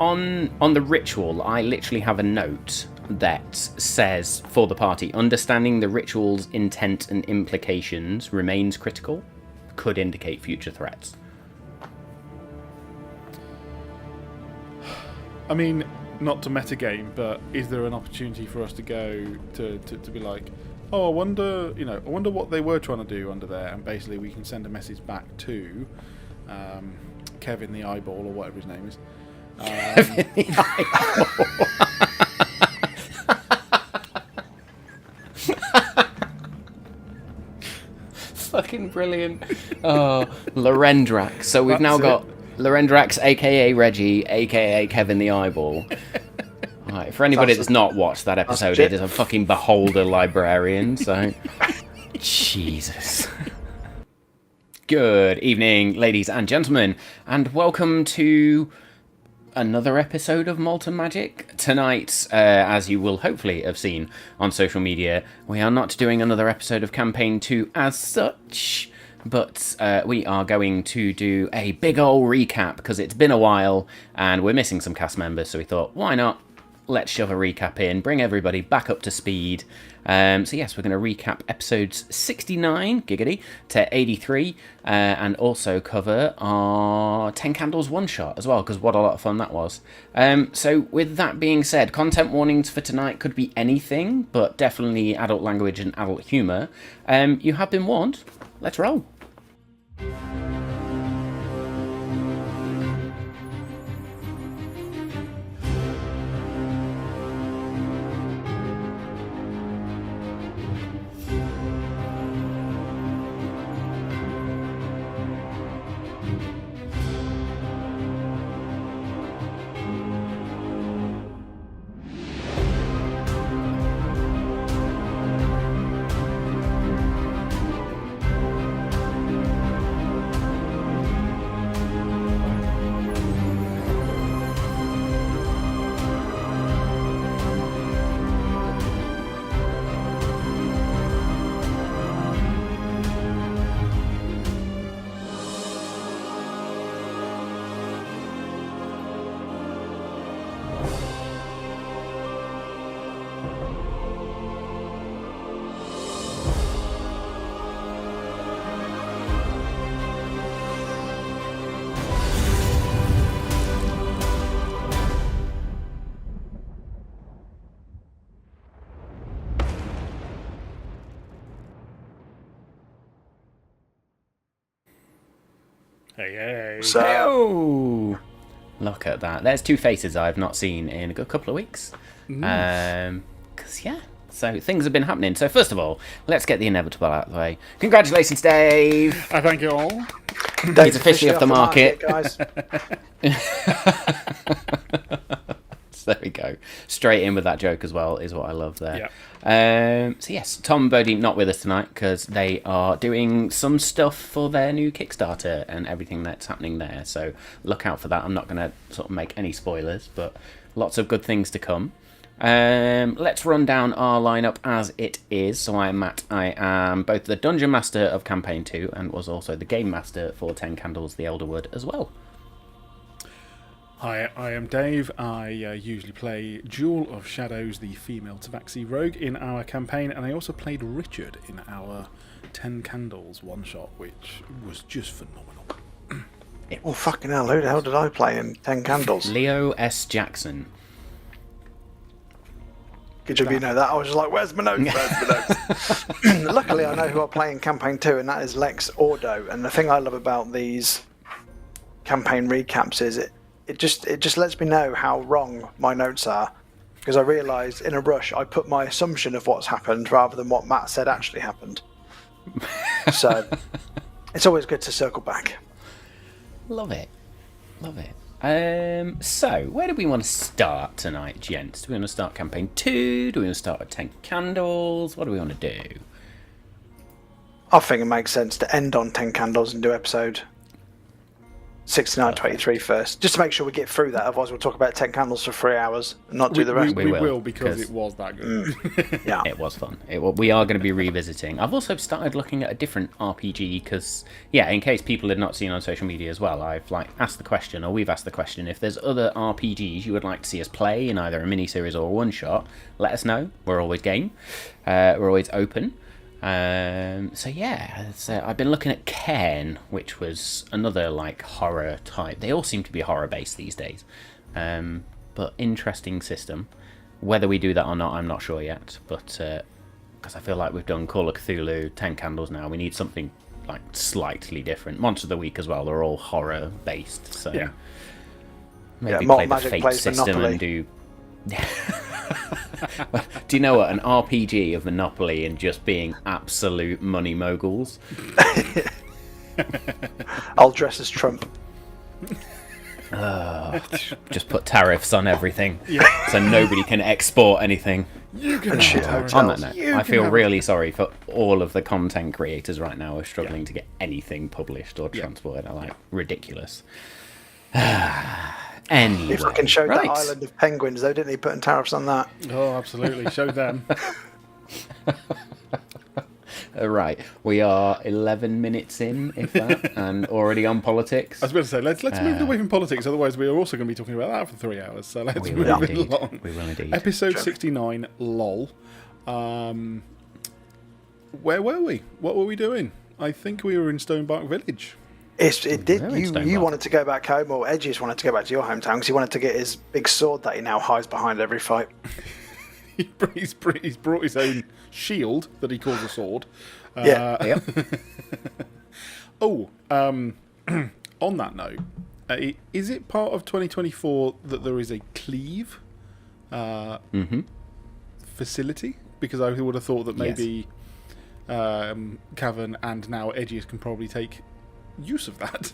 on the ritual, I literally have a note that says for the party, understanding the ritual's intent and implications remains critical. Could indicate future threats. I mean, not to metagame, but is there an opportunity for us to go to be like, oh, I wonder what they were trying to do under there, and basically we can send a message back to Kevin the Eyeball or whatever his name is. Kevin the Eyeball. Fucking brilliant. Oh, Lorendrax. So we've now got Lorendrax, aka Reggie, aka Kevin the Eyeball. Right, for anybody that's not watched that episode, it is a fucking beholder librarian, so... Jesus. Good evening, ladies and gentlemen, and welcome to another episode of Malt and Magic. Tonight, as you will hopefully have seen on social media, we are not doing another episode of Campaign 2 as such, but we are going to do a big ol' recap, because it's been a while, and we're missing some cast members, so we thought, why not? Let's shove a recap in, bring everybody back up to speed. So yes, we're going to recap episodes 69, giggity, to 83, and also cover our 10 Candles one-shot as well, because what a lot of fun that was. So with that being said, content warnings for tonight could be anything, but definitely adult language and adult humour. You have been warned. Let's roll. Hey. So, look at that. There's two faces I've not seen in a good couple of weeks. So things have been happening. So first of all, let's get the inevitable out of the way. Congratulations, Dave. I thank you all. He's officially off the market, guys. So there we go. Straight in with that joke as well is what I love there. Yeah. So yes, Tom and Bodie not with us tonight because they are doing some stuff for their new Kickstarter and everything that's happening there. So look out for that. I'm not going to sort of make any spoilers, but lots of good things to come. Let's run down our lineup as it is. So I am Matt. I am both the Dungeon Master of Campaign 2 and was also the Game Master for 10 Candles, the Elderwood as well. Hi, I am Dave. I usually play Jewel of Shadows, the female Tabaxi rogue, in our campaign, and I also played Richard in our 10 Candles one-shot, which was just phenomenal. Oh, fucking hell, who the hell did I play in 10 Candles? Leo S. Jackson. Good job you know that. I was just like, where's my notes? Luckily, I know who I play in Campaign 2, and that is Lex Ordo. And the thing I love about these campaign recaps is it just lets me know how wrong my notes are. Because I realised in a rush, I put my assumption of what's happened rather than what Matt said actually happened. So, it's always good to circle back. Love it. Love it. So, where do we want to start tonight, gents? Do we want to start campaign 2? Do we want to start with 10 Candles? What do we want to do? I think it makes sense to end on 10 Candles and do episode 6923 first, just to make sure we get through that. Otherwise, we'll talk about 10 candles for 3 hours and not do the rest. We will because it was that good. Yeah, It was fun. We are going to be revisiting. I've also started looking at a different RPG because, in case people had not seen on social media as well, I've asked the question, or we've asked the question, if there's other RPGs you would like to see us play in either a mini-series or a one-shot, let us know. We're always game. We're always open. I've been looking at Cairn, which was another horror type. They all seem to be horror based these days, but interesting system. Whether we do that or not, I'm not sure yet. But because I feel like we've done Call of Cthulhu, 10 Candles now, we need something slightly different. Monster of the Week as well. They're all horror based, so maybe play the Fate system Monopoly. And do. Do you know what? An RPG of Monopoly and just being absolute money moguls. I'll dress as Trump. Just put tariffs on everything, so nobody can export anything. You can On that note, I feel really sorry for all of the content creators right now who are struggling to get anything published or transported. Are ridiculous. Anyway, if I can show the island of penguins, though, didn't he put in tariffs on that? Oh, absolutely. Show them. Right, we are 11 minutes in, if that, and already on politics. I was going to say, let's move away from politics, otherwise we are also going to be talking about that for 3 hours, so let's move it along. We will indeed. Episode 69, LOL. Where were we? What were we doing? I think we were in Stonebark Village. It did. You wanted to go back home, or Edges wanted to go back to your hometown because he wanted to get his big sword that he now hides behind every fight. He's brought his own shield that he calls a sword. Yep. On that note, is it part of 2024 that there is a cleave facility? Because I would have thought that maybe Cavern and now Edges can probably take use of that.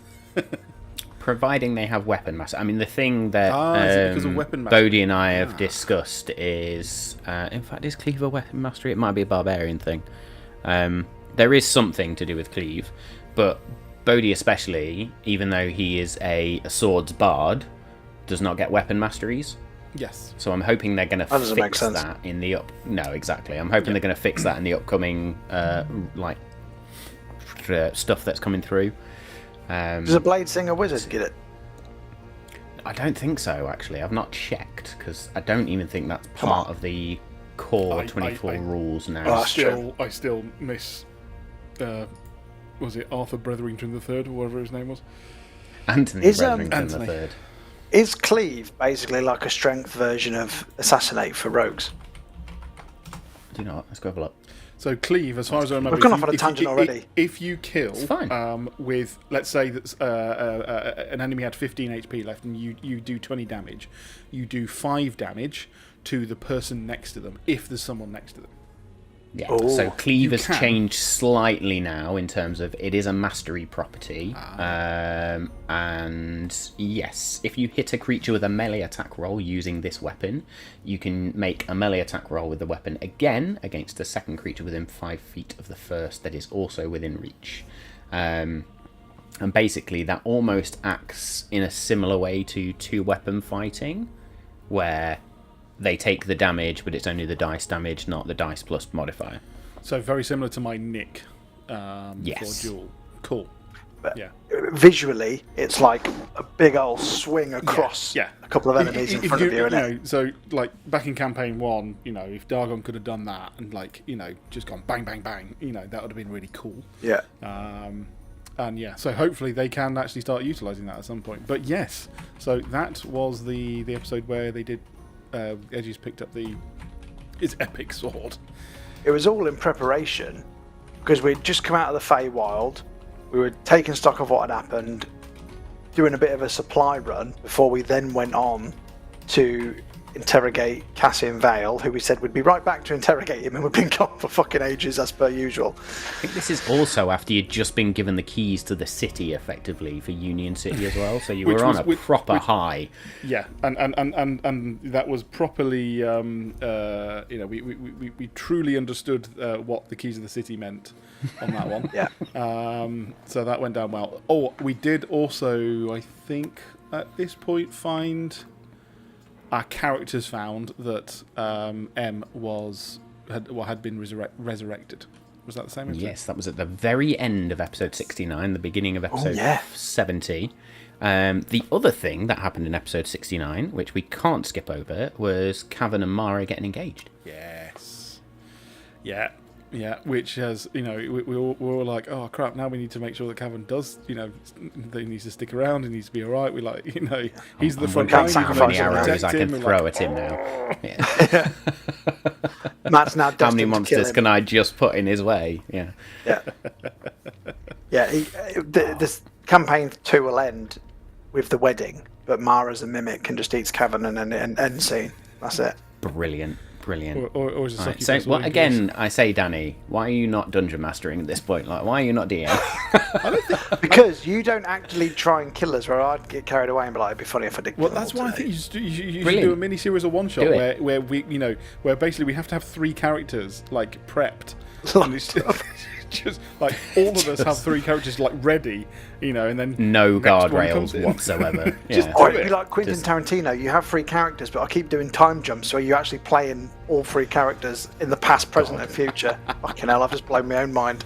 Providing they have weapon mastery. I mean, the thing that Bodhi and I have discussed is, in fact, is Cleave a weapon mastery? It might be a barbarian thing. There is something to do with Cleave, but Bodhi especially, even though he is a swords bard, does not get weapon masteries. Yes. So I'm hoping they're going to fix that in the No, exactly. I'm hoping they're going to fix that in the upcoming stuff that's coming through. Does a blade singer wizard get it? I don't think so, actually. I've not checked, because I don't even think that's part of the core 24 rules now. I still miss... was it Arthur Bretherington III, or whatever his name was? Anthony Bretherington III. Is Cleave basically like a strength version of Assassinate for rogues? Do you know what? Let's go have a look. So Cleave, as far as I remember, we've gone off on a tangent already. If you kill with, let's say that an enemy had 15 HP left and you do 20 damage, you do 5 damage to the person next to them, if there's someone next to them. Yeah. So Cleave has changed slightly now in terms of it is a mastery property. And yes, if you hit a creature with a melee attack roll using this weapon, you can make a melee attack roll with the weapon again against a second creature within 5 feet of the first that is also within reach. And basically that almost acts in a similar way to 2-weapon fighting, where they take the damage, but it's only the dice damage, not the dice plus modifier. So very similar to my Nick for Duel. Cool. But visually, it's like a big old swing across a couple of enemies in front of you. So, like, back in Campaign 1, if Dargon could have done that and, just gone bang, bang, bang, that would have been really cool. Yeah. So hopefully they can actually start utilising that at some point. But yes, so that was the episode where they did... Edges picked up his epic sword. It was all in preparation because we'd just come out of the Feywild. We were taking stock of what had happened, doing a bit of a supply run before we then went on to interrogate Cassian Vale, who we said would be right back to interrogate him, and we've been gone for fucking ages as per usual. I think this is also after you'd just been given the keys to the city, effectively, for Union City as well. So you were on a proper high. Yeah, and that was properly, we truly understood what the keys of the city meant on that one. Yeah. So that went down well. Oh, we did also, I think, at this point, find our characters found that M had been resurrected. Was that the same episode? Yes, that was at the very end of episode 69, the beginning of episode 70. The other thing that happened in episode 69, which we can't skip over, was Cavan and Mara getting engaged. Yes. Yeah. Yeah, which has, we're all like, oh crap, now we need to make sure that Cavan does, that he needs to stick around, he needs to be alright. We like, he's the front line. How many arrows I can throw at him now. Yeah. Matt's now how many monsters can I just put in his way? Yeah. Yeah. Yeah, this campaign 2 will end with the wedding, but Mara's a mimic and just eats Cavan and then end scene. That's it. Brilliant. Or is it right, so, well, again, I say, Danny, why are you not dungeon mastering at this point? Like, why are you not DM? Because you don't actually try and kill us, where I'd get carried away and be like, it'd be funny if I did. Well, that's why I think you should do a mini series or one shot where we, where basically we have to have 3 characters like prepped. And it's just like all of us have 3 characters like ready, and then no guardrails whatsoever. Just or it'd be like Quentin Tarantino. You have 3 characters, but I keep doing time jumps where you're actually playing all 3 characters in the past, present, and future. Fucking hell, I've just blown my own mind.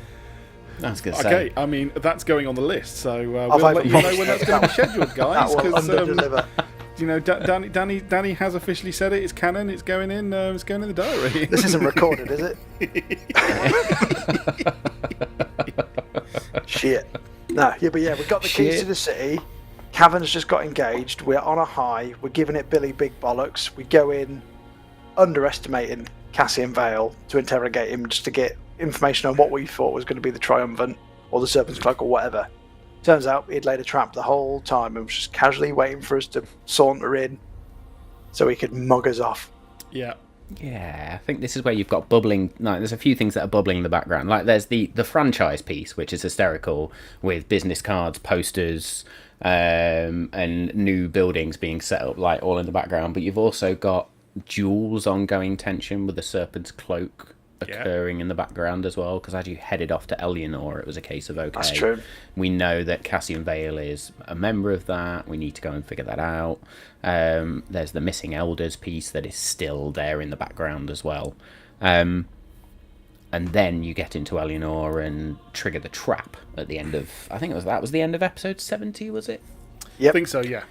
That's good. Okay, I mean that's going on the list, so we'll let you know when that's going to be scheduled, guys. Because Danny has officially said it. It's canon. It's going in. It's going in the diary. This isn't recorded, is it? Shit. No. Yeah, but we've got the keys to the city. Cavan's just got engaged. We're on a high. We're giving it Billy big bollocks. We go in, underestimating Cassian Vale to interrogate him, just to get information on what we thought was going to be the Triumvirate or the Serpent's Cloak or whatever. Turns out he'd laid a trap the whole time and was just casually waiting for us to saunter in so he could mug us off. Yeah. Yeah, I think this is where you've got bubbling. No, there's a few things that are bubbling in the background. Like there's the franchise piece, which is hysterical, with business cards, posters, and new buildings being set up, like all in the background. But you've also got Jules' ongoing tension with the Serpent's Cloak occurring in the background as well, because as you headed off to Eleanor, it was a case of, okay, that's true. We know that Cassian Vale is a member of that, we need to go and figure that out. There's the missing elders piece that is still there in the background as well, and then you get into Eleanor and trigger the trap at the end of, I think that was the end of episode 70, was it? Yep. I think so, yeah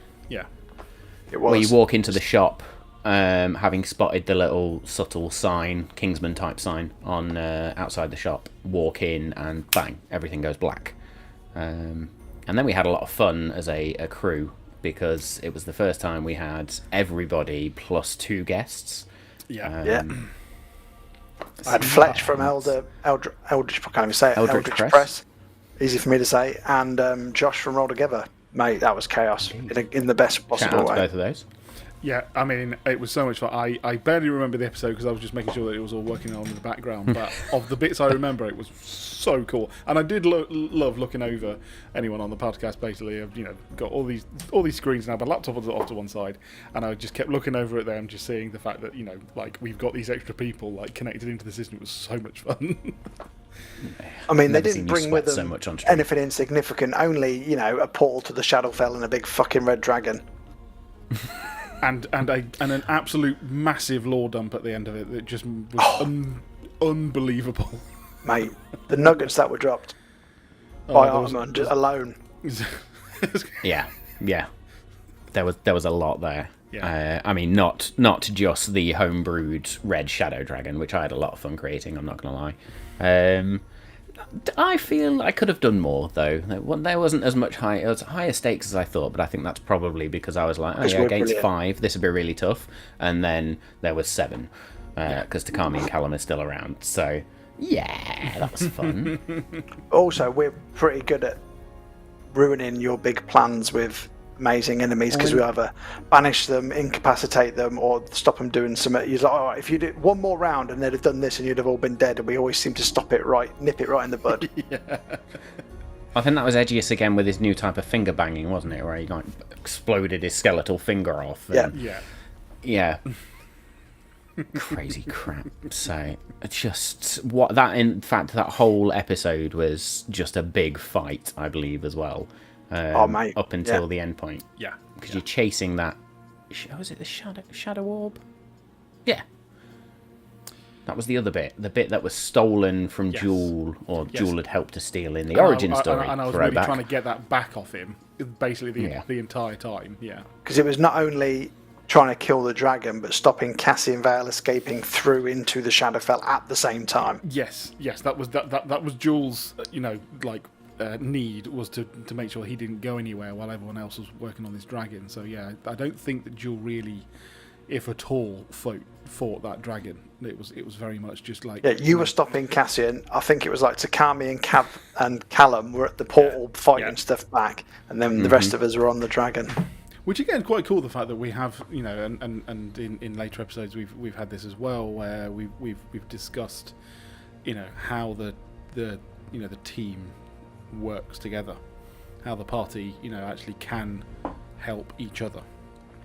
It was. Where you walk into the shop, having spotted the little subtle sign, Kingsman type sign on outside the shop, walk in and bang, everything goes black. And then we had a lot of fun as a crew, because it was the first time we had everybody plus 2 guests. I had Fletch from Eldritch, I can't even say it, Eldritch Press. Easy for me to say. And Josh from Roll Together. Mate, that was chaos in the best possible way. Shout out to both of those. Yeah, I mean, it was so much fun. I barely remember the episode because I was just making sure that it was all working on in the background. But of the bits I remember, it was so cool. And I did love looking over anyone on the podcast. Basically, I've got all these screens now, but laptop was off to one side, and I just kept looking over at them, just seeing the fact that like we've got these extra people like connected into the system. It was so much fun. I mean, they didn't bring with them anything insignificant. Only a portal to the Shadowfell and a big fucking red dragon. And an absolute massive lore dump at the end of it that just was unbelievable. Mate, the nuggets that were dropped by Armand alone. Yeah. There was a lot there. Yeah. I mean, not just the homebrewed red shadow dragon, which I had a lot of fun creating, I'm not going to lie. I feel I could have done more, though. There wasn't as much higher stakes as I thought, but I think that's probably because I was like, against brilliant. 5, this would be really tough. And then there was 7, because Takami and Callum are still around. So, yeah, that was fun. Also, we're pretty good at ruining your big plans with amazing enemies, because we either banish them, incapacitate them, or stop them doing something. You're like, all right, if you did one more round and they'd have done this and you'd have all been dead, and we always seem to nip it right in the bud. I think that was Edgius again with his new type of finger banging, wasn't it? Where he like exploded his skeletal finger off. And, yeah. Crazy crap. So just that whole episode was just a big fight, I believe, as well. Mate. Up until the end point. Yeah. Because you're chasing that. Was it the shadow orb? Yeah. That was the other bit. The bit that was stolen from Jewel, or Jewel had helped to steal in the origin story. And I was really trying to get that back off him, basically the entire time. Yeah. Because it was not only trying to kill the dragon, but stopping Cassian Vale escaping through into the Shadowfell at the same time. Yes. That was Jewel's, need was to make sure he didn't go anywhere while everyone else was working on this dragon. So yeah, I don't think that Jewel really, if at all, fought that dragon. It was very much just like... Yeah, you were stopping Cassian. I think it was like Takami and Cav and Callum were at the portal fighting stuff back, and then the rest of us were on the dragon. Which again, quite cool. The fact that we have, and in later episodes we've had this as well, where we've discussed, how the team works together, how the party, actually can help each other.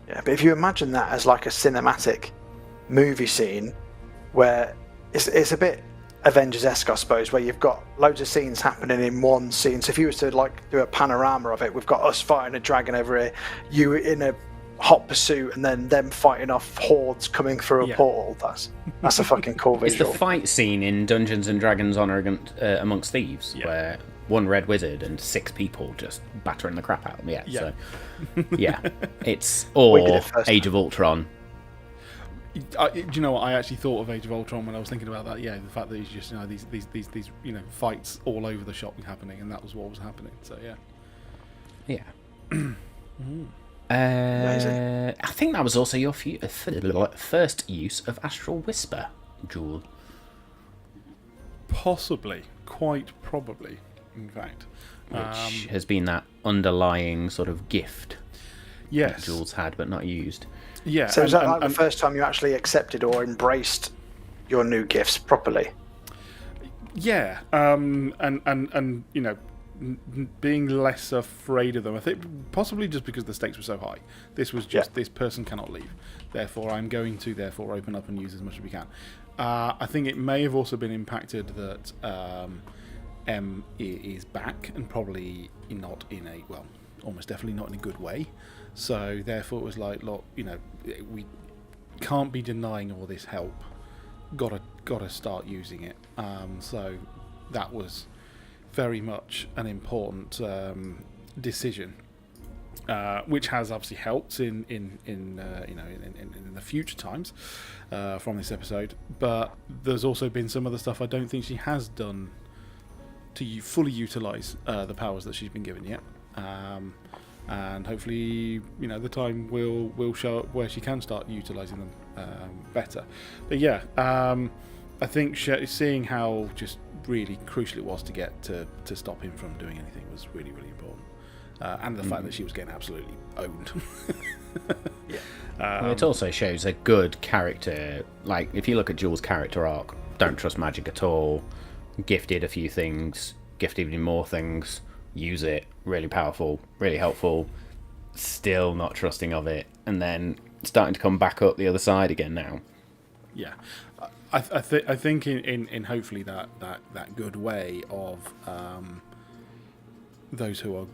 Yeah, but if you imagine that as like a cinematic movie scene, where it's a bit Avengers-esque, I suppose, where you've got loads of scenes happening in one scene. So if you were to do a panorama of it, we've got us fighting a dragon over here, you in a hot pursuit, and then them fighting off hordes coming through a portal. That's a fucking cool visual. It's the fight scene in Dungeons and Dragons Honor Amongst Thieves, where one red wizard and 6 people just battering the crap out of them. So it's Age of Ultron. Do you know what? I actually thought of Age of Ultron when I was thinking about that. Yeah, the fact that it's just these fights all over the shop happening, and that was what was happening. So yeah. I think that was also your first use of Astral Whisper, Jewel. Possibly, quite probably, in fact. Which has been that underlying sort of gift that Jules had but not used. Yeah. So is that the first time you actually accepted or embraced your new gifts properly? Yeah. And being less afraid of them. I think possibly just because the stakes were so high. This was just this person cannot leave. Therefore, I'm going to open up and use as much as we can. I think it may have also been impacted that M is back, and probably not in a almost definitely not in a good way. So therefore, it was like, look, we can't be denying all this help. Gotta start using it. So that was very much an important decision, which has obviously helped in the future times from this episode. But there's also been some other stuff I don't think she has done to fully utilise the powers that she's been given yet. And hopefully, the time will show up where she can start utilising them better. But yeah, I think seeing how just really crucial it was to get to stop him from doing anything was really, really important. And the fact that she was getting absolutely owned. It also shows a good character. Like, if you look at Jules' character arc, don't trust magic at all, gifted a few things, gifted in more things, use it, really powerful, really helpful, still not trusting of it, and then starting to come back up the other side again now. Yeah. I think in hopefully that good way of those who are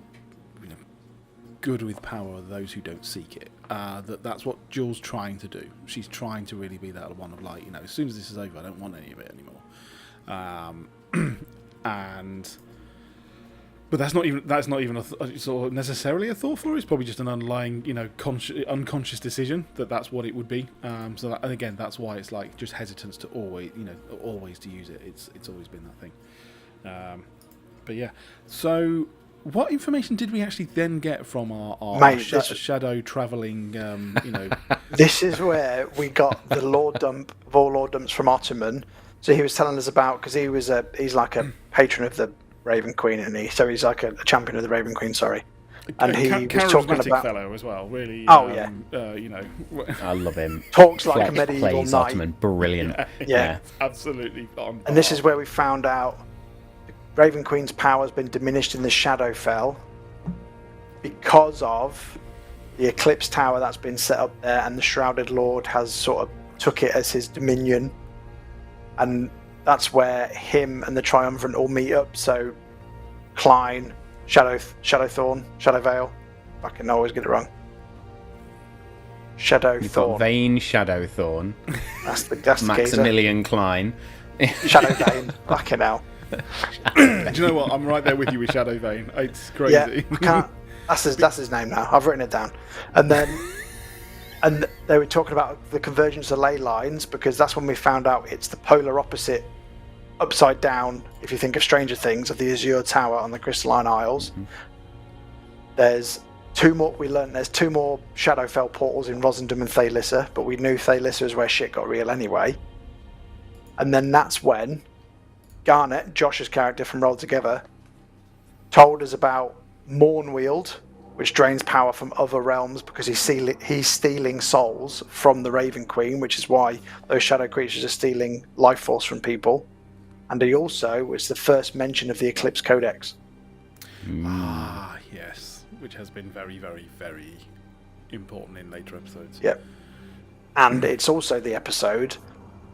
good with power, those who don't seek it. That's what Jules trying to do. She's trying to really be that one of like, as soon as this is over, I don't want any of it anymore. But that's not even a sort of necessarily a thought for her. It's probably just an underlying, unconscious decision that's what it would be. And again, that's why it's like just hesitance to always to use it. It's always been that thing. But yeah. So, what information did we actually then get from our shadow travelling? This is where we got the lore dump of all lore dumps from Ottoman. So he was telling us about, because he's like a patron of the Raven Queen, isn't he? So he's like a champion of the Raven Queen, sorry. and he was talking charismatic about fellow as well. Really. Oh, yeah. You know. I love him. talks like a Fletch medieval plays knight. Ottoman, brilliant. Yeah. Absolutely on. And this is where we found out Raven Queen's power has been diminished in the Shadowfell because of the Eclipse Tower that's been set up there, and the Shrouded Lord has sort of took it as his dominion, and that's where him and the Triumvirate all meet up. So Klein, Shadowthorn, Shadowvale. I can always get it wrong. You've got Shadowthorn. Vane Shadowthorn, That's the geezer. Maximilian Klein. Shadowvane. Fucking hell. Do you know what? I'm right there with you with Shadow Vane. It's crazy. Yeah, I can't. That's his name now. I've written it down. And then, and they were talking about the convergence of ley lines, because that's when we found out it's the polar opposite, upside down. If you think of Stranger Things, of the Azure Tower on the Crystalline Isles. Mm-hmm. There's two more. We learned there's two more Shadowfell portals in Rosendum and Thalyssa, but we knew Thalyssa is where shit got real anyway. And then that's when Garnet, Josh's character from Roll Together, told us about Mournweald, which drains power from other realms because he's stealing souls from the Raven Queen, which is why those shadow creatures are stealing life force from people. And he also was the first mention of the Eclipse Codex. Ah, yes, which has been very, very, very important in later episodes. Yep. And it's also the episode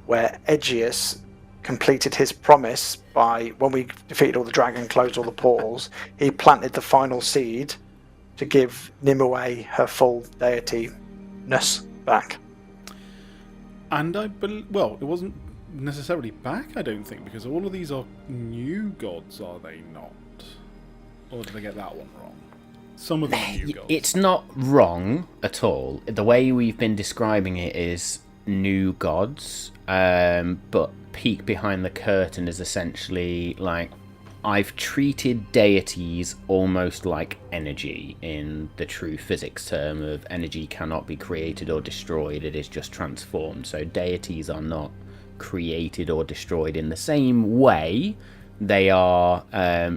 where Aegeus completed his promise by, when we defeated all the dragon, closed all the portals, he planted the final seed to give Nimue her full deity-ness back. And well, it wasn't necessarily back, I don't think, because all of these are new gods, are they not? Or did I get that one wrong? Some of them are new gods. It's not wrong at all. The way we've been describing it is new gods, but peek behind the curtain is essentially like, I've treated deities almost like energy in the true physics term of energy cannot be created or destroyed, it is just transformed. So deities are not created or destroyed in the same way, they are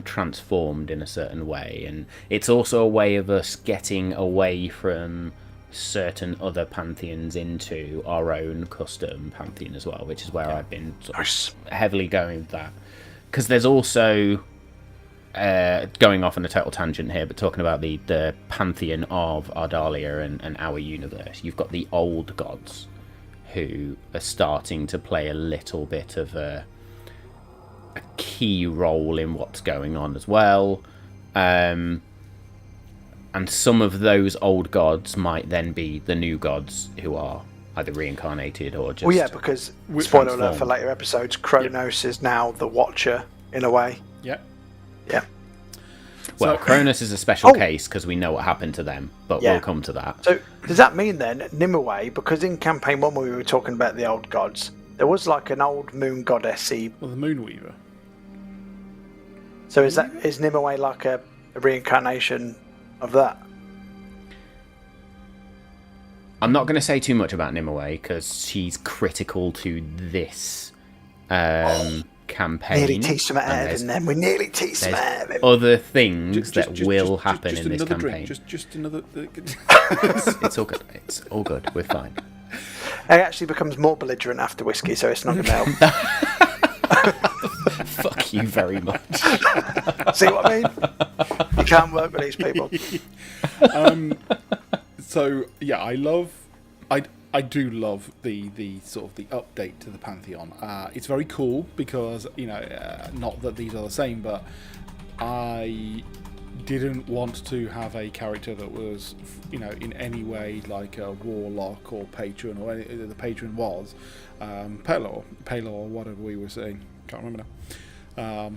transformed in a certain way. And it's also a way of us getting away from certain other pantheons into our own custom pantheon as well, which is where I've been sort of heavily going with that. Because there's also, going off on a total tangent here, but talking about the pantheon of Ardalia and our universe, you've got the old gods who are starting to play a little bit of a key role in what's going on as well. And some of those old gods might then be the new gods who are either reincarnated or just... Well, yeah, because, spoiler alert for later episodes, Kronos is now the Watcher, in a way. Yeah. Yeah. Well, Kronos is a special case because we know what happened to them, but we'll come to that. So, does that mean then, Nimue, because in Campaign 1 when we were talking about the old gods, there was like an old moon goddess-y... Well, the Moonweaver. So is Nimue like a reincarnation of that? I'm not going to say too much about Nimue because she's critical to this campaign. Nearly teased some out of them. We nearly teased some out of him. Other things that will happen in this campaign. Just another. It's all good. It's all good. We're fine. It actually becomes more belligerent after whiskey, so it's not going to help. Fuck you very much. See what I mean? You can't work with these people. So yeah, I do love the sort of the update to the Pantheon. It's very cool because, you know, not that these are the same, but I didn't want to have a character that was, you know, in any way like a warlock or patron, or the patron was Pelor, whatever we were saying. Can't remember now.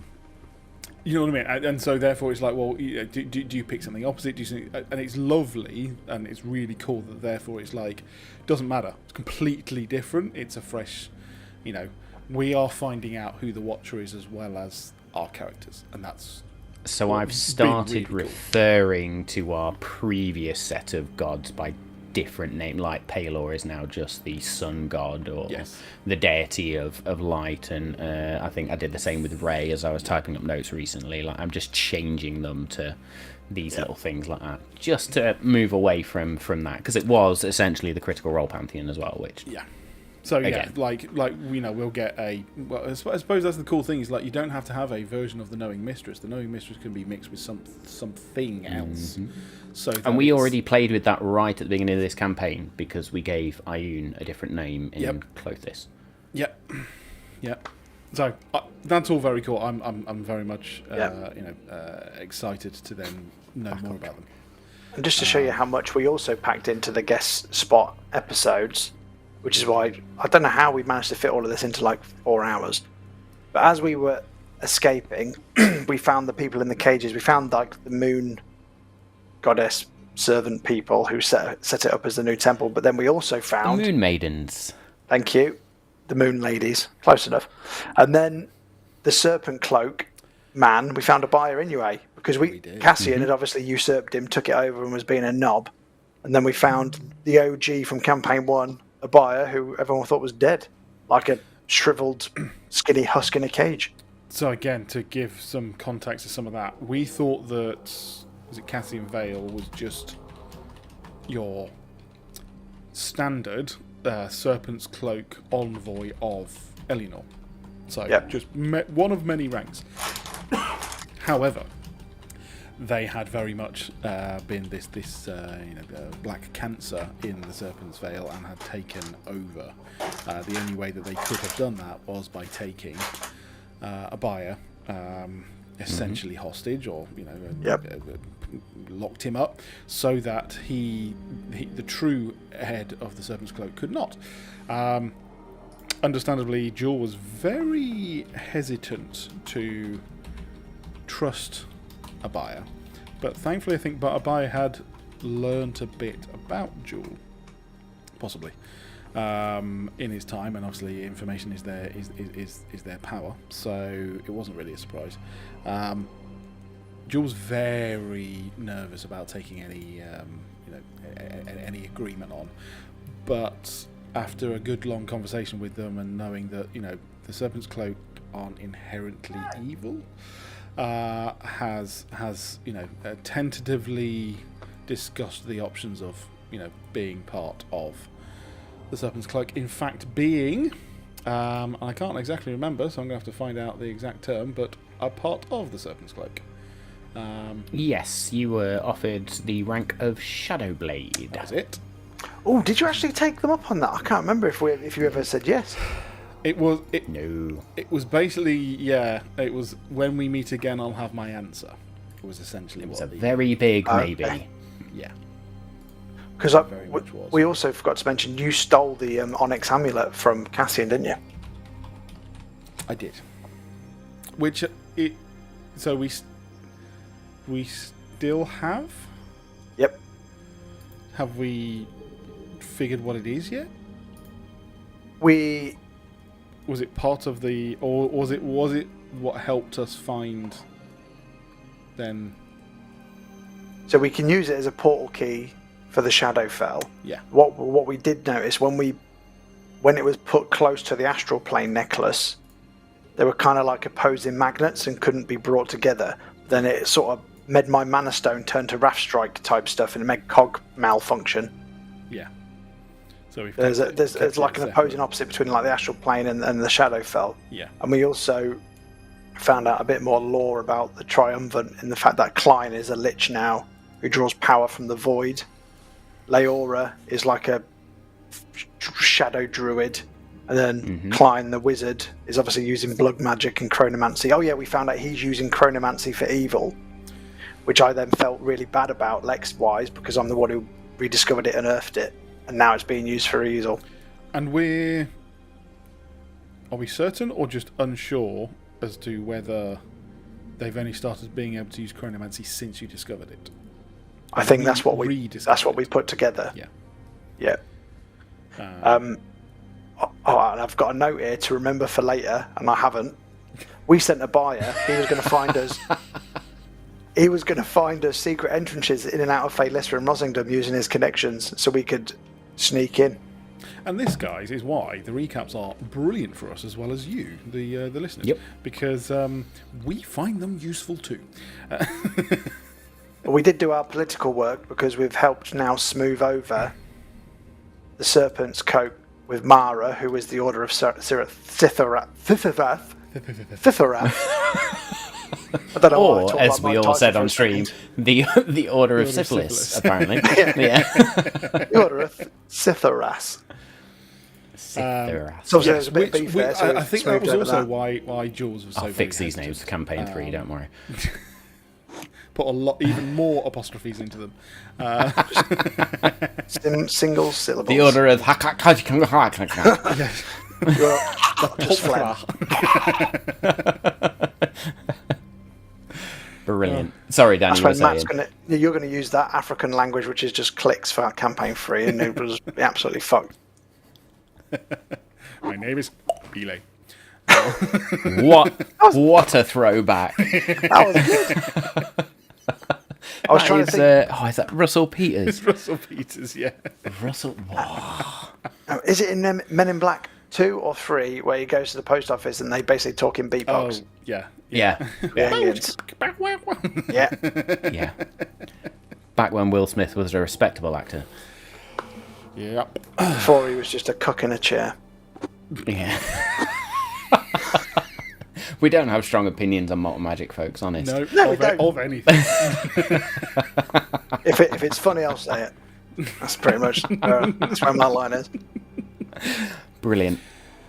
You know what I mean? And so therefore it's like, well, do you pick something opposite? And it's lovely and it's really cool that therefore it's like, doesn't matter. It's completely different. It's a fresh, you know, we are finding out who the Watcher is as well as our characters. And that's... So I've started really referring to our previous set of gods by different name, like Palor is now just the sun god or Yes. the deity of light, and I think I did the same with Ray as I was typing up notes recently. Like I'm just changing them to these little things like that, just to move away from that, because it was essentially the Critical Role pantheon as well, which Yeah. So yeah, Again. like we'll get a. Well, I suppose that's the cool thing is like you don't have to have a version of the Knowing Mistress. The Knowing Mistress can be mixed with something else. So and we already played with that right at the beginning of this campaign because we gave Ioun a different name in Clothis. Yep. Yep. So that's all very cool. I'm very much excited to then know more about them. And just to show you how much we also packed into the guest spot episodes, which is why I don't know how we managed to fit all of this into like 4 hours. But as we were escaping, we found the people in the cages. We found like the moon goddess servant people who set it up as the new temple. But then we also found The Moon Maidens. Thank you, the moon ladies, close enough. And then the serpent cloak man. We found a buyer anyway because We did. Cassian had obviously usurped him, took it over, and was being a knob. And then we found the OG from campaign 1. A buyer who everyone thought was dead, like a shriveled, skinny husk in a cage. So again, to give some context to some of that, we thought that was it Cassian Vale was just your standard Serpent's Cloak envoy of Elinor. So just one of many ranks. However, they had very much been this black cancer in the Serpent's Veil and had taken over. The only way that they could have done that was by taking a buyer, essentially hostage, or locked him up, so that he the true head of the Serpent's Cloak could not. Understandably, Jewel was very hesitant to trust Abaya, but thankfully I think Abaya had learnt a bit about Jewel, possibly, in his time, and obviously information is their power, so it wasn't really a surprise. Jewel's very nervous about taking any agreement on, but after a good long conversation with them and knowing that the Serpent's Cloak aren't inherently evil, has tentatively discussed the options of being part of the Serpent's Cloak. In fact, being I can't exactly remember, so I'm going to have to find out the exact term, but a part of the Serpent's Cloak. Yes, you were offered the rank of Shadowblade. That was it. Oh, did you actually take them up on that? I can't remember if you ever said yes. No. It was basically, it was when we meet again, I'll have my answer. It was essentially It's a very big maybe. Okay. Yeah. Because we also forgot to mention you stole the Onyx amulet from Cassian, didn't you? I did. Which so we still have? Yep. Have we figured what it is yet? Was it part of the, or was it what helped us find then? So we can use it as a portal key for the Shadowfell. Yeah. What we did notice when it was put close to the astral plane necklace, they were kind of like opposing magnets and couldn't be brought together. Then it sort of made my Mana Stone turn to Wrath Strike type stuff, and it made Cog malfunction. Yeah. So there's like an opposing opposite between like the astral plane and the Shadowfell. Yeah. And we also found out a bit more lore about the Triumvirate in the fact that Klein is a lich now who draws power from the void. Leora is like a shadow druid, and then Klein the wizard is obviously using blood magic and chronomancy. Oh yeah, we found out he's using chronomancy for evil, which I then felt really bad about Lex wise because I'm the one who rediscovered it and earthed it, and now it's being used for evil. And are we certain or just unsure as to whether they've only started being able to use chronomancy since you discovered it? I think that's what we put together. Yeah. Yeah. And I've got a note here to remember for later, and I haven't. We sent a buyer. He was going to find us. he was going to find us secret entrances in and out of Faylessa and Rosingdom using his connections so we could sneak in. And this, guys, is why the recaps are brilliant for us as well as you, the listeners. Yep. Because we find them useful too. We did do our political work because we've helped now smooth over the Serpent's coat with Mara, who is the Order of Sitharath. I don't know why I Or, talk as like my we all title said for on a stream, second. the Order of Syphilis, apparently. Yeah. The Order of Sitharath. Syphilis. So there's a bit of beef there. So I think that was smoothed over also why Jules was so I'll fix very these names for campaign 3, don't worry. put a lot, even more apostrophes into them. Single syllables. The Order of Brilliant. Sorry, Danny, That's you were when saying. you're going to use that African language, which is just clicks for campaign 3, and it was absolutely fucked. My name is Belay. What a throwback. That was good. I was trying to think. Is that Russell Peters? Russell Peters, yeah. Russell. Is it in Men in Black 2 or 3 where he goes to the post office and they basically talk in beatbox? Oh, yeah. Yeah. Aliens. Yeah. Yeah. Back when Will Smith was a respectable actor. Yep. Before he was just a cock in a chair. Yeah. We don't have strong opinions on Malt Magic, folks, honest. No, we don't. Of anything. If it's funny, I'll say it. That's pretty much that's where my line is. Brilliant.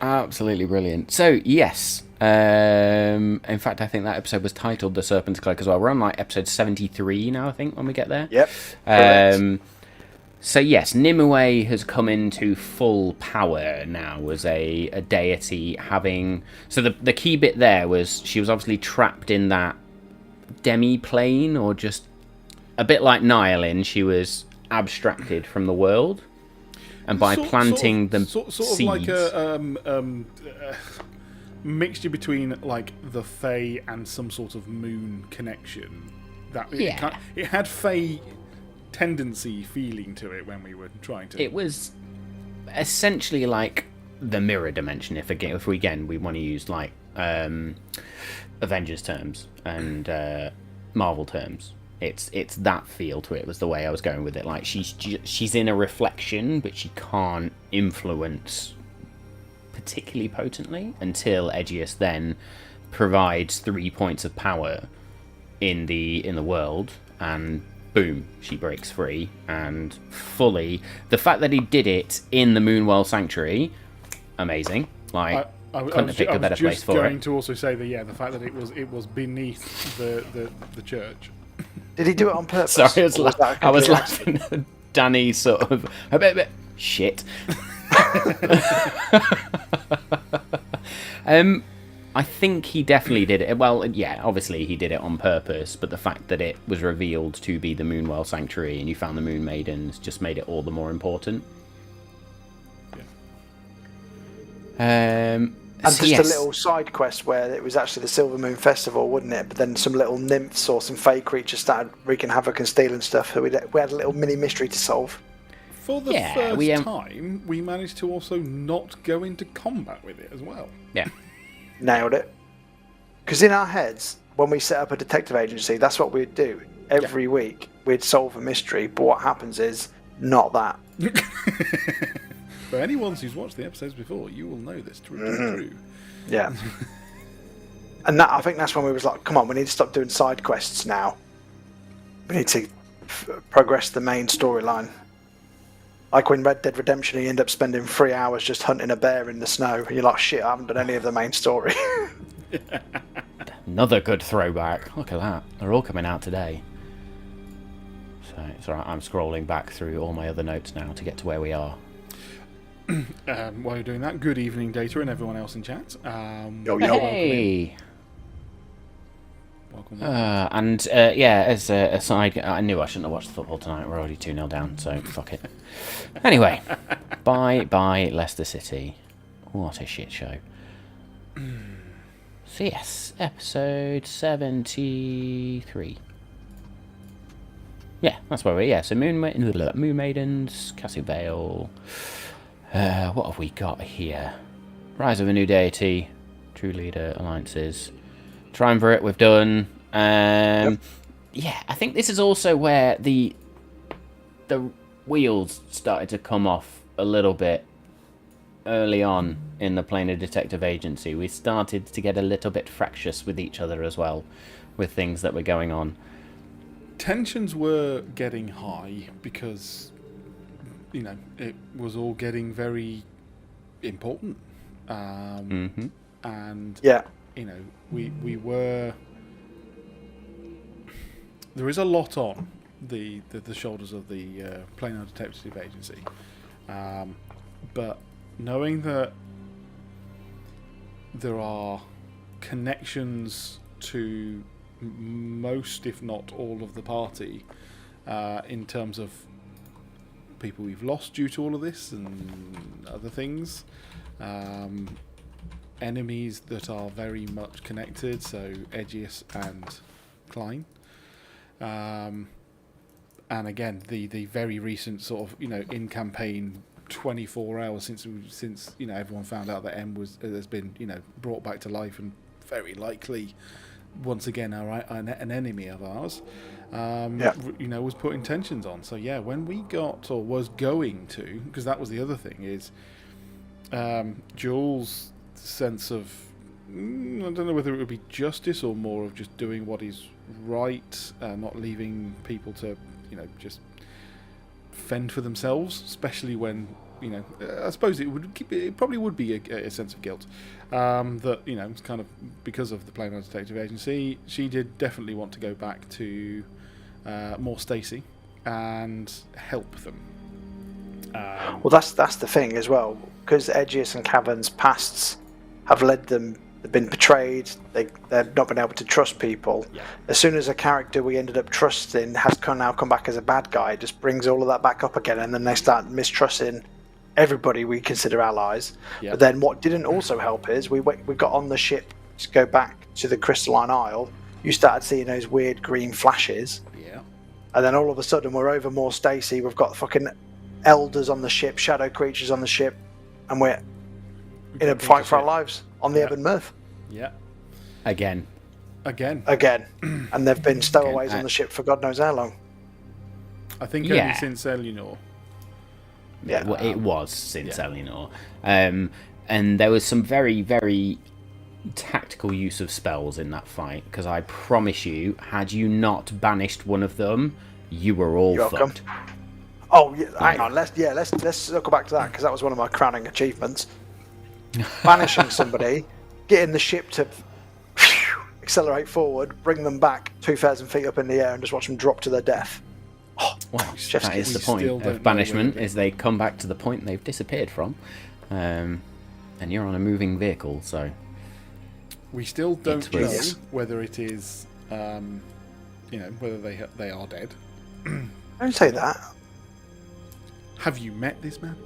Absolutely brilliant. So, yes. In fact, I think that episode was titled The Serpent's Cloak as well. We're on like episode 73 now, I think, when we get there. Yep. So, yes, Nimue has come into full power now as a deity having... So the key bit there was she was obviously trapped in that demi-plane, or just a bit like Nihilin, she was abstracted from the world. And by planting the seeds... Sort of like a mixture between like the Fae and some sort of moon connection. It had Fae tendency feeling to it when we were trying to... It was essentially like the mirror dimension, if we want to use like Avengers terms and Marvel terms. It's that feel to it, was the way I was going with it. Like she's in a reflection, but she can't influence particularly potently until Aegeus then provides 3 points of power in the world, and boom, she breaks free. And fully, the fact that he did it in the Moonwell Sanctuary, amazing. Like, couldn't have picked a better place for it. I was going to also say that the fact that it was beneath the church. Did he do it on purpose? Sorry, I was laughing at Danny sort of a bit shit. I think he definitely did it. Well, yeah, obviously he did it on purpose, but the fact that it was revealed to be the Moonwell Sanctuary and you found the Moon Maidens just made it all the more important. Yeah. And just a little side quest where it was actually the Silver Moon Festival, wouldn't it? But then some little nymphs or some fey creatures started wreaking havoc and stealing stuff. So we had a little mini mystery to solve. For the first time, we managed to also not go into combat with it as well. Yeah. Nailed it. Because in our heads, when we set up a detective agency, that's what we'd do. Every week, we'd solve a mystery, but what happens is not that. For anyone who's watched the episodes before, you will know this to be true. Yeah. And I think that's when we was like, come on, we need to stop doing side quests now. We need to progress the main storyline. Like when Red Dead Redemption, you end up spending 3 hours just hunting a bear in the snow. And you're like, shit, I haven't done any of the main story. Another good throwback. Look at that. They're all coming out today. So it's alright, I'm scrolling back through all my other notes now to get to where we are. While you're doing that, good evening, Data, and everyone else in chat. Hey! Welcome. As a side, I knew I shouldn't have watched the football tonight. We're already 2-0 down, so fuck it. Anyway, bye Leicester City. What a shit show. So yes, episode 73. Yeah, that's where we're. Yeah, so Moon Maidens, Cassie Vale. What have we got here? Rise of a New Deity, True Leader, Alliances, Triumvirate. We've done. Yep. Yeah, I think this is also where the wheels started to come off a little bit early on in the Planar Detective Agency. We started to get a little bit fractious with each other as well, with things that were going on. Tensions were getting high because, it was all getting very important. And, Yeah. we were... There is a lot on the shoulders of the Planar Detective Agency. But knowing that there are connections to most, if not all, of the party, in terms of people we've lost due to all of this and other things, enemies that are very much connected, so Aegeus and Klein, and again the very recent sort of in campaign 24 hours since everyone found out that M has been brought back to life and very likely once again an enemy of ours, was putting tensions on. So yeah, when we got, or was going to, because that was the other thing, is Jules' sense of I don't know whether it would be justice or more of just doing what is right, not leaving people to just fend for themselves, especially when I suppose it probably would be a sense of guilt, that it's kind of because of the Planar Detective Agency. She did definitely want to go back to more Stacy and help them. Well, that's the thing as well, because Aegeus and Cavern's pasts have led them. They've been betrayed. They've not been able to trust people. Yeah. As soon as a character we ended up trusting has now come back as a bad guy, it just brings all of that back up again, and then they start mistrusting everybody we consider allies. Yeah. But then what didn't also help is we got on the ship to go back to the Crystalline Isle. You started seeing those weird green flashes. Yeah. And then all of a sudden we're over more Stacy. We've got fucking elders on the ship, shadow creatures on the ship, and we're in a fight for our lives on the Ebon Mirth. Yeah. Again. And they've been stowaways on the ship for God knows how long. I think only since Eleanor. Yeah. Well, it was since Eleanor. And there was some very, very tactical use of spells in that fight, because I promise you, had you not banished one of them, you were all fucked. Oh, yeah, hang on. Let's circle back to that, because that was one of my crowning achievements. Banishing somebody, getting the ship to accelerate forward, bring them back 2,000 feet up in the air, and just watch them drop to their death. Well, that is the point of banishment, is they come back to the point they've disappeared from, and you're on a moving vehicle, so... We still don't know whether it is, whether they are dead. Don't say that. Have you met this man?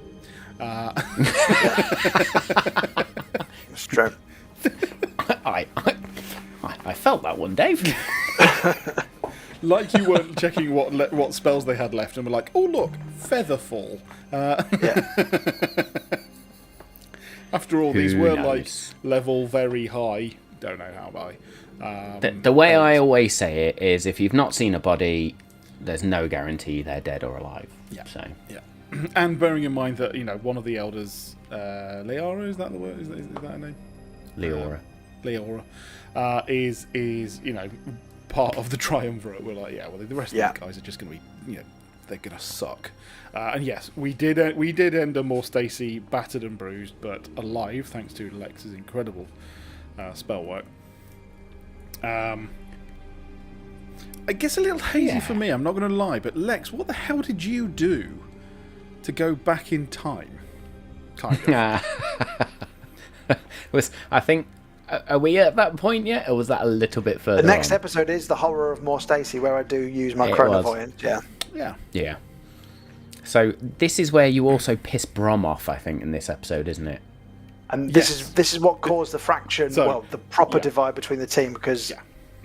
It's true. I felt that one, Dave. Like you weren't checking what spells they had left and were like, oh look, Featherfall. After all, these were like level very high. Don't know how high. The way I always say it is, if you've not seen a body, there's no guarantee they're dead or alive. Yeah. So. Yeah. And bearing in mind that one of the elders, Leora, is that the word? Is that her name? Leora. Leora is part of the triumvirate. We're like, the rest of these guys are just going to be, they're going to suck. And yes, we did end up more Stacy battered and bruised, but alive thanks to Lex's incredible spell work. I guess a little hazy for me, I'm not going to lie, but Lex, what the hell did you do to go back in time? Kind of. I think, are we at that point yet, or was that a little bit further The next on? episode is the horror of more Stacy, where I do use my chronovoyant. Yeah. So this is where you also piss Brom off, I think, in this episode, isn't it? And this is what caused the fraction, the proper divide between the team, because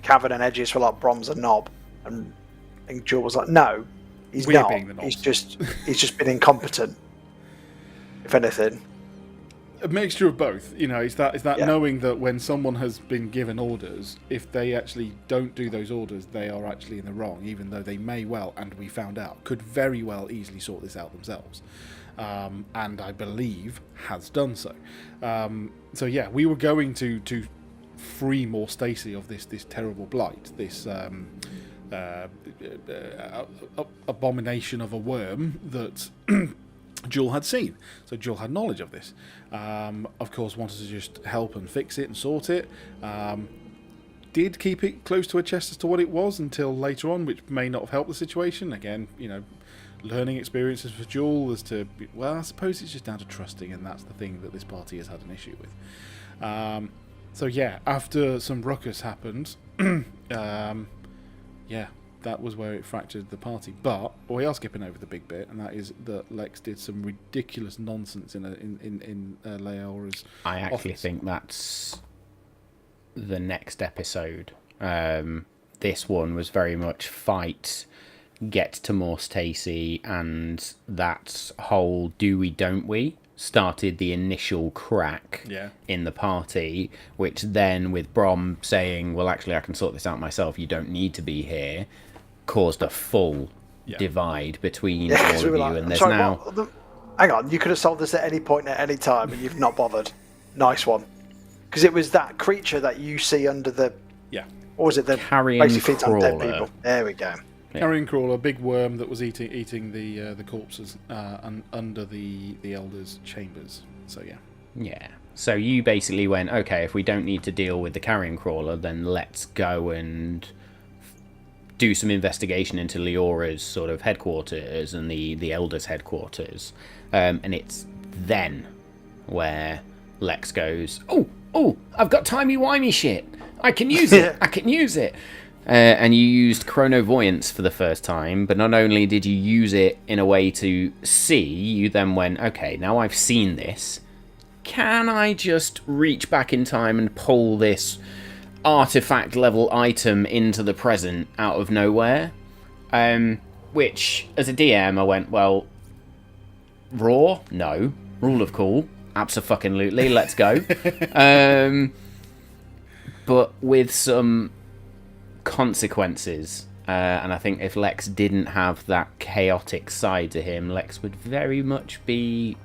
Cavern and Aegeus were like Brom's a knob, and And Jewel was like, no, he's We're not. being the He's knobs." just been incompetent, if anything. A mixture of both, it's that Yeah. knowing that when someone has been given orders, if they actually don't do those orders, they are actually in the wrong, even though they may well, and we found out, could very well easily sort this out themselves, and I believe has done so. So yeah, we were going to free more Stacy of this terrible blight, this abomination of a worm that Jewel had seen. So Jewel had knowledge of this. Of course, wanted to just help and fix it and sort it. Did keep it close to her chest as to what it was until later on, which may not have helped the situation. Again, learning experiences for Jewel as to, well, I suppose it's just down to trusting, and that's the thing that this party has had an issue with. So yeah, after some ruckus happened, yeah, that was where it fractured the party. But we are skipping over the big bit, and that is that Lex did some ridiculous nonsense in Leora's I actually office. think that's the next episode. This one was very much fight, get to more Stacy, and that whole do we don't we started the initial crack in the party, which then with Brom saying, well, actually I can sort this out myself, you don't need to be here, caused a full divide between all of you. And there's hang on, you could have solved this at any point at any time, and you've not bothered. Nice one. Because it was that creature that you see under the... Or was it the... Carrion basically feeds on dead crawler. people. There we go. Carrion crawler, a big worm that was eating the corpses under the elders' chambers. So Yeah. So you basically went, okay, if we don't need to deal with the carrion crawler, then let's go and do some investigation into Leora's sort of headquarters and the elders' headquarters. And it's then where Lex goes, oh, I've got timey-wimey shit. I can use it. I can use it. And you used chronovoyance for the first time, but not only did you use it in a way to see, you then went, okay, now I've seen this, can I just reach back in time and pull this artifact level item into the present out of nowhere? Which, as a DM, I went, well, raw? No. Rule of cool? Abso-fucking-lutely, let's go. But with some consequences, and I think if Lex didn't have that chaotic side to him, Lex would very much be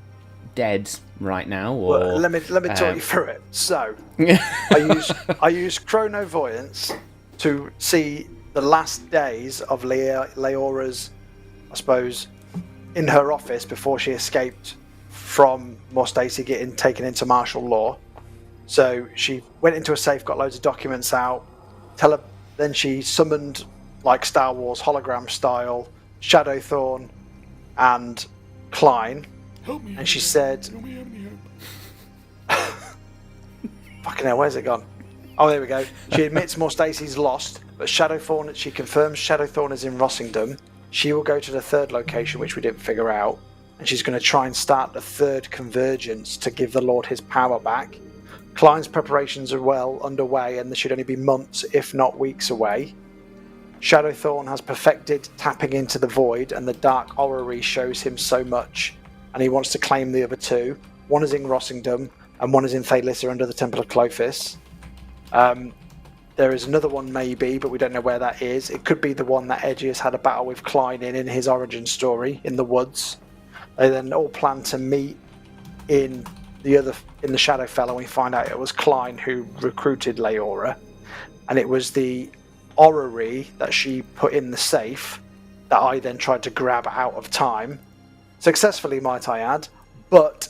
dead right now. Or Well, let me talk you through it. So, I use chronovoyance to see the last days of Leora's, I suppose, in her office before she escaped from more Stacy getting taken into martial law. So she went into a safe, got loads of documents out. Then she summoned, like Star Wars hologram style, Shadowthorn and Klein. And she said, fucking hell, where's it gone? Oh, there we go. She admits more Stacy's lost, but Shadowthorn, she confirms Shadowthorn is in Rossington. She will go to the third location, which we didn't figure out, and she's going to try and start the third convergence to give the Lord his power back. Klein's preparations are well underway, and they should only be months, if not weeks away. Shadowthorn has perfected tapping into the void, and the Dark Orrery shows him so much, and he wants to claim the other two. One is in Rossington, and one is in Thalissa under the Temple of Clothis. There is another one maybe, but we don't know where that is. It could be the one that Edgy has had a battle with Klein in his origin story, in the woods. They then all plan to meet in the Shadowfell, and we find out it was Klein who recruited Leora, and it was the orrery that she put in the safe that I then tried to grab out of time, successfully might I add, but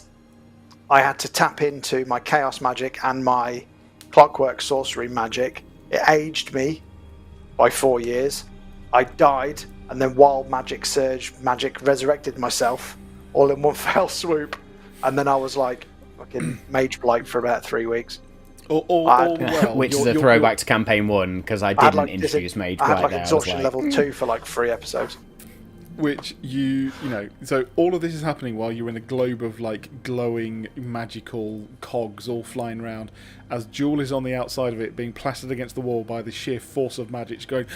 I had to tap into my chaos magic and my clockwork sorcery magic. It aged me by 4 years. I died, and then wild magic surge magic resurrected myself all in one fell swoop, and then I was like fucking mage blight for about 3 weeks. Which is a throwback to campaign 1, because I didn't introduce mage blight. I had like there. exhaustion level 2 for like 3 episodes. Which so all of this is happening while you're in a globe of like glowing magical cogs all flying around, as Jewel is on the outside of it being plastered against the wall by the sheer force of magic, going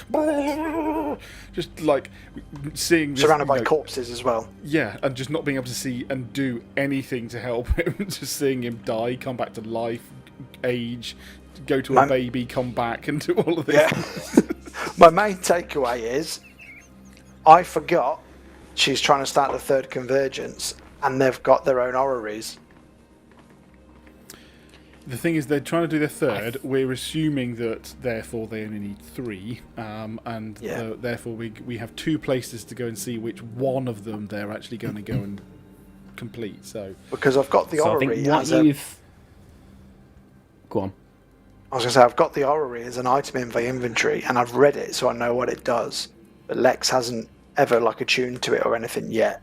just like seeing this, Surrounded by corpses as well. Yeah, and just not being able to see and do anything to help him. Just seeing him die, come back to life, age, go to a baby, come back, and do all of this. Yeah. My main takeaway is, I forgot she's trying to start the third convergence, and they've got their own orreries. The thing is, they're trying to do their third. We're assuming that, therefore, they only need 3, and therefore we have 2 places to go and see which one of them they're actually going to go and complete. So because I've got the orrery as a... Go on. I was going to say, I've got the orrery as an item in my inventory, and I've read it, so I know what it does. But Lex hasn't ever attuned to it or anything yet,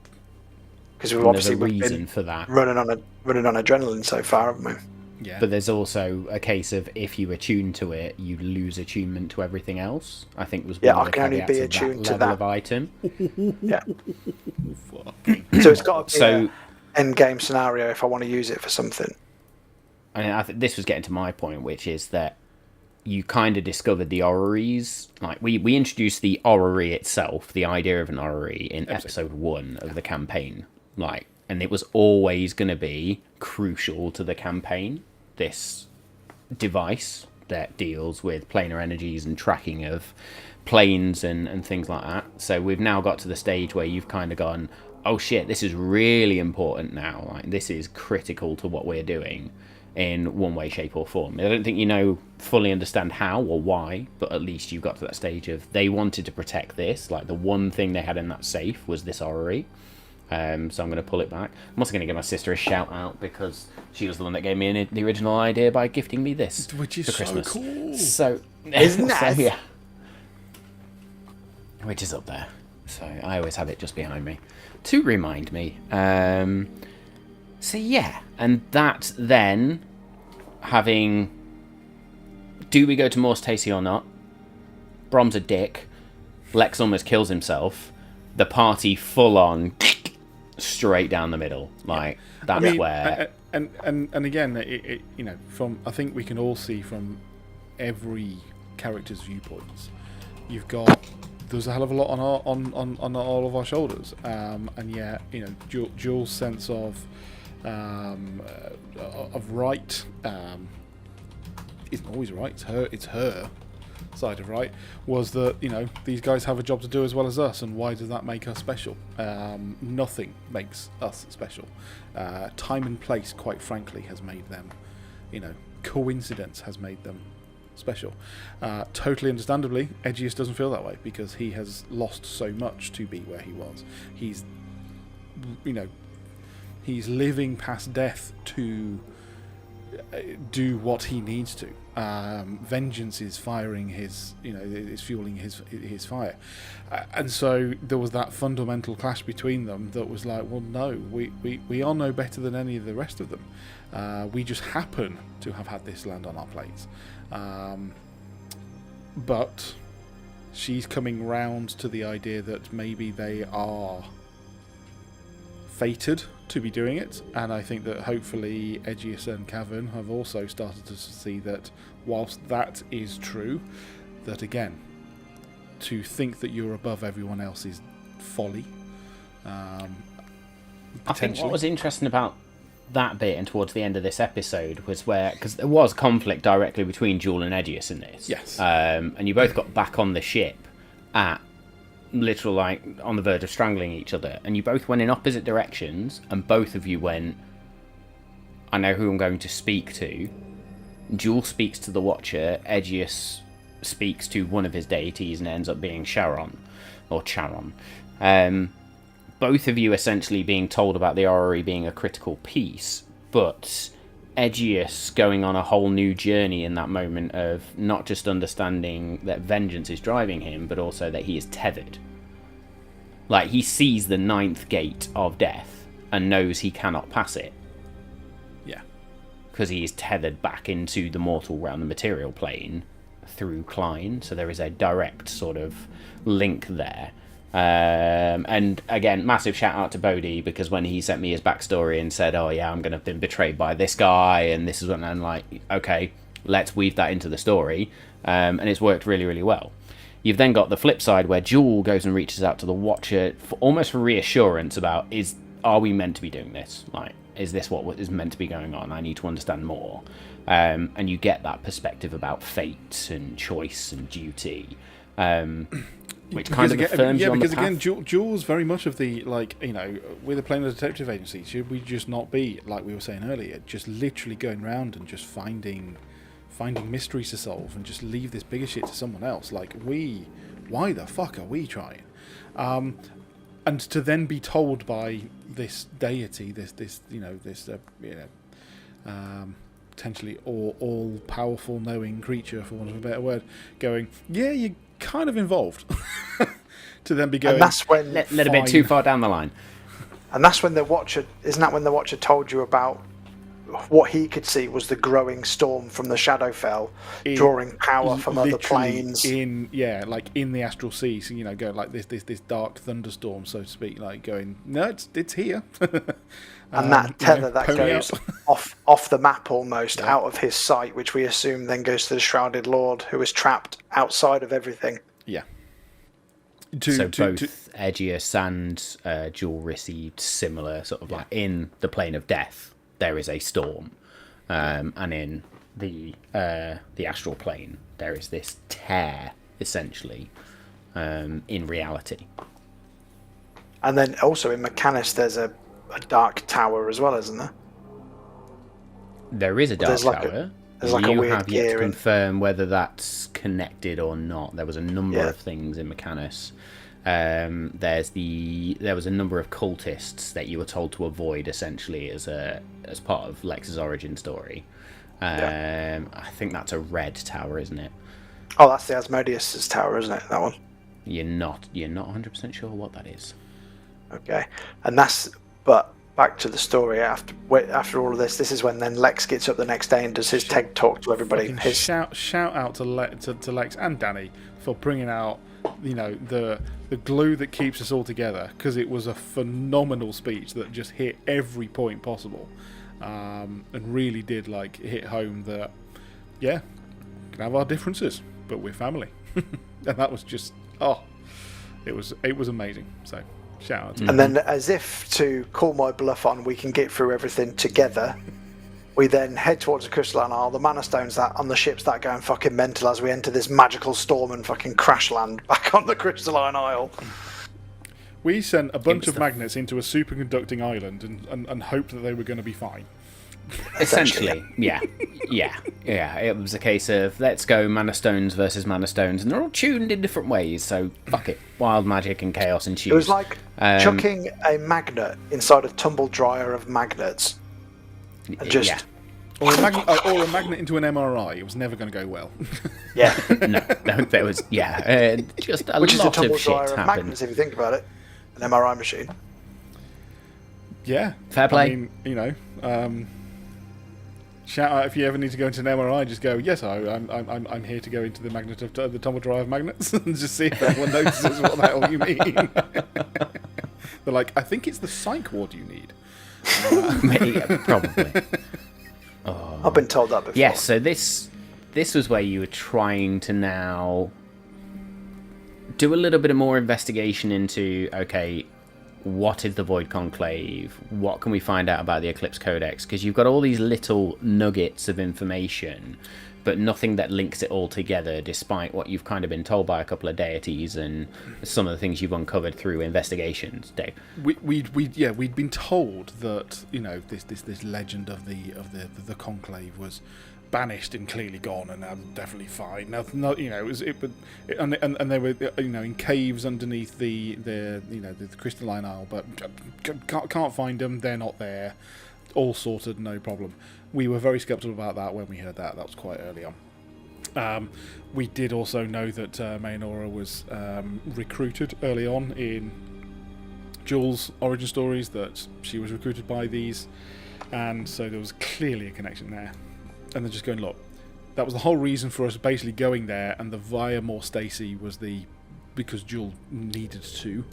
because we've obviously been for that running on adrenaline so far, haven't we? Yeah. But there's also a case of if you attune to it, you lose attunement to everything else. I think was one of the I can only be caveats of attuned that to level that of item. Yeah. So it's got to be an end game scenario if I want to use it for something. I think this was getting to my point, which is that you kind of discovered the orreries. Like we introduced the orrery itself, the idea of an orrery, in episode 1 of the campaign. And it was always going to be crucial to the campaign. This device that deals with planar energies and tracking of planes and things like that. So we've now got to the stage where you've kind of gone, oh shit, this is really important now. This is critical to what we're doing in one way, shape or form. I don't think fully understand how or why, but at least you've got to that stage of they wanted to protect this. The one thing they had in that safe was this orrery. So I'm going to pull it back. I'm also going to give my sister a shout out because she was the one that gave me the original idea by gifting me this, which is for Christmas. So cool. So isn't that? So, yeah. Which is up there. So I always have it just behind me to remind me. So yeah, and that then do we go to Morse Tacey or not? Brom's a dick. Lex almost kills himself. The party full on straight down the middle. That's where. And again, it from I think we can all see from every character's viewpoints. There's a hell of a lot on all of our shoulders, and yet Jules' sense of right isn't always right. It's her side of right was that these guys have a job to do as well as us, and why does that make us special? Nothing makes us special. Time and place, quite frankly, has made them. Coincidence has made them special. Totally understandably, Edgius doesn't feel that way because he has lost so much to be where he was. He's living past death to do what he needs to. Vengeance is firing his, is fueling his fire, and so there was that fundamental clash between them that was like, well, no, we are no better than any of the rest of them. We just happen to have had this land on our plates, but she's coming round to the idea that maybe they are fated to be doing it, and I think that hopefully Edgius and Cavern have also started to see that whilst that is true, that again, to think that you're above everyone else is folly. I think what was interesting about that bit and towards the end of this episode was because there was conflict directly between Jewel and Edgius in this. Yes. And you both got back on the ship at literal on the verge of strangling each other, and you both went in opposite directions, and both of you went, I know who I'm going to speak to. Jewel speaks to the Watcher, Edgius speaks to one of his deities, and it ends up being Charon. Both of you essentially being told about the orrery being a critical piece, but Edgius going on a whole new journey in that moment of not just understanding that vengeance is driving him, but also that he is tethered. He sees the 9th gate of death and knows he cannot pass it. Yeah. Because he is tethered back into the mortal realm, the material plane, through Klein. So there is a direct sort of link there. And again, massive shout out to Bodhi, because when he sent me his backstory and said, oh yeah, I'm going to have been betrayed by this guy and this is what, I'm like, okay, let's weave that into the story, and it's worked really, really well. You've then got the flip side where Jewel goes and reaches out to the Watcher for almost for reassurance about, are we meant to be doing this? Like, is this what is meant to be going on? I need to understand more. And you get that perspective about fate and choice and duty, which kind of affirms you on the path. Yeah, because again, Jewel's very much of the, like, you know, we're the Planar Detective Agency. Should we just not be, like we were saying earlier, just literally going around and just finding mysteries to solve and just leave this bigger shit to someone else? Like, why the fuck are we trying? And to then be told by this deity, this potentially all powerful knowing creature, for want of a better word, going, yeah, you're kind of involved. To then be going, and that's when let a bit too far down the line. And that's when the Watcher, isn't that when the Watcher told you about what he could see was the growing storm from the Shadowfell, drawing power from other planes. In the astral sea, so, you know, going like this dark thunderstorm, so to speak, like going, no, it's here. And that tether that pony goes up. off the map almost, out of his sight, which we assume then goes to the Shrouded Lord, who is trapped outside of everything. Yeah. Both Aegeus and Jewel received similar sort of like, in the plane of death there is a storm, and in the astral plane there is this tear, essentially, in reality. And then also in Mechanus there's a dark tower as well, isn't there? There is a dark tower. There's like a weird have yet to gearing. confirm whether that's connected or not. There was a number of things in Mechanus. There was a number of cultists that you were told to avoid, essentially, as part of Lex's origin story. I think that's a red tower, isn't it? Oh, that's the Asmodeus' tower, isn't it? That one. You're not 100% sure what that is. Okay, but back to the story. After all of this is when then Lex gets up the next day and does his TED talk to everybody. Shout out to Lex and Danny for bringing out, you know, the glue that keeps us all together, because it was a phenomenal speech that just hit every point possible, and really did like hit home that we can have our differences, but we're family. And that was just it was amazing. So shout out to And then, as if to call my bluff on we can get through everything together, we then head towards the Crystalline Isle, the Mana Stones that on the ships that going fucking mental as we enter this magical storm and fucking crash land back on the Crystalline Isle. We sent a bunch of magnets into a superconducting island and hoped that they were going to be fine. Essentially, yeah. It was a case of, let's go Mana Stones versus Mana Stones, and they're all tuned in different ways, so fuck it. Wild magic and chaos ensues. It was like chucking a magnet inside a tumble dryer of magnets. And just... Or a magnet into an MRI. It was never going to go well. Yeah. no, there was, just a Which is a lot tumble of shit dryer of happened. magnets, if you think about it. An MRI machine. Yeah. Fair play. I mean, you know, shout out if you ever need to go into an MRI, just go, yes, I'm here to go into the magnet of the tumble dryer of magnets, and just see if anyone notices what the hell you mean. They're like, I think it's the psych ward you need. Yeah, probably. I've been told that before. Yes, so this was where you were trying to now do a little bit of more investigation into, okay, what is the Void Conclave? What can we find out about the Eclipse Codex? Because you've got all these little nuggets of information, but nothing that links it all together, despite what you've kind of been told by a couple of deities and some of the things you've uncovered through investigations, Dave. We'd been told that, you know, this legend of the conclave was banished and clearly gone, and now definitely fine. Now, you know, and they were, you know, in caves underneath the crystalline isle, but can't find them. They're not there. All sorted, no problem. We were very skeptical about that when we heard that. That was quite early on. We did also know that Maynora was recruited early on in Jules' origin stories, that she was recruited by these, and so there was clearly a connection there. And they're just going, look, that was the whole reason for us basically going there, and the Via More Stacy was the because Jewel needed to,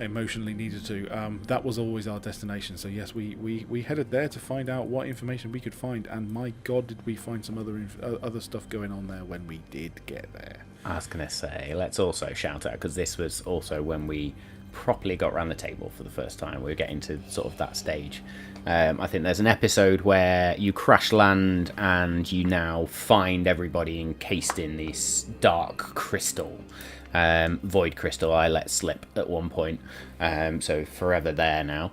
emotionally needed to. That was always our destination. So yes, we headed there to find out what information we could find, and my God, did we find some other stuff going on there when we did get there. I was going to say, let's also shout out, because this was also when we properly got around the table for the first time. We were getting to sort of that stage. I think there's an episode where you crash land and you now find everybody encased in this dark crystal. Void crystal I let slip at one point. So forever there now.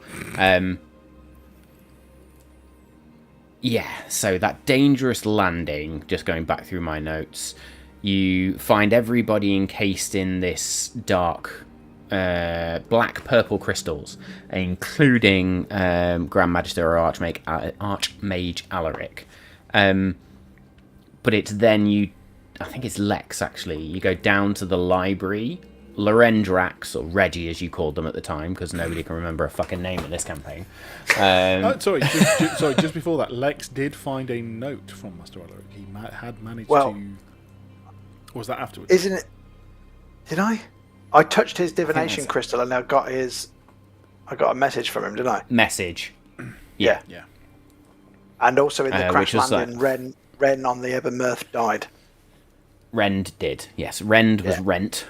Yeah, so that dangerous landing, just going back through my notes, you find everybody encased in this dark black purple crystals, including Grand Magister or Archmage Alaric. But it's then I think it's Lex actually, you go down to the library. Lorendrax, or Reggie as you called them at the time, because nobody can remember a fucking name in this campaign. Sorry, just before that, Lex did find a note from Master Alaric. He had managed to... Or was that afterwards? Isn't it? Did I? I touched his divination crystal and I got a message from him, didn't I? Message. Yeah. And also in the crash landing, like... Ren on the Ebonmirth died. Rend did, yes. Rend was rent,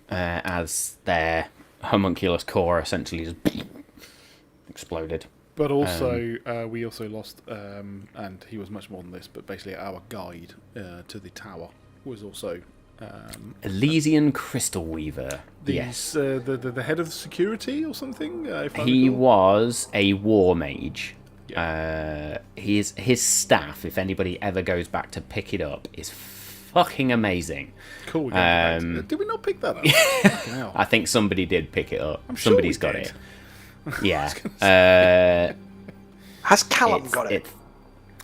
as their homunculus core essentially just exploded. But also, we also lost, and he was much more than this, but basically our guide to the tower was also... Elysian Crystal Weaver. Yes. The head of security or something? He was a war mage. Yeah. His staff, if anybody ever goes back to pick it up, is fucking amazing. Cool. Did we not pick that up? I think somebody did pick it up. I'm sure Somebody's got it. Yeah. Has Callum got it?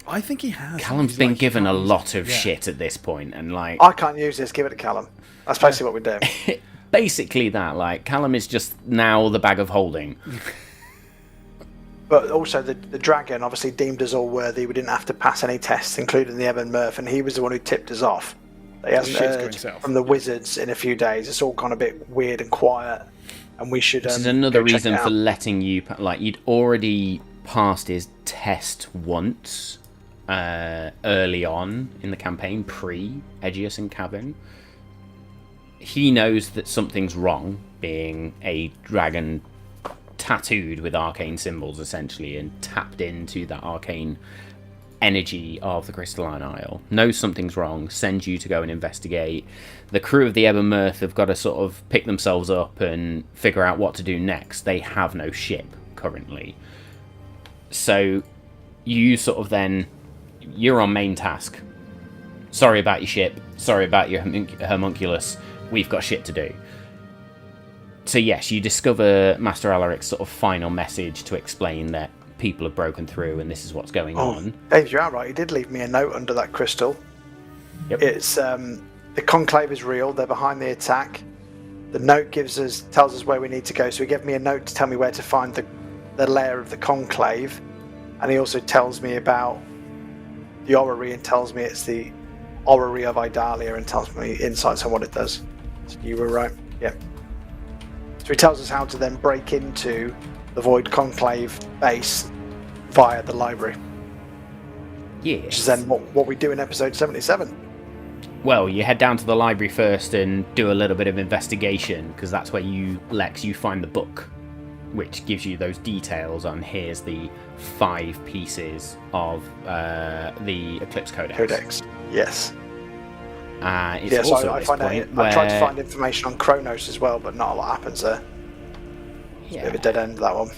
I think he has. Callum's been given a lot of shit at this point, and like... I can't use this, give it to Callum. That's basically what we're doing. Basically that, like, Callum is just now the bag of holding. But also the dragon obviously deemed us all worthy. We didn't have to pass any tests, including the Ebonmirth, and he was the one who tipped us off. He hasn't heard from the wizards in a few days. It's all gone a bit weird and quiet, and we should... This is another reason for letting you... Like, you'd already passed his test once... early on in the campaign, pre-Aegeus and Cavern. He knows that something's wrong, being a dragon tattooed with arcane symbols, essentially, and tapped into that arcane energy of the Crystalline Isle. Knows something's wrong, sends you to go and investigate. The crew of the Ebonmirth have got to sort of pick themselves up and figure out what to do next. They have no ship, currently. So, you sort of then... You're on main task. Sorry about your ship. Sorry about your homunculus. We've got shit to do. So yes, you discover Master Alaric's sort of final message to explain that people have broken through and this is what's going on. Dave, you're right. He did leave me a note under that crystal. Yep. It's the conclave is real. They're behind the attack. The note tells us where we need to go. So he gave me a note to tell me where to find the lair of the conclave, and he also tells me about the orrery and tells me it's the orrery of Idalia and tells me insights on what it does. So you were right. Yeah. So he tells us how to then break into the Void Conclave base via the library. Yes. Which is then what we do in episode 77. Well, you head down to the library first and do a little bit of investigation, because that's where you find the book, which gives you those details on here's the 5 pieces of the Eclipse Codex. Yes. It's also I tried to find information on Kronos as well, but not a lot happens there. It's a bit of a dead end, that one.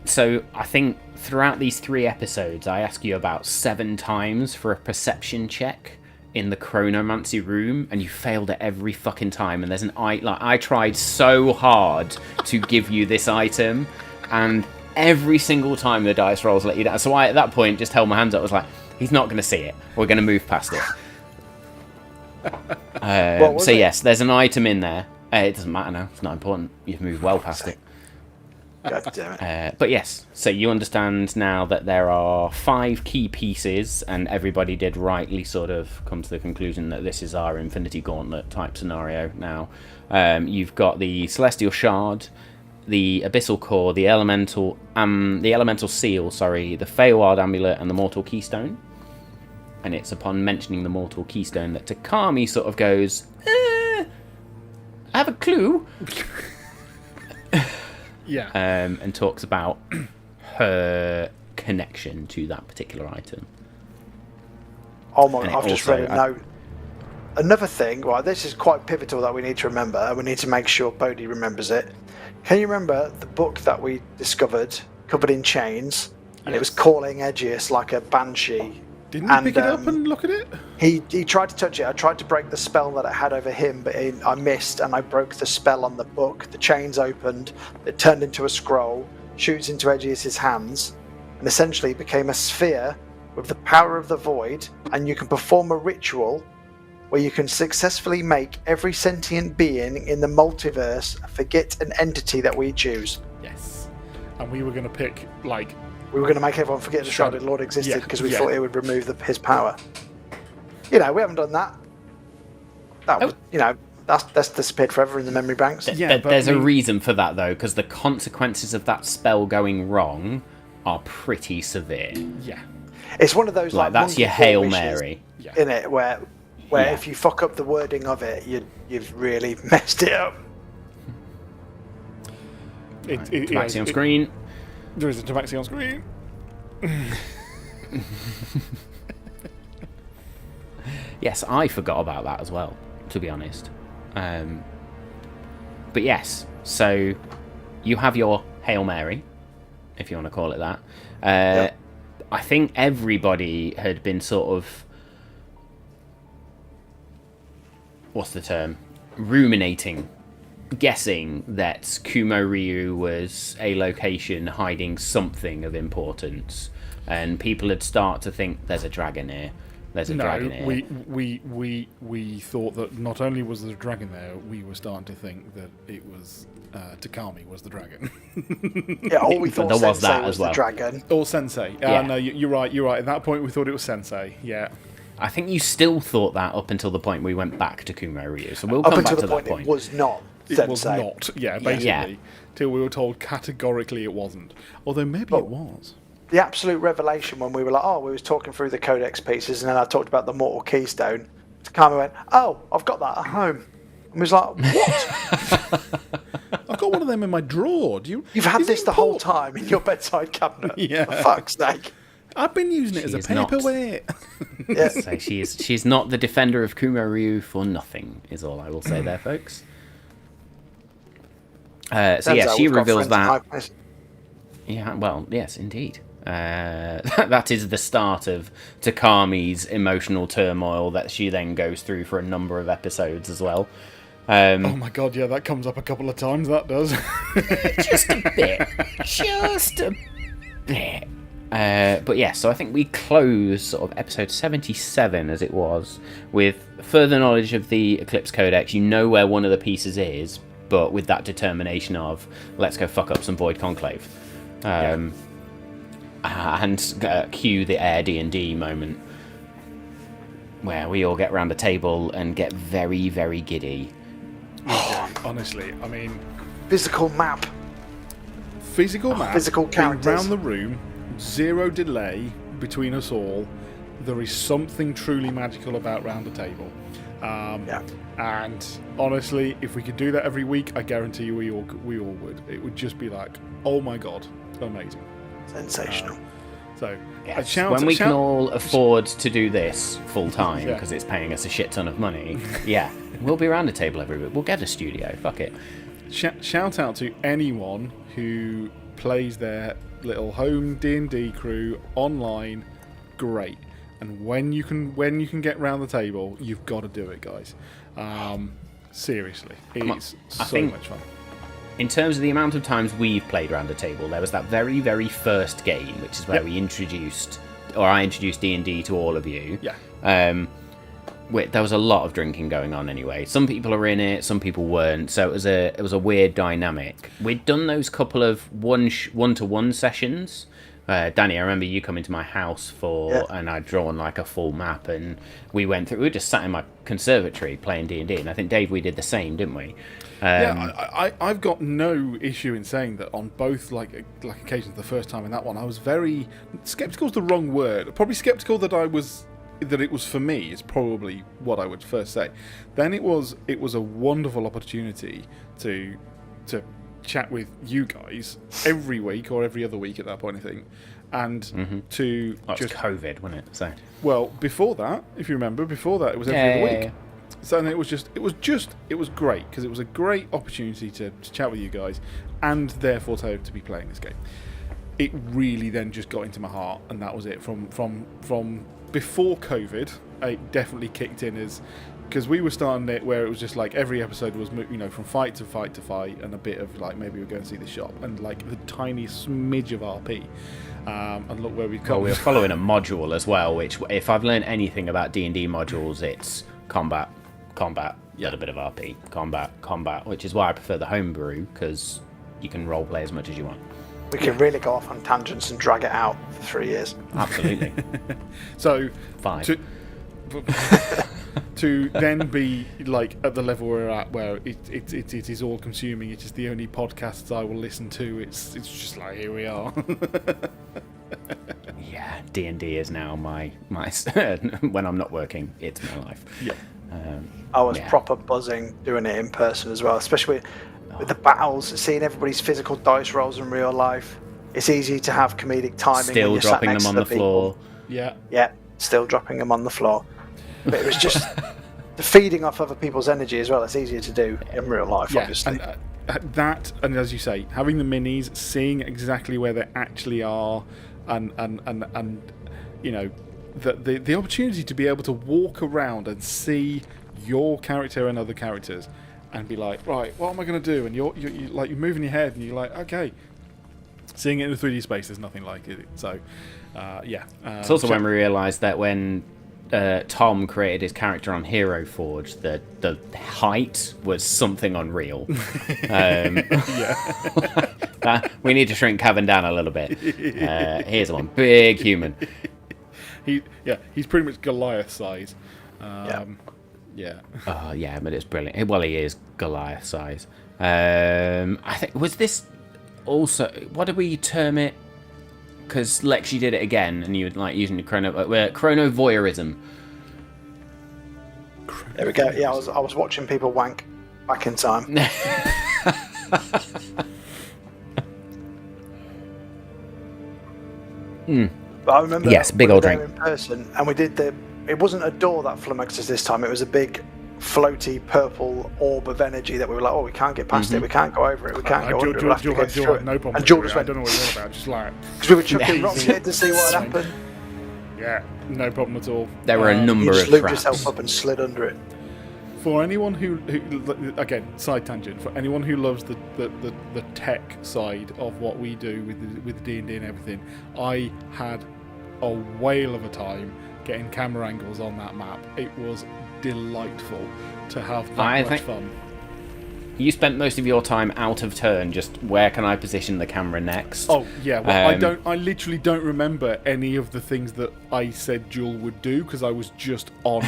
So I think throughout these 3 episodes, I ask you about 7 times for a perception check in the chronomancy room, and you failed it every fucking time. And there's I tried so hard to give you this item, and every single time the dice rolls let you down. So I, at that point, just held my hands up. I was like, he's not going to see it. We're going to move past it. So yes, there's an item in there. It doesn't matter now. It's not important. You've moved well past it. God damn it. But yes, so you understand now that there are 5 key pieces, and everybody did rightly sort of come to the conclusion that this is our Infinity Gauntlet type scenario now. You've got the Celestial Shard, the Abyssal Core, the Elemental Seal, the Feywild Amulet, and the Mortal Keystone. And it's upon mentioning the Mortal Keystone that Takami sort of goes, I have a clue. Yeah. And talks about her connection to that particular item. Oh my! And I've just read a note. Another thing, right? This is quite pivotal that we need to remember, and we need to make sure Bodhi remembers it. Can you remember the book that we discovered, covered in chains, and it was calling Aegeus like a banshee? Didn't you pick it up and look at it? He tried to touch it. I tried to break the spell that it had over him, but I missed, and I broke the spell on the book. The chains opened, it turned into a scroll, shoots into Aegeus' hands, and essentially became a sphere with the power of the void, and you can perform a ritual where you can successfully make every sentient being in the multiverse forget an entity that we choose. Yes. And we were going to pick, like... We were going to make everyone forget the Shrouded Lord existed because we thought it would remove his power. We haven't done that. That's disappeared forever in the memory banks. There's a reason for that, though, because the consequences of that spell going wrong are pretty severe. Yeah. It's one of those like that's your Hail Mary, in it, where if you fuck up the wording of it, you've really messed it up. Tabaxi on screen. There is a Tabaxi on screen. Yes, I forgot about that as well, to be honest. But yes, so you have your Hail Mary, if you want to call it that. I think everybody had been sort of... What's the term? Ruminating. Guessing that Kumo Ryu was a location hiding something of importance, and people had started to think there's a dragon here. There's a dragon here. We thought that not only was there a dragon there, we were starting to think that it was Takami was the dragon. All we thought there Sensei was that as well. The dragon. Or Sensei. No, you're right. At that point, we thought it was Sensei. Yeah. I think you still thought that up until the point we went back to Kumo Ryu. So we'll come back to that point. It was not. It was not, basically. Till we were told categorically it wasn't. Although maybe it was. The absolute revelation when we were like, we was talking through the codex pieces, and then I talked about the Mortal Keystone. Takami went, I've got that at home. And we was like, what? I've got one of them in my drawer. You've had this the whole time in your bedside cabinet. Yeah. For fuck's sake. I've been using it as a paperweight. So she's not the defender of Kumo Ryu for nothing, is all I will say there, folks. She reveals that. Yeah, well, yes, indeed. That is the start of Takami's emotional turmoil that she then goes through for a number of episodes as well. Oh my god, yeah, that comes up a couple of times, that does. Just a bit. Just a bit. But yeah, so I think we close sort of episode 77 as it was, with further knowledge of the Eclipse Codex. You know where one of the pieces is, but with that determination of, let's go fuck up some Void Conclave. And cue the Air D&D moment, where we all get around the table and get very, very giddy. Honestly, I mean... Physical map. Physical characters. Around the room, zero delay between us all. There is something truly magical about round the table. And honestly, if we could do that every week, I guarantee you we all would. It would just be like, oh my god, amazing. Sensational. Yes. When we can all afford to do this full time because it's paying us a shit ton of money, we'll be around the table every week. We'll get a studio. Fuck it. Shout out to anyone who plays their little home D&D crew online. Great. And when you can get round the table, you've got to do it, guys. Seriously, it's so much fun. In terms of the amount of times we've played around the table, there was that very, very first game, which is where I introduced D&D to all of you. Yeah. there was a lot of drinking going on anyway. Some people are in it, some people weren't. So it was a weird dynamic. We'd done those couple of one-to-one sessions. Danny, I remember you coming to my house and I'd drawn like a full map, and we were just sat in my conservatory playing D&D, and I think, Dave, we did the same, didn't we? I've got no issue in saying that on both like occasions. The first time in that one, I was very skeptical. Is the wrong word. Probably skeptical that it was for me is probably what I would first say. Then it was a wonderful opportunity to chat with you guys every week or every other week at that point, I think, and to just COVID, wasn't it? So before that, if you remember, it was every other week. Yeah. So then it was great because it was a great opportunity to chat with you guys, and therefore to be playing this game. It really then just got into my heart, and that was it. From before COVID, it definitely kicked in as. Because we were starting it where it was just like every episode was, from fight to fight to fight, and a bit of like maybe we're going to see the shop, and like the tiny smidge of RP. And look where we've come. Well, we're following a module as well, which if I've learned anything about D&D modules, it's combat, a little bit of RP, combat, which is why I prefer the homebrew, because you can roleplay as much as you want. We can really go off on tangents and drag it out for 3 years. Absolutely. So 5. To then be like at the level we're at, where it is all consuming. It is the only podcasts I will listen to. It's just like, here we are. Yeah, D&D is now my when I'm not working, it's my life. Yeah. I was proper buzzing doing it in person as well, especially with the battles, seeing everybody's physical dice rolls in real life. It's easy to have comedic timing. Still when you're dropping sat next them on to the floor. Yeah. Yeah, still dropping them on the floor. But it was just the feeding off other people's energy as well. It's easier to do in real life, obviously. And that, and as you say, having the minis, seeing exactly where they actually are, and the opportunity to be able to walk around and see your character and other characters, and be like, right, what am I going to do? And you're moving your head, and you're like, okay. Seeing it in a 3D space, there's nothing like it. So, it's also when we realised that when Tom created his character on Hero Forge, the height was something unreal. We need to shrink Kevin down a little bit. Here's one big human. He's pretty much Goliath size. But it's brilliant. Well, he is Goliath size. I think was this also, what did we term it? Because Lex, you did it again, and you were like using the chrono voyeurism. There we go. Yeah, I was watching people wank back in time. But I remember big old drink in person, and we did it wasn't a door that flummoxed us this time. It was a big floaty purple orb of energy that we were like, we can't get past it, we can't go over it, we can't go under it, we'll have to go through it. No problem. And George went, I don't know what you're on about, just like... Because we were chucking rocks here to see what happened. Yeah, no problem at all. There were a number of traps. You just lubed yourself up and slid under it. For anyone who again, side tangent, for anyone who loves the tech side of what we do with D&D and everything, I had a whale of a time getting camera angles on that map. It was delightful to have that much fun. You spent most of your time out of turn, just where can I position the camera next? Oh yeah, well, I literally don't remember any of the things that I said Jewel would do, because I was just on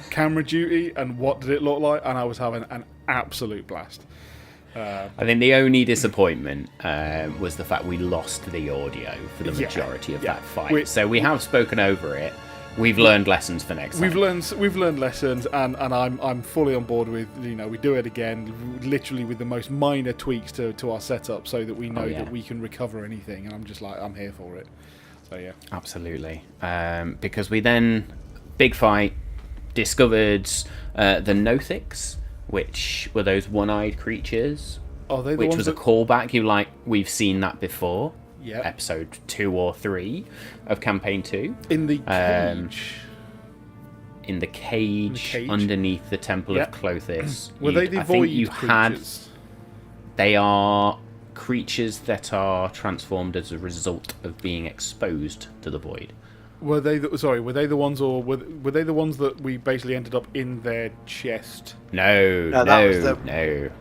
camera duty, and what did it look like, and I was having an absolute blast. I think the only disappointment was the fact we lost the audio for the majority of that fight. So we have spoken over it. We've learned lessons for next time. We've learned lessons, and I'm fully on board with, we do it again, literally with the most minor tweaks to our setup, so that we know that we can recover anything. And I'm just like, I'm here for it. So yeah, absolutely. Because we then, big fight, discovered the Nothics, which were those one-eyed creatures. Are they the which ones was a callback. We've seen that before. Yeah. Episode 2 or 3 of campaign 2. In the cage. In the cage underneath the Temple of Clothis. Were they the void creatures? They are creatures that are transformed as a result of being exposed to the void. Were they the ones, or were they the ones that we basically ended up in their chest? No. That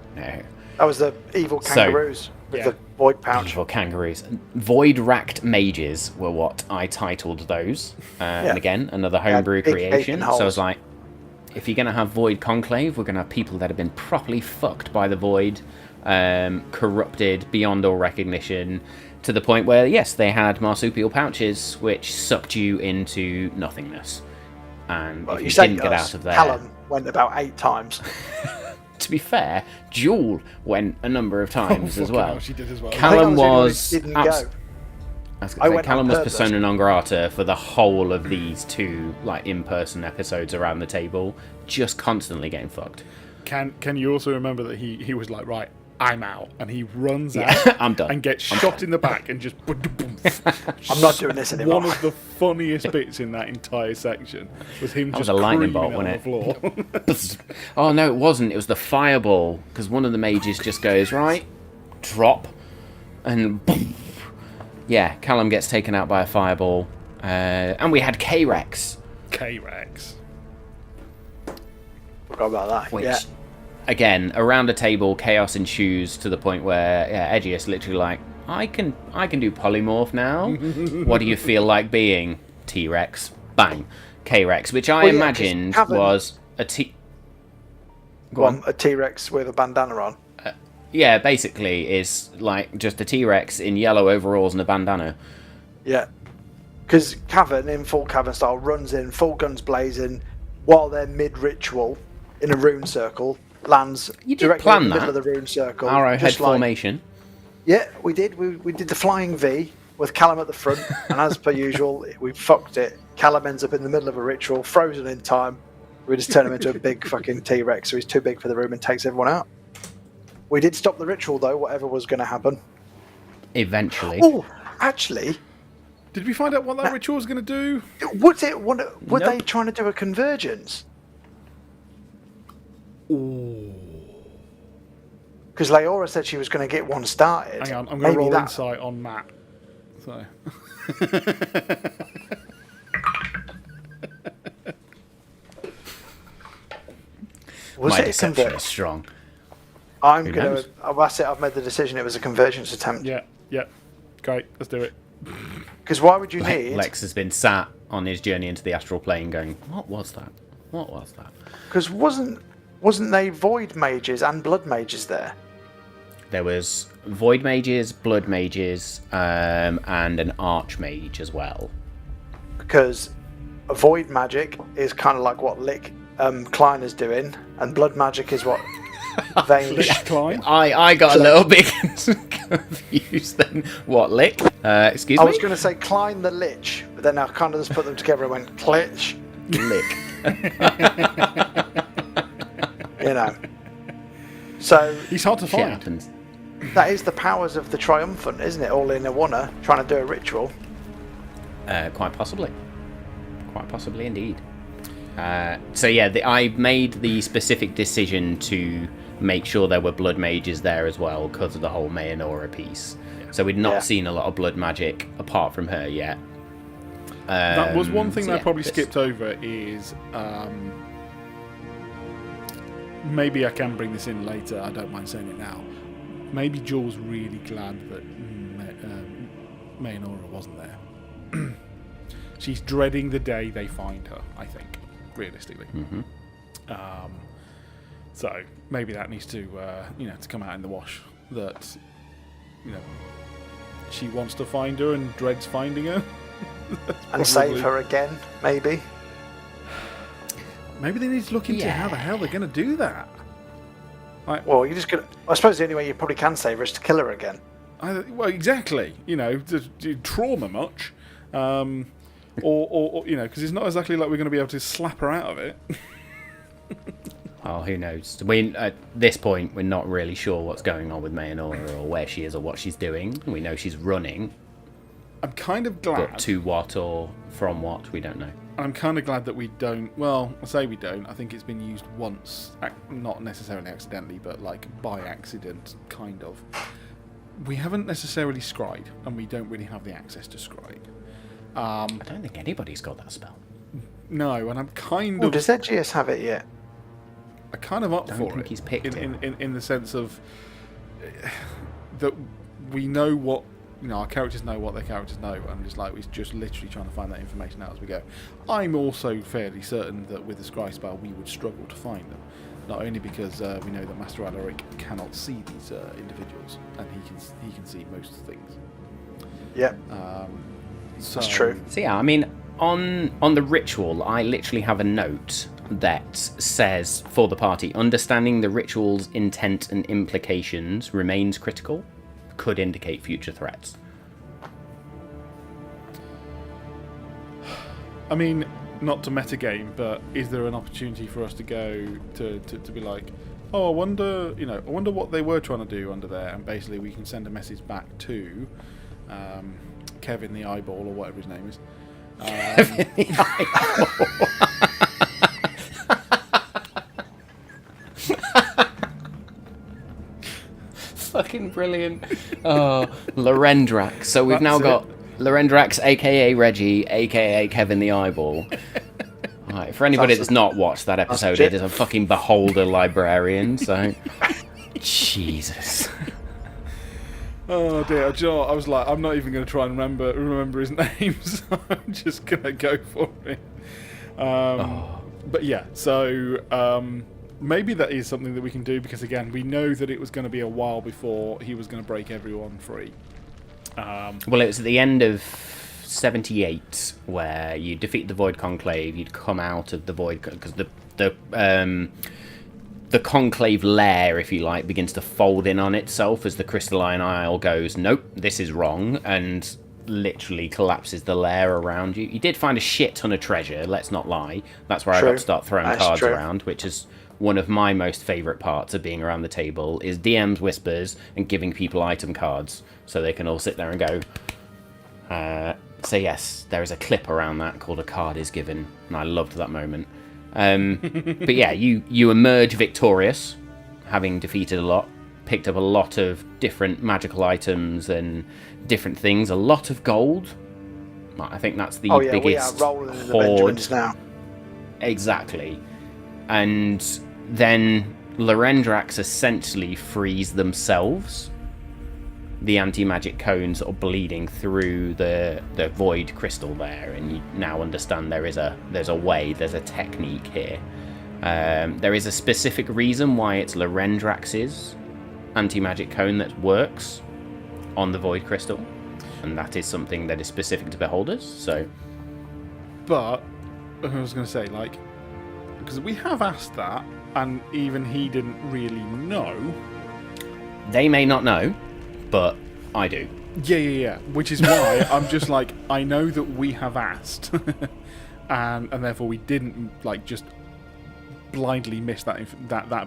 was the evil kangaroos with the void pouch. Evil kangaroos. Void-racked mages were what I titled those. And again, another homebrew creation. So I was like, if you're going to have Void Conclave, we're going to have people that have been properly fucked by the Void, corrupted beyond all recognition, to the point where, yes, they had marsupial pouches, which sucked you into nothingness. And if you didn't get out of there... Callum went about 8 times. To be fair, Jewel went a number of times as well. She did as well. Callum was... didn't go. Callum was persona non grata for the whole of these 2 like in-person episodes around the table, just constantly getting fucked. Can you also remember that he was like, right, I'm out, and he runs out I'm done. and gets shot in the back and just... I'm not doing this anymore. One of the funniest bits in that entire section was him just a lightning bolt, on the floor. Oh no, it wasn't. It was the fireball, because one of the mages just goes, right, drop, and boom. Yeah, Callum gets taken out by a fireball. And we had K-Rex. K-Rex. Forgot about that. Which, again, around a table, chaos ensues to the point where Edgius literally like, I can do polymorph now. What do you feel like being? T-Rex. Bang. K-Rex, which I imagined was a a T-Rex with a bandana on. Yeah, basically is like just a T-Rex in yellow overalls and a bandana. Yeah. Because Cavern, in full Cavern style, runs in, full guns blazing, while they're mid-ritual, in a rune circle, lands directly in the middle of the rune circle. Arrowhead formation. Yeah, we did. We did the flying V with Callum at the front, and as per usual, we fucked it. Callum ends up in the middle of a ritual, frozen in time. We just turn him into a big fucking T-Rex, so he's too big for the room and takes everyone out. We did stop the ritual, though, whatever was going to happen. Eventually. Oh, actually... Did we find out what that ritual was going to do? Were they trying to do a convergence? Ooh. Because Leora said she was going to get one started. Hang on, I'm going to roll insight on Matt. So. Was My it a deception convergence? is strong. I'm going to... That's it, I've made the decision it was a convergence attempt. Yeah. Great, let's do it. Because why would you need... Lex has been sat on his journey into the astral plane going, what was that? What was that? Because wasn't they void mages and blood mages there? There was void mages, blood mages, and an archmage as well. Because a void magic is kind of like what Lick Klein is doing, and blood magic is what Vane... Klein? I got a little bit confused then. What, Lick? Excuse me? I was going to say Klein the Lich, but then I kind of just put them together and went Klitsch. Lick. You know. So... He's hard to Shit find. happens. That is the powers of the Triumphant, isn't it? All in a wanna, trying to do a ritual. Quite possibly. Quite possibly indeed. So yeah, I made the specific decision to make sure there were blood mages there as well because of the whole Mayanora piece. Yeah. So we'd not seen a lot of blood magic apart from her yet. That was one thing that I probably skipped over is... maybe I can bring this in later, I don't mind saying it now. Maybe Jules really glad that Mayanora wasn't there. She's dreading the day they find her, I think, realistically. Mm-hmm. So maybe that needs to, to come out in the wash. That, she wants to find her and dreads finding her. And save her again, maybe. Maybe they need to look into how the hell they're going to do that. Like, well, you're just gonna. I suppose the only way you probably can save her is to kill her again. Well, exactly. To trauma much, or because it's not exactly like we're going to be able to slap her out of it. Oh, who knows? At this point, we're not really sure what's going on with Mayanora or where she is or what she's doing. We know she's running. I'm kind of glad. But to what or from what, we don't know. I'm kind of glad that we don't... Well, I say we don't. I think it's been used once. Not necessarily accidentally, but like by accident, kind of. We haven't necessarily scried, and we don't really have the access to scrying. I don't think anybody's got that spell. No, and I'm kind Oh, of... does Edgius have it yet? I'm kind of up Don't for think it. he's picked it. In the sense of that we know what... our characters know what their characters know, and it's like we're just literally trying to find that information out as we go. I'm also fairly certain that with the Scry spell we would struggle to find them. Not only because we know that Master Alaric cannot see these individuals, and he can see most things. Yep. That's true. So yeah, I mean, on the ritual, I literally have a note that says for the party, understanding the ritual's intent and implications remains critical. Could indicate future threats. I mean, not to metagame, but is there an opportunity for us to go to be like, oh, I wonder what they were trying to do under there, and basically we can send a message back to Kevin the Eyeball, or whatever his name is. Kevin the Eyeball. Fucking brilliant. Oh, Lorendrax. So we've now got Lorendrax, aka Reggie, aka Kevin the Eyeball. Right, for anybody that's not watched that episode, it is a fucking beholder librarian, so... Jesus. Oh dear, do you know what? I was like, I'm not even going to try and remember his name, so I'm just going to go for it. But yeah, so maybe that is something that we can do, because again, we know that it was going to be a while before he was going to break everyone free. Well, it was at the end of 78 where you defeat the Void Conclave, you'd come out of the Void... Because the Conclave lair, if you like, begins to fold in on itself as the Crystalline Isle goes, nope, this is wrong, and literally collapses the lair around you. You did find a shit ton of treasure, let's not lie. That's where I got to start throwing cards around, which is one of my most favourite parts of being around the table, is DM's whispers and giving people item cards so they can all sit there and go. So yes, there is a clip around that called A Card Is Given, and I loved that moment. But yeah, you emerge victorious, having defeated a lot, picked up a lot of different magical items and different things, a lot of gold. I think that's the biggest we are rolling in the hoard. Benjamins now. Exactly. And then Lorendrax essentially frees themselves. The anti-magic cones sort of bleeding through the void crystal there, and you now understand there's a way, there's a technique here. There is a specific reason why it's Lorendrax's anti-magic cone that works on the void crystal, and that is something that is specific to beholders. So, but I was going to say, like, because we have asked that, and even he didn't really know. They may not know, but I do. Yeah. Which is why I'm just like, I know that we have asked, and therefore we didn't like just blindly miss that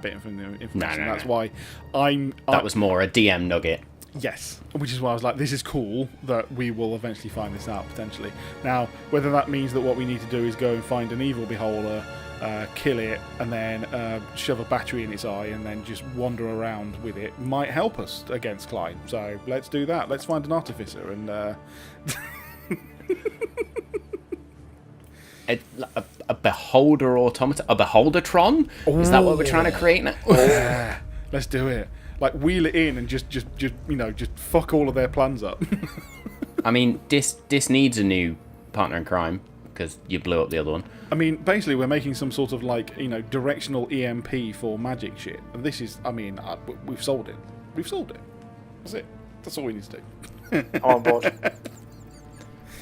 bit of information. No. That's why That was more a DM nugget. Yes, which is why I was like, this is cool that we will eventually find this out potentially. Now, whether that means that what we need to do is go and find an evil beholder, kill it, and then shove a battery in its eye and then just wander around with it might help us against Klein. So let's do that. Let's find an artificer and a beholder automata, a beholdertron. Is that what we're trying to create now? Yeah, let's do it. Like, wheel it in and just fuck all of their plans up. I mean, this needs a new partner in crime because you blew up the other one. I mean, basically, we're making some sort of like directional EMP for magic shit, and this is, I mean, we've sold it. We've sold it. That's it. That's all we need to do. I'm on board.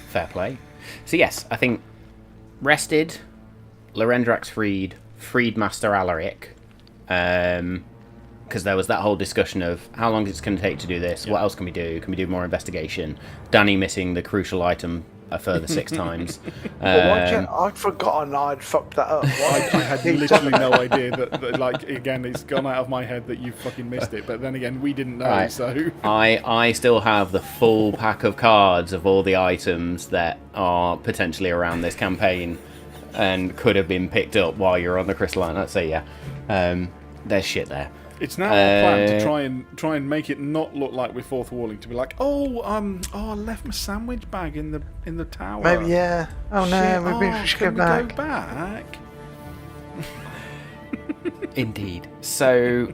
Fair play. So yes, I think rested, Lorendrax freed Master Alaric, because there was that whole discussion of how long it's going to take to do this. What else can we do? Can we do more investigation? Danny missing the crucial item a further 6 times. I'd forgotten I'd fucked that up. I had literally no idea that, like, again, it's gone out of my head that you fucking missed it. But then again, we didn't know, Right. so... I still have the full pack of cards of all the items that are potentially around this campaign and could have been picked up while you're on the crystalline. Let's say, yeah. There's shit there. It's now our plan to try and make it not look like we're fourth walling. To be like, I left my sandwich bag in the tower. Maybe, yeah. Oh no, maybe we should go back. Go back? Indeed. So,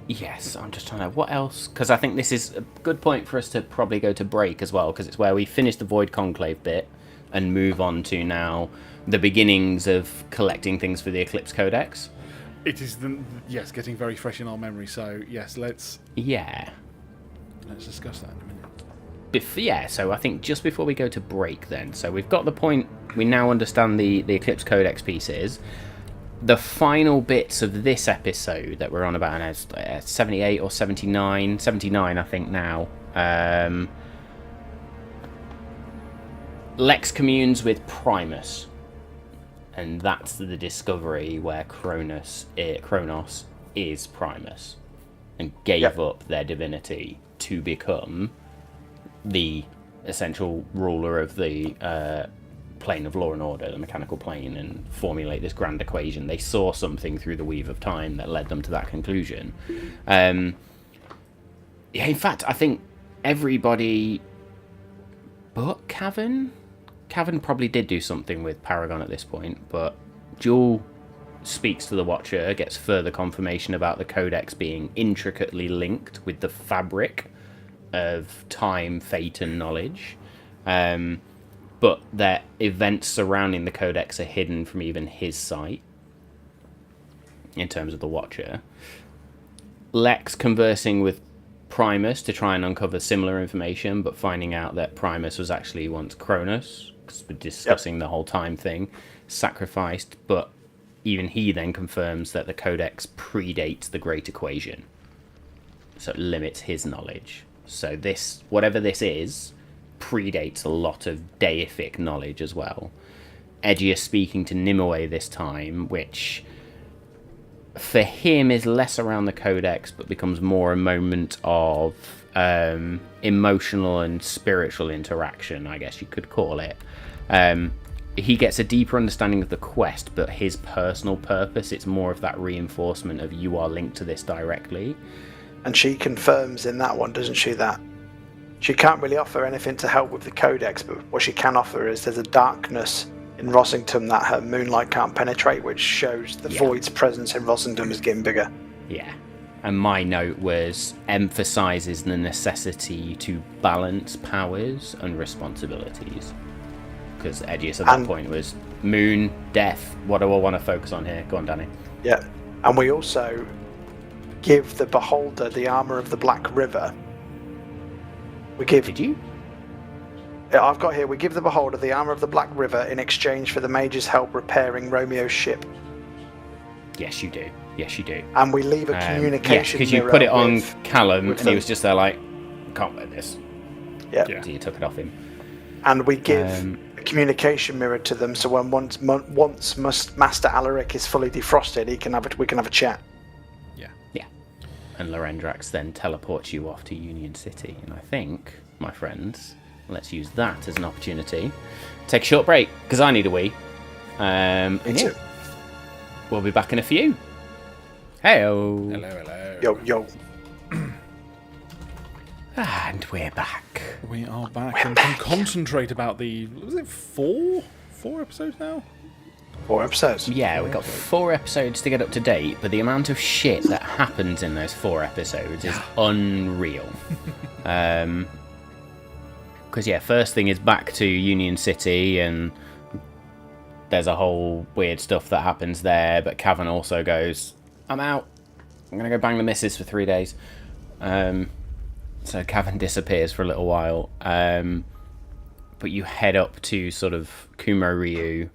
yes, I'm just trying to... What else? Because I think this is a good point for us to probably go to break as well, because it's where we finish the Void Conclave bit and move on to now the beginnings of collecting things for the Eclipse Codex. It is, getting very fresh in our memory. So, yes, let's discuss that in a minute. So I think just before we go to break then, so we've got the point, we now understand the Eclipse Codex pieces. The final bits of this episode that we're on about now, 78 or 79 I think now. Lex communes with Primus, and that's the discovery where Kronos is Primus and gave up their divinity to become the essential ruler of the plane of law and order, the mechanical plane, and formulate this grand equation. They saw something through the weave of time that led them to that conclusion. In fact, I think everybody but Cavan probably did do something with Paragon at this point, but Jewel speaks to the Watcher, gets further confirmation about the Codex being intricately linked with the fabric of time, fate, and knowledge. But that events surrounding the Codex are hidden from even his sight, in terms of the Watcher. Lex conversing with Primus to try and uncover similar information, but finding out that Primus was actually once Kronos, because we're discussing the whole time thing, sacrificed, but even he then confirms that the Codex predates the Great Equation, so it limits his knowledge. So this, whatever this is, predates a lot of deific knowledge as well. Edgius speaking to Nimue this time, which for him is less around the Codex, but becomes more a moment of emotional and spiritual interaction, I guess you could call it. He gets a deeper understanding of the quest, but his personal purpose, it's more of that reinforcement of you are linked to this directly. And she confirms in that one, doesn't she, that she can't really offer anything to help with the Codex, but what she can offer is there's a darkness in Rossington that her moonlight can't penetrate, which shows the Void's presence in Rossington is getting bigger. Yeah. And my note was emphasizes the necessity to balance powers and responsibilities. Because Edgius at that point was moon, death, what do I want to focus on here? Go on, Danny. Yeah. And we also give the Beholder the armour of the Black River. Did you? Yeah, I've got here, we give the Beholder the armour of the Black River in exchange for the Mage's help repairing Romeo's ship. Yes, you do. Yes, you do. And we leave a communication because you put it on Callum, and he was just there like, can't wear this. Yeah. So you took it off him. And we give a communication mirror to them, so when once Master Alaric is fully defrosted, we can have a chat. Yeah. And Lorendrax then teleports you off to Union City. And I think, my friends, let's use that as an opportunity. Take a short break, because I need a wee. Me too. We'll be back in a few. Hey-o. Hello. Yo. And we're back. We are back and can concentrate about was it four episodes now? 4 episodes. Yeah, we've got 4 episodes to get up to date, but the amount of shit that happens in those 4 episodes is unreal. Because, first thing is back to Union City, and there's a whole weird stuff that happens there, but Cavan also goes, I'm out. I'm going to go bang the missus for 3 days. So Cavan disappears for a little while. But you head up to sort of Kumo Ryu.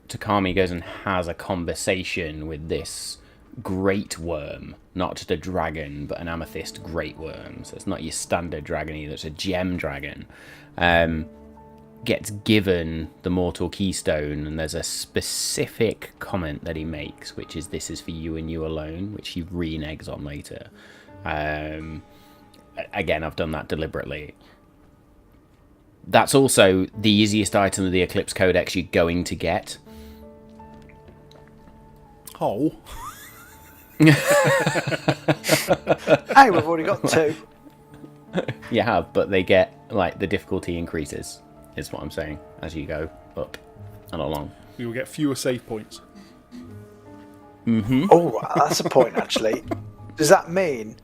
Takami goes and has a conversation with this great worm. Not just a dragon, but an amethyst great worm. So it's not your standard dragon either, it's a gem dragon. Gets given the mortal keystone, and there's a specific comment that he makes, which is, this is for you and you alone, which he reneges on later. Again, I've done that deliberately. That's also the easiest item of the Eclipse Codex you're going to get. Oh. Hey, we've already got 2. You have, but they get, like, the difficulty increases, is what I'm saying, as you go up and along. We will get fewer save points. Oh, that's a point, actually. Does that mean...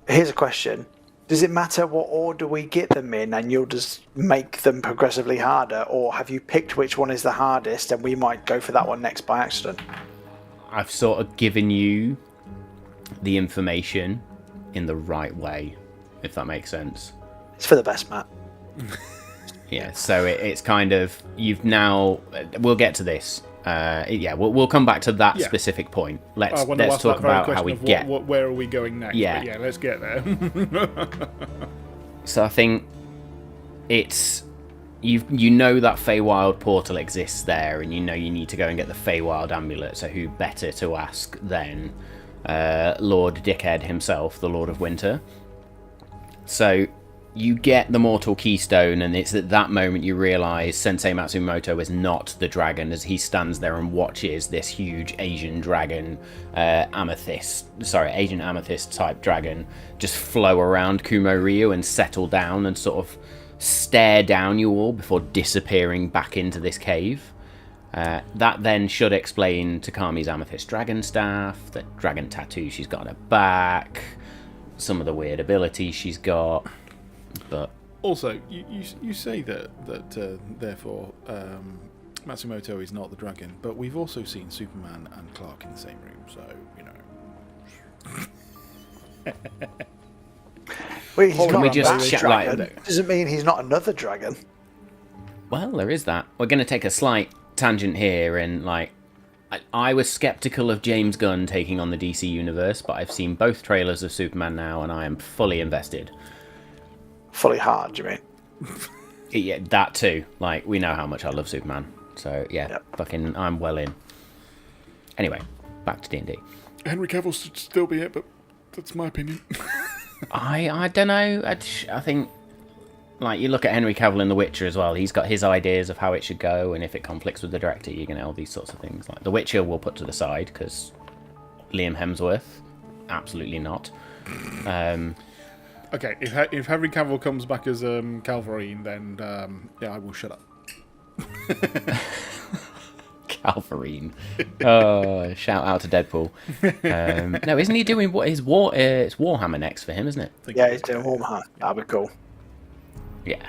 Here's a question. Does it matter what order we get them in and you'll just make them progressively harder? Or have you picked which one is the hardest and we might go for that one next by accident? I've sort of given you the information in the right way, if that makes sense. It's for the best, Matt. Yeah, so it's kind of... You've now... We'll get to this. We'll come back to that specific point. Let's talk about how we get... where are we going next? Yeah. But yeah, let's get there. So I think it's... You know that Feywild portal exists there, and you know you need to go and get the Feywild amulet, so who better to ask than Lord Dickhead himself, the Lord of Winter. So you get the Mortal Keystone, and it's at that moment you realise Sensei Matsumoto is not the dragon, as he stands there and watches this huge Asian dragon, Asian amethyst type dragon, just flow around Kumo Ryu and settle down and sort of stare down you all before disappearing back into this cave. That then should explain Takami's amethyst dragon staff, the dragon tattoo she's got on her back, some of the weird abilities she's got. But also, you say that therefore Matsumoto is not the dragon, but we've also seen Superman and Clark in the same room, so Well, he's Can not we a just bad dragon. like- Doesn't mean he's not another dragon. well, there is that. We're going to take a slight tangent here, and I was skeptical of James Gunn taking on the DC universe, but I've seen both trailers of Superman now, and I am fully invested. Fully hard, you mean? Yeah, that too. Like, we know how much I love Superman, so yeah, Yep. fucking, I'm well in. Anyway, back to D&D. Henry Cavill should still be it, but that's my opinion. I don't know. I think, like, you look at Henry Cavill in The Witcher as well. He's got his ideas of how it should go, and if it conflicts with the director, you can all these sorts of things. Like The Witcher, we'll put to the side because Liam Hemsworth, absolutely not. Okay, if Henry Cavill comes back as Calvarine, then I will shut up. Calvarine. Oh, shout out to Deadpool. No, isn't he doing what his it's Warhammer next for him, isn't it? Yeah, he's doing Warhammer. That'd be cool. Yeah,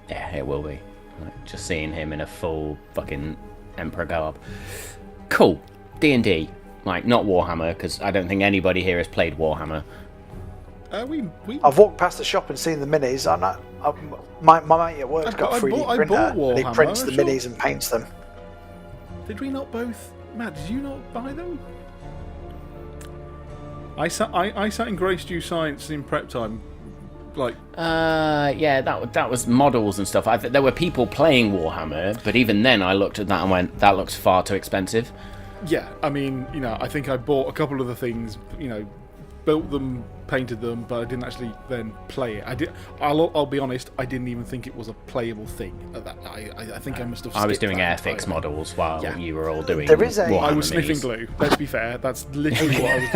it will be. Like, just seeing him in a full fucking Emperor garb. Cool. D&D, like, not Warhammer, because I don't think anybody here has played Warhammer. I've walked past the shop and seen the minis. My mate at work's got a 3D printer, and he prints the minis and paints them. Did we not both? Matt, did you not buy them? I sat in Grace Dew Science in prep time, like. Yeah, that was models and stuff. There were people playing Warhammer, but even then I looked at that and went, that looks far too expensive. Yeah, I mean, I think I bought a couple of the things, built them, painted them, but I didn't actually then play it. I'll be honest, I didn't even think it was a playable thing. I think I must have. I was doing Airfix models while you were all doing. There is Warhammer I was sniffing minis. glue. Let's be fair, that's literally what I was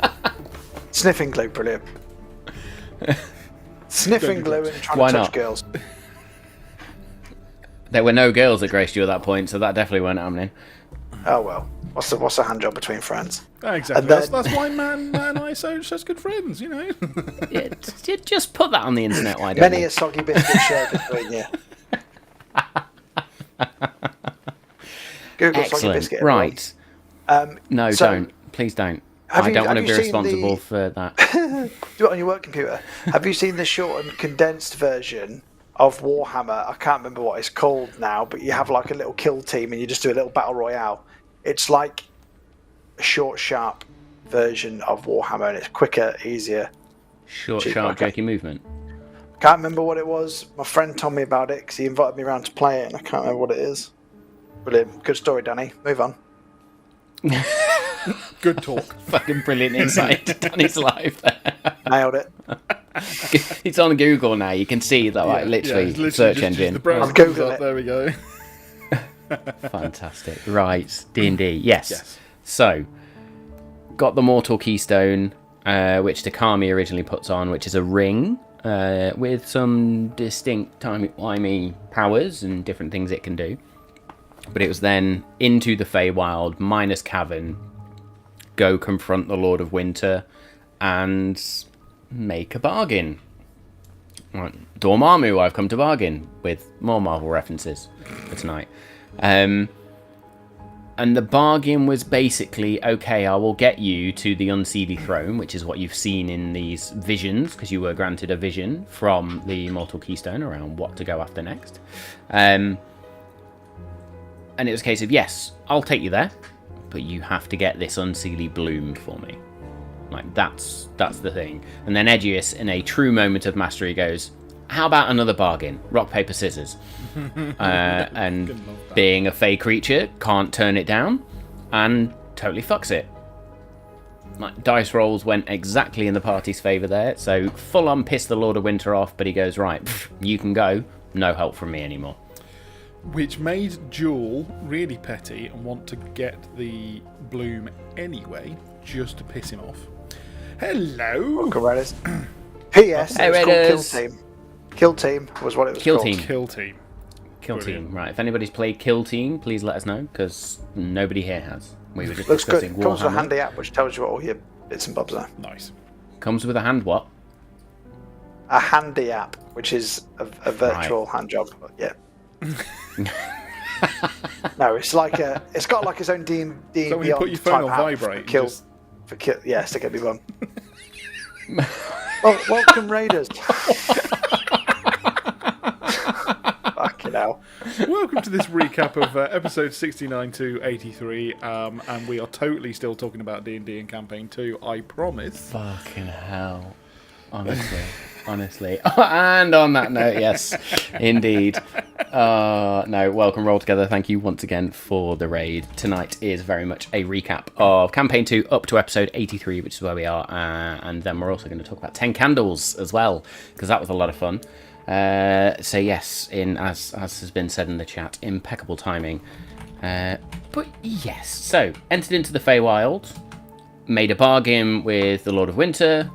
doing. Sniffing glue, brilliant. Sniffing glue and trying Why to touch not? girls. There were no girls at Grace Dew at that point, so that definitely weren't happening. Oh well, what's a hand job between friends? Exactly. And That's why Matt and I are such good friends, Yeah, just put that on the internet, why don't Many you? a soggy biscuit shared between you. Google soggy Excellent. biscuit. Right. No, so- don't. Please don't. Have I you- don't want have to be you seen responsible the- for that. Do it on your work computer. Have you seen the short and condensed version of Warhammer? I can't remember what it's called now, but you have like a little kill team and you just do a little battle royale. It's like a short, sharp version of Warhammer, and it's quicker, easier. Short, Cheap, sharp, okay. jerky movement. Can't remember what it was. My friend told me about it because he invited me around to play it, and I can't remember what it is. Brilliant. Good story, Danny. Move on. Good talk. Fucking brilliant insight to Danny's life there. Nailed it. It's on Google now. You can see that, like, literally, it's search just engine. the browser I've comes Googled up, it. there we go. Fantastic. Right, D&D. Yes. Yes. So, got the Mortal Keystone, which Takami originally puts on, which is a ring with some distinct timey-wimey powers and different things it can do. But it was then into the Feywild, minus Cavern, go confront the Lord of Winter, and make a bargain. Right. Dormammu, I've come to bargain, with more Marvel references for tonight. And the bargain was basically, okay, I will get you to the Unseelie Throne, which is what you've seen in these visions, because you were granted a vision from the Mortal Keystone around what to go after next. And it was a case of, yes, I'll take you there, but you have to get this Unseelie bloom for me. Like, that's the thing. And then Edgius, in a true moment of mastery, goes, how about another bargain? Rock, paper, scissors. And being a fey creature, can't turn it down, and totally fucks it. Like, dice rolls went exactly in the party's favour there, so full on pissed the Lord of Winter off, but he goes, right, you can go, no help from me anymore. Which made Jewel really petty and want to get the bloom anyway, just to piss him off. Hello! Welcome, Raiders. P.S. Hey, it was called Raiders. Kill Team. Kill Team was what it was Kill called. Team. Kill Team. Kill Brilliant. Team, right. If anybody's played Kill Team, please let us know, because nobody here has. We were just Looks good. discussing Comes with a Warhammer. handy app which tells you what all your bits and bobs are. Nice. Comes with a hand what? A handy app, which is a virtual hand job. Yeah. No, it's like it's got like its own D&D So when you put your phone on vibrate, kill, just... for kill. Yeah, stick it bum. Well, welcome Raiders. Fucking hell. Welcome to this recap of episode 69 to 83, and we are totally still talking about D&D and Campaign 2, I promise. Fucking hell. Honestly. And on that note, yes, indeed. No, welcome, Roll Together. Thank you once again for the raid. Tonight is very much a recap of Campaign 2 up to episode 83, which is where we are. And then we're also going to talk about 10 Candles as well, because that was a lot of fun. So yes, as has been said in the chat, impeccable timing. But yes, so entered into the Feywild, made a bargain with the Lord of Winter,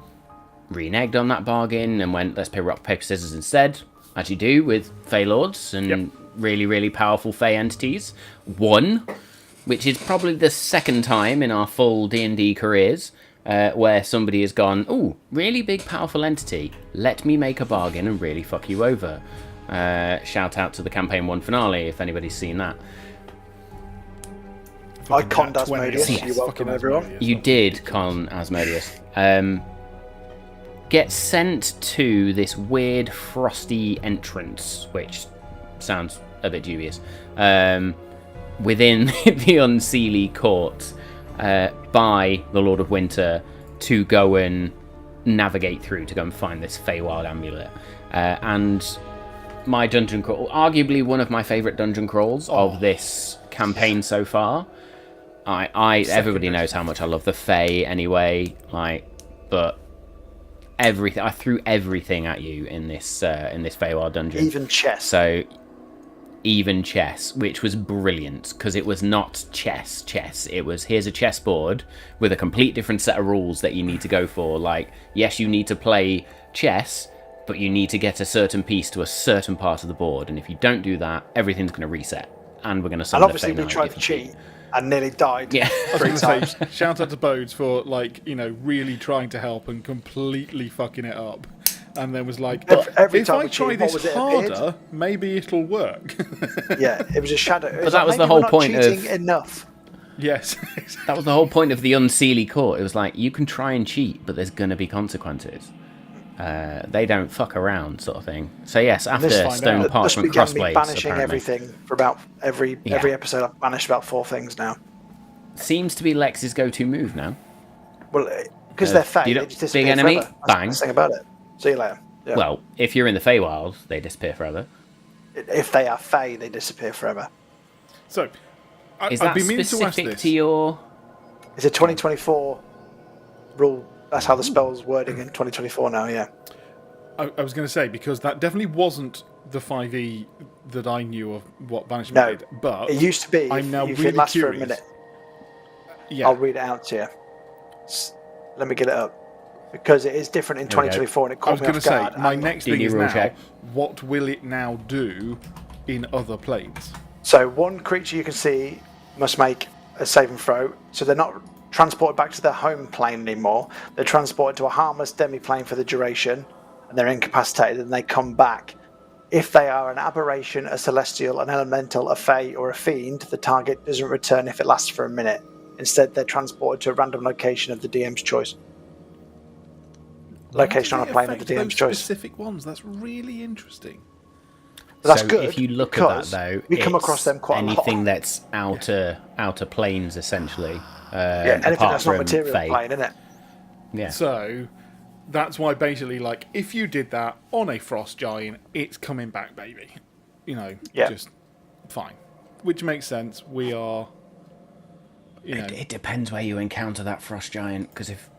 reneged on that bargain and went, let's play rock, paper, scissors instead, as you do with Fey Lords and really, really powerful Fey entities. Won, which is probably the second time in our full D&D careers where somebody has gone, ooh, really big, powerful entity, let me make a bargain and really fuck you over. Shout out to the Campaign 1 finale, if anybody's seen that. I conned Asmodeus. Yes. You're welcome, everyone. You did con Asmodeus. Get sent to this weird frosty entrance, which sounds a bit dubious, within the Unseelie Court by the Lord of Winter to go and navigate through to go and find this Feywild amulet. And my dungeon crawl, arguably one of my favourite dungeon crawls of this campaign so far. Everybody knows how much I love the Fey anyway, but everything, I threw everything at you in this Feywild dungeon. Even chess. So even chess, which was brilliant, because it was not chess. It was, here's a chessboard with a complete different set of rules that you need to go for. Like, yes, you need to play chess, but you need to get a certain piece to a certain part of the board, and if you don't do that, everything's going to reset, and we're going to summon And the Fey obviously we Knight tried if to you cheat and nearly died. Yeah. 3 times. Shout out to Bodes for, really trying to help and completely fucking it up. And then was like, Every if time I we try cheated, what this was it, appeared? harder, maybe it'll work. Yeah, it was a shadow. It was that like, was the maybe whole we're not point of- cheating enough. Yes. That was the whole point of the Unseelie Court. It was like, you can try and cheat, but there's going to be consequences. They don't fuck around, sort of thing. So yes, after Stone This Parchment began me Crossblades, banishing apparently, everything for about every episode. I've banished about 4 things now. seems to be Lex's go-to move now. Well, because they're fake, you they don't- just disappear big enemy, forever. That's bang. the thing about it. See you later. Yeah. Well, if you're in the Feywild, they disappear forever. If they are fey, they disappear forever. So, Is I've that been meaning to ask specific this. to your... It's a 2024 rule. That's how the spell's wording in 2024 now, yeah. I was going to say, because that definitely wasn't the 5e that I knew of what banishment No, did. But it used to be. I'm now if really it lasts curious. for a minute, Yeah. I'll read it out to you. Let me get it up. Because it is different in There we go. 2024 and it I was caught me going to off say, guard. my And next Do thing your is rule now, check. what will it now do in other planes? So one creature you can see must make a saving throw. So they're not transported back to their home plane anymore. They're transported to a harmless demi-plane for the duration, and they're incapacitated, and they come back. If they are an aberration, a celestial, an elemental, a fae, or a fiend, the target doesn't return if it lasts for a minute. Instead, they're transported to a random location of the DM's choice. Location on a plane of the DM's choice. Specific ones. That's really interesting. But that's so good. if you look at that, because though, we come it's across them quite a lot. anything that's outer planes, essentially. Yeah, anything apart that's not from material Fae. plane, isn't it? Yeah. So that's why basically, like, if you did that on a frost giant, it's coming back, baby. You know, Yeah. just fine. Which makes sense. We are, you know. It depends where you encounter that frost giant, because if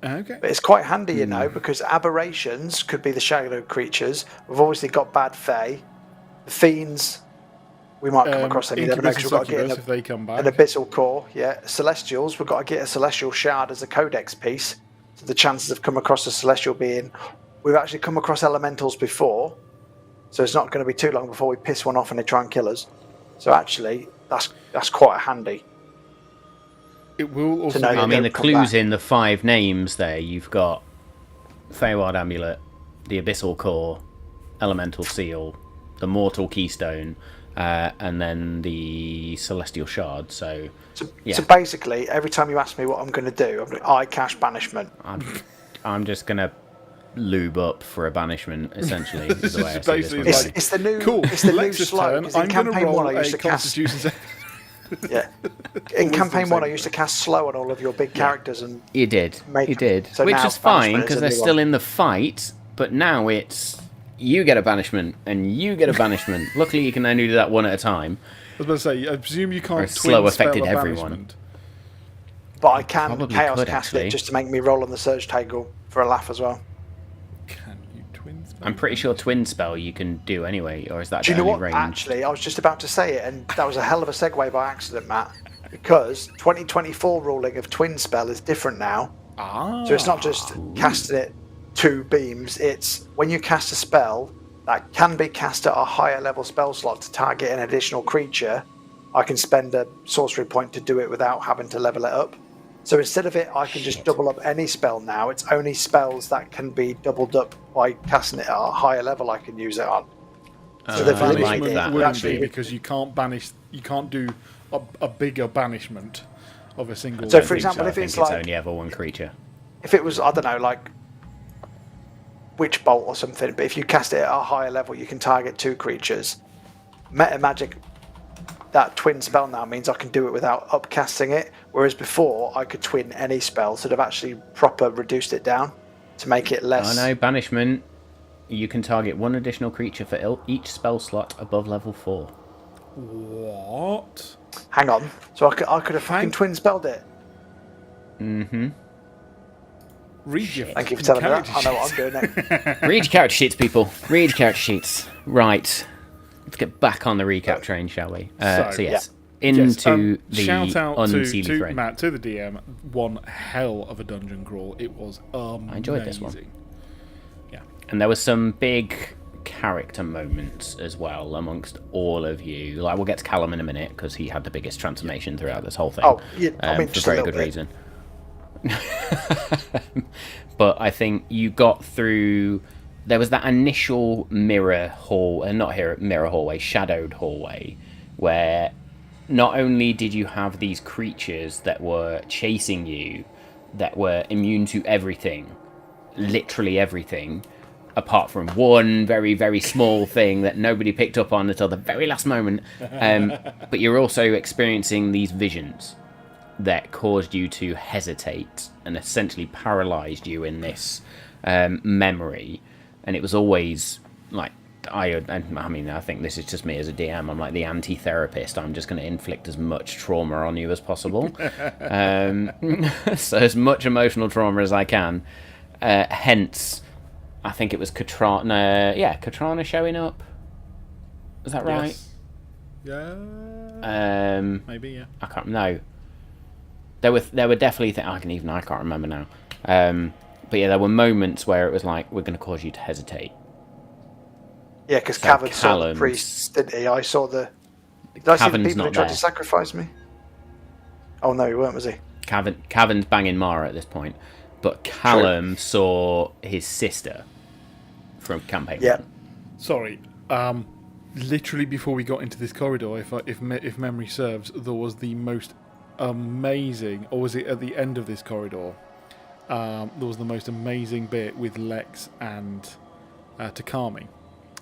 Okay. But it's quite handy, you know, because aberrations could be the shadow creatures. We've obviously got bad fae. The fiends, we might come across them. You never know, Incubus 'cause and we've got to get succubus, if they come back. an abyssal core. Yeah, celestials, we've got to get a celestial shard as a codex piece. So the chances of come across a celestial being, we've actually come across elementals before, so it's not going to be too long before we piss one off and they try and kill us. So actually, that's quite handy. It will also know be that I mean, the don't come clues back. in the 5 names there, you've got Feywild Amulet, the Abyssal Core, Elemental Seal, the Mortal Keystone, and then the Celestial Shard. So, yeah. So basically, every time you ask me what I'm going to do, I'm going to cash banishment. I'm just going to lube up for a banishment, essentially, is the way I see this Basically, one. it's going. It's the new, cool. it's the new Lex's slow. turn. 'Cause in I'm going to campaign roll one, I a used to cast. Constitution save. Yeah. In Wisdom campaign one, I saving used to cast slow on all of your big characters, and You did. Make- You did. so Which now is fine, banishment is because a they're new still one. in the fight, but now it's you get a banishment, and you get a banishment. Luckily, you can only do that one at a time. I was about to say, I presume you Or can't slow twin spell affected a everyone. banishment. but I can Probably chaos could, cast actually. it just to make me roll on the surge table for a laugh as well. Can you twin spell? I'm pretty sure Twin Spell you can do anyway, or is that Do you the know only what? range? Actually, I was just about to say it, and that was a hell of a segue by accident, Matt. Because 2024 ruling of twin spell is different now. Ah. So it's not just casting it 2 beams, it's when you cast a spell that can be cast at a higher level spell slot to target an additional creature, I can spend a sorcery point to do it without having to level it up. So instead of it, I can just double up any spell now. It's only spells that can be doubled up by casting it at a higher level I can use it on. So they've I limited like it. that, wouldn't actually. be because you can't banish. You can't do a bigger banishment of a single. So one. for example, I if think it's it's like- only ever one creature. If it was, I don't know, like Witch Bolt or something, but if you cast it at a higher level, you can target 2 creatures. Meta Magic, that twin spell now means I can do it without upcasting it, whereas before I could twin any spell, so they've actually proper reduced it down to make it less. I know, banishment. You can target 1 additional creature for each spell slot above level 4. What? Hang on, so I could have fucking twin spelled it. Read your Thank you for fucking telling me that. I character know what I'm doing now. Read your character sheets, people. Read your character sheets. Right. Let's get back on the recap train, shall we? So, So yes, Yes, into the shout out unsealy to throne. Matt, to the DM. One hell of a dungeon crawl. It was amazing. I enjoyed this one. Yeah. And there were some big character moments as well amongst all of you. Like, we'll get to Callum in a minute because he had the biggest transformation throughout this whole thing. Oh, yeah, I mean, for just a very little good bit. reason. But I think you got through. There was that initial mirror hall, not here, mirror hallway, shadowed hallway, where not only did you have these creatures that were chasing you, that were immune to everything, literally everything, apart from one very, very small thing that nobody picked up on until the very last moment. But you're also experiencing these visions that caused you to hesitate and essentially paralyzed you in this memory. And it was always like, I mean, I think this is just me as a DM. I'm like the anti-therapist. I'm just going to inflict as much trauma on you as possible. So as much emotional trauma as I can. Hence, I think it was Katrana. Yeah, Katrana showing up. Is that right? Yes. Yeah. Maybe, yeah. I can't know. There were definitely I can't remember now. But yeah, there were moments where it was like, we're going to cause you to hesitate. Yeah, because So Cavan saw the Callum's- priests, didn't he? I saw the. Did I see the Cavan's people who not tried there. to sacrifice me? Oh no, he weren't, was he? Cavan's banging Mara at this point, but Callum saw his sister from campaign. Yeah. 1. Sorry. Literally before we got into this corridor, if memory serves, there was the most amazing, or was it at the end of this corridor? There was the most amazing bit with Lex and Takami,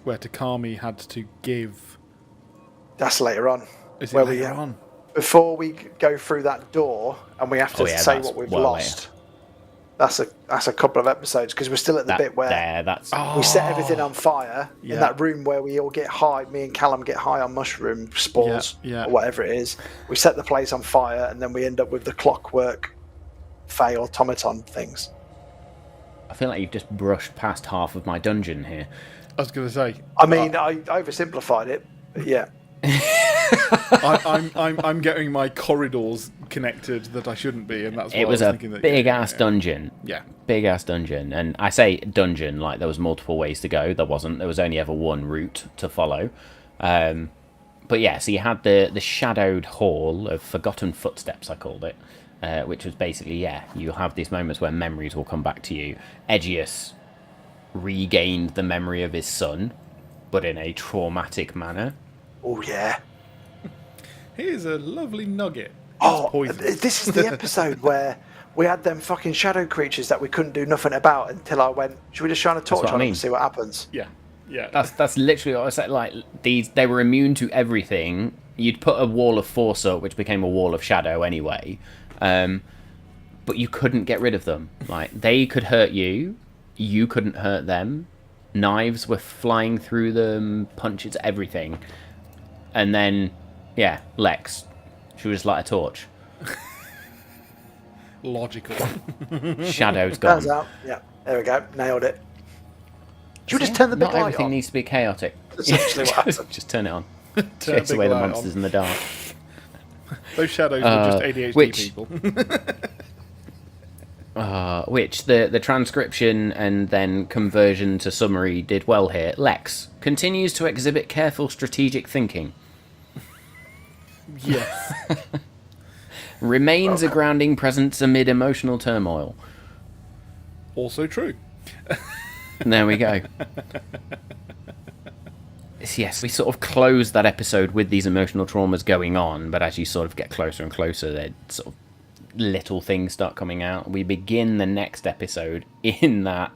where Takami had to give. That's later on. Is it Where later on? Before we go through that door and we have to say that's what we've well lost. That's a couple of episodes because we're still at the bit where we set everything on fire in that room where we all get high. Me and Callum get high on mushroom spores or whatever it is. We set the place on fire and then we end up with the clockwork Fey automaton things. I feel like you've just brushed past half of my dungeon here. I was going to say. I mean, I oversimplified it, but yeah. I'm getting my corridors connected that I shouldn't be, and that's what It was I was a thinking. big ass dungeon. Yeah. Big ass dungeon. And I say dungeon like there was multiple ways to go. There wasn't. There was only ever one route to follow. But yeah, so you had the shadowed hall of forgotten footsteps, I called it, which was basically, you have these moments where memories will come back to you. Aegeus regained the memory of his son, but in a traumatic manner. Oh yeah. Here's a lovely nugget. Oh, poisonous. this is the episode where we had them fucking shadow creatures that we couldn't do nothing about until I went, should we just shine a torch on them and see what happens? Yeah. That's literally what I said. Like, they were immune to everything. You'd put a wall of force up, which became a wall of shadow anyway. But you couldn't get rid of them. Like, they could hurt you. You couldn't hurt them. Knives were flying through them, punches, everything. And then, Lex. She was like a torch. Logical. Shadow's gone. Turns out, there we go, nailed it. Should we just turn the big Not light everything on? needs to be chaotic. That's actually what happened. Just turn it on. Turn Chase big away the light monsters on. in the dark. Those shadows were just ADHD people. Which the transcription and then conversion to summary did well here. Lex continues to exhibit careful strategic thinking. Yes. Remains a grounding presence amid emotional turmoil. Also true. There we go. Yes, we sort of closed that episode with these emotional traumas going on, but as you sort of get closer and closer, they sort of little things start coming out. We begin the next episode in that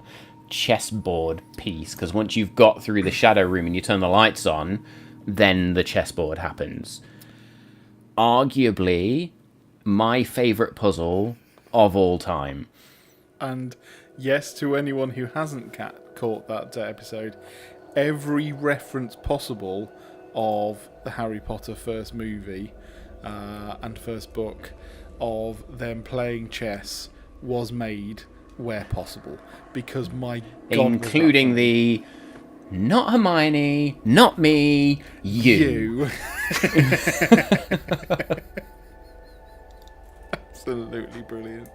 chessboard piece, because once you've got through the shadow room and you turn the lights on, then the chessboard happens. Arguably my favourite puzzle of all time. And yes, to anyone who hasn't caught that episode, every reference possible of the Harry Potter first movie and first book of them playing chess was made where possible, because my God, including the not Hermione, not me, you. Absolutely brilliant.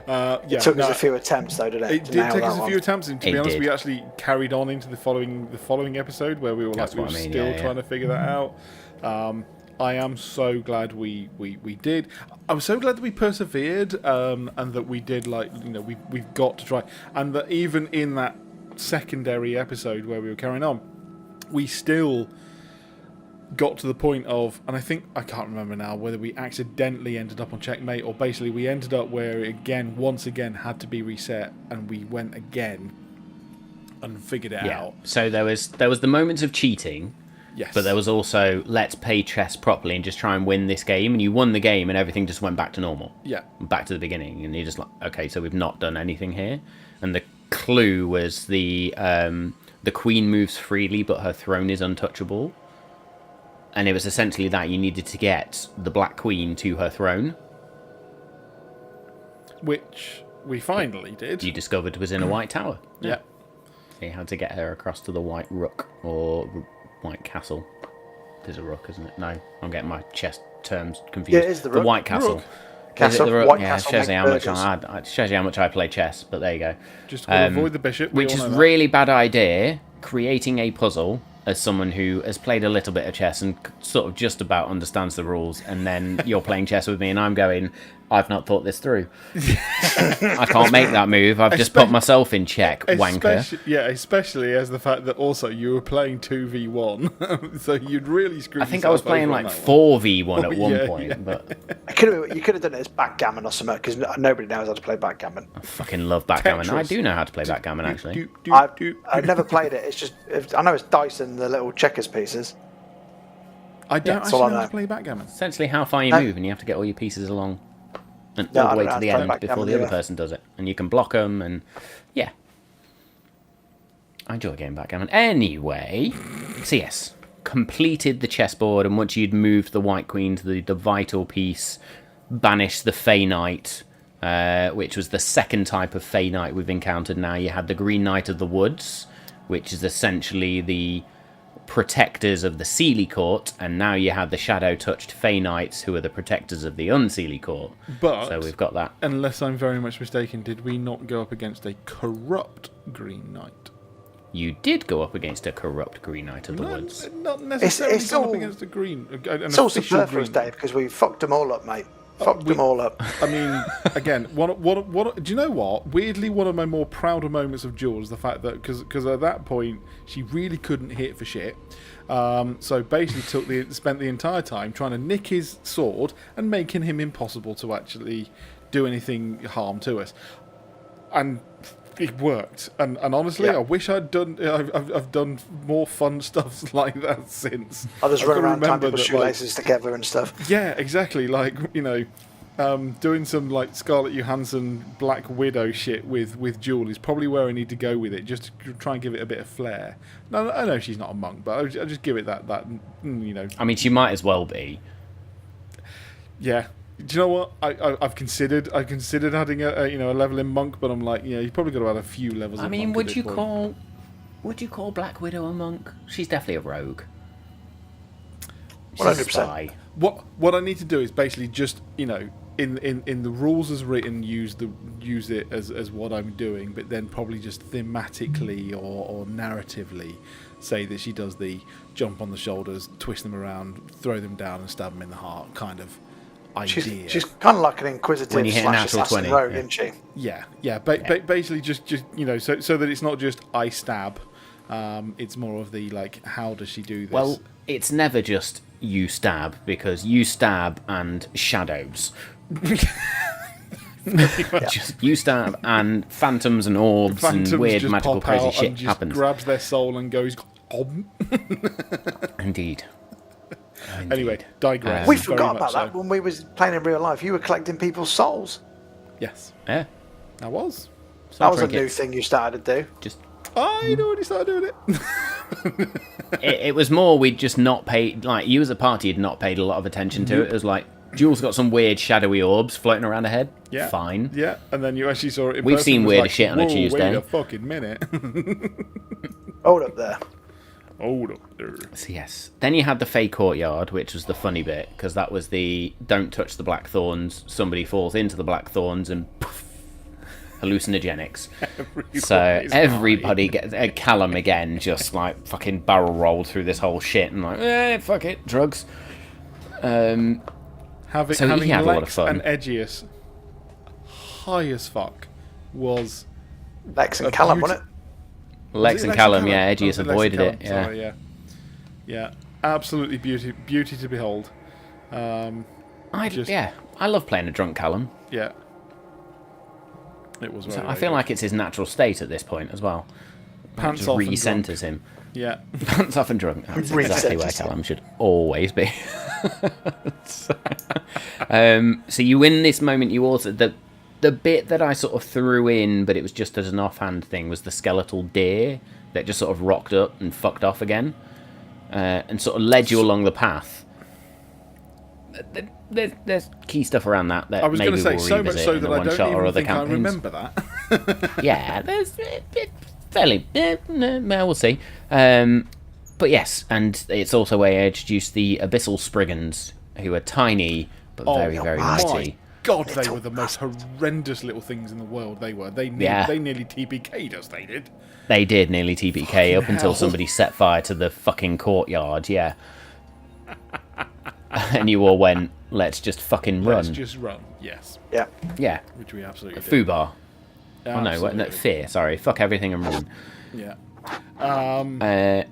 It took us a few attempts, though, didn't it? It to did nail take that us a one. few attempts, and to It be honest, did. we actually carried on into the following episode where we were That's like, we were what I mean, still yeah. trying to figure that out. I am so glad we did. I'm so glad that we persevered, and that we did, like, you know, we've got to try, and that even in that secondary episode where we were carrying on, we still got to the point of, and I can't remember now whether we accidentally ended up on checkmate or basically we ended up where it once again had to be reset, and we went again and figured it out. So there was the moments of cheating. Yes. But there was also, let's play chess properly and just try and win this game. And you won the game and everything just went back to normal. Yeah. Back to the beginning. And you're just like, okay, so we've not done anything here. And the clue was the queen moves freely, but her throne is untouchable. And it was essentially that you needed to get the Black Queen to her throne. Which we finally did. You discovered was in a white tower. Yeah. So you had to get her across to the White Rook or White Castle. There's a rook, isn't it? No, I'm getting my chess terms confused. Yeah, it is the rook. White Castle. Rook. Castle, the rook? White Yeah, it Castle shows you make how much burgers. it shows you how much I play chess. But there you go. Just gotta avoid the bishop. we Which all is know that. really bad idea. Creating a puzzle as someone who has played a little bit of chess and sort of just about understands the rules, and then you're playing chess with me, and I'm going, I've not thought this through. I can't make that move. I've just put myself in check, wanker. Especially as the fact that also you were playing 2v1, so you'd really screw. I think I was playing like 4v1 at one point, but You could have done it as backgammon or something, because nobody knows how to play backgammon. I fucking love backgammon. I Tetris. do know how to play backgammon, actually. I've never played it. It's just I know it's dice and the little checkers pieces. I don't that's all actually I know how know. to play backgammon. Essentially how far you No. move, and you have to get all your pieces along and No, all I the way don't to know the how to end play before backgammon the other either. person does it. And you can block them, and yeah. I enjoy game backgammon. Anyway, so yes, completed the chessboard, and once you'd moved the white queen to the vital piece, banished the Fey Knight, which was the second type of Fey Knight we've encountered now. You had the Green Knight of the Woods, which is essentially the protectors of the Seelie Court, and now you have the shadow-touched Fey Knights, who are the protectors of the Unseelie Court. But So we've got that. unless I'm very much mistaken, did we not go up against a corrupt Green Knight? You did go up against a corrupt Green Knight of the Woods. Not necessarily It's gone up all- against a green. It's all superfluous, Dave, because we fucked them all up, mate. Fucked them all up. I mean, again, what? Do you know what? Weirdly, one of my more prouder moments of Jules is the fact that because at that point she really couldn't hit for shit. So basically, spent the entire time trying to nick his sword and making him impossible to actually do anything harm to us. And it worked. And honestly, Yeah. I wish I'd done. I've done more fun stuff like that since. I just I run can around tying remember people's that, like, shoelaces together and stuff. yeah, exactly. Like, doing some like Scarlett Johansson Black Widow shit with Jewel is probably where I need to go with it, just to try and give it a bit of flair. No, I know she's not a monk, but I just give it that I mean, she might as well be. yeah. Do you know what? I've considered adding a level in monk, but I'm like, you've probably got to add a few levels. I in mean, monk at this point. would you call Black Widow a monk? She's definitely a rogue. She's 100%. a spy. What I need to do is basically just in the rules as written use it as what I'm doing, but then probably just thematically or narratively say that she does the jump on the shoulders, twist them around, throw them down, and stab them in the heart kind of idea. She's kind of like an inquisitive When you hit a slash natural assassin 20, rogue, yeah. isn't she? yeah. Basically just so that it's not just I stab. It's more of the like, how does she do this? Well, it's never just you stab, because you stab and shadows. Just you stab and phantoms and orbs Phantoms and weird just magical pop out crazy shit and just happens. grabs their soul and goes. Indeed. Anyway, digress. We Very forgot much about that when we was playing in real life. You were collecting people's souls. Yes, Yeah. I was. That was a new trinkets. thing you started to do. Just I already started doing it. it was more we'd just not paid, like, you as a party had not paid a lot of attention to it. It was like, Jules got some weird shadowy orbs floating around her head. Yeah, Fine. Yeah, and then you actually saw it in We've person, seen it was weirder like, shit on a "Whoa, Tuesday." Wait a fucking minute. Hold up there. Hold up there. So yes. Then you had the Fey Courtyard, which was the funny bit, because that was the don't touch the black thorns, somebody falls into the black thorns and poof, hallucinogenics. So everybody gets Callum again, just like fucking barrel rolled through this whole shit and like, fuck it, drugs. Having So he had a lot of Lex fun. and Edgius high as fuck was Lex and A Callum, beauty- wasn't it? Lex Was it and Lex Callum, Callum? yeah, Oh, Edgius was it Lex and avoided it. Callum? Yeah. Sorry, yeah. Absolutely beauty to behold. I love playing a drunk Callum. Yeah. It was very, So I very feel good. like it's his natural state at this point as well. Pants Just off and re-centers him. Yeah. Pants off and drunk. That's exactly where Re-centers him. Callum should always be. So you win this moment. You also the bit that I sort of threw in, but it was just as an offhand thing, was the skeletal deer that just sort of rocked up and fucked off again, and sort of led you along the path. There's key stuff around that I was maybe going to say, we'll so much revisit so in the that I one don't shot or even other think I campaigns. remember that. Yeah, there's fairly. We'll see. But yes, and it's also where I introduced the Abyssal Spriggans, who are tiny but very, very my mighty. God, they were the most horrendous little things in the world. They were. They nearly TPK'd us. They did. They did nearly TPK up until hell. somebody set fire to the fucking courtyard. Yeah. And you all went, let's just fucking run. Let's just run. Yes. Yeah. Yeah. Which we absolutely did. Fubar. Oh no, Absolutely. fear. Sorry, fuck everything and run. Yeah. Uh,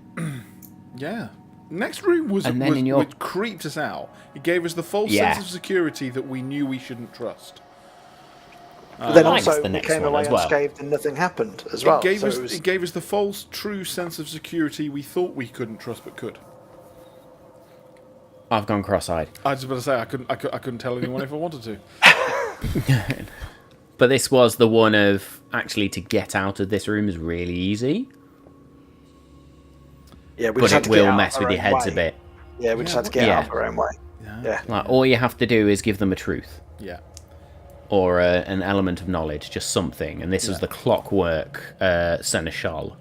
Yeah. Next room was, And then in your- which creeped us out. It gave us the false Yeah. sense of security that we knew we shouldn't trust. But then Likes also the we next came one away as well. unscathed and nothing happened as well. It gave So us it was, it gave us the false, true sense of security we thought we couldn't trust but could. I've gone cross-eyed. I was about to say I couldn't tell anyone if I wanted to. But this was the one of, actually, to get out of this room is really easy. yeah, we But just had it to get will out mess our with your own heads way. a bit. Yeah, we just had to get Yeah. out of our own way. Yeah. Like, all you have to do is give them a truth. Yeah. Or an element of knowledge, just something. And this was the clockwork seneschal,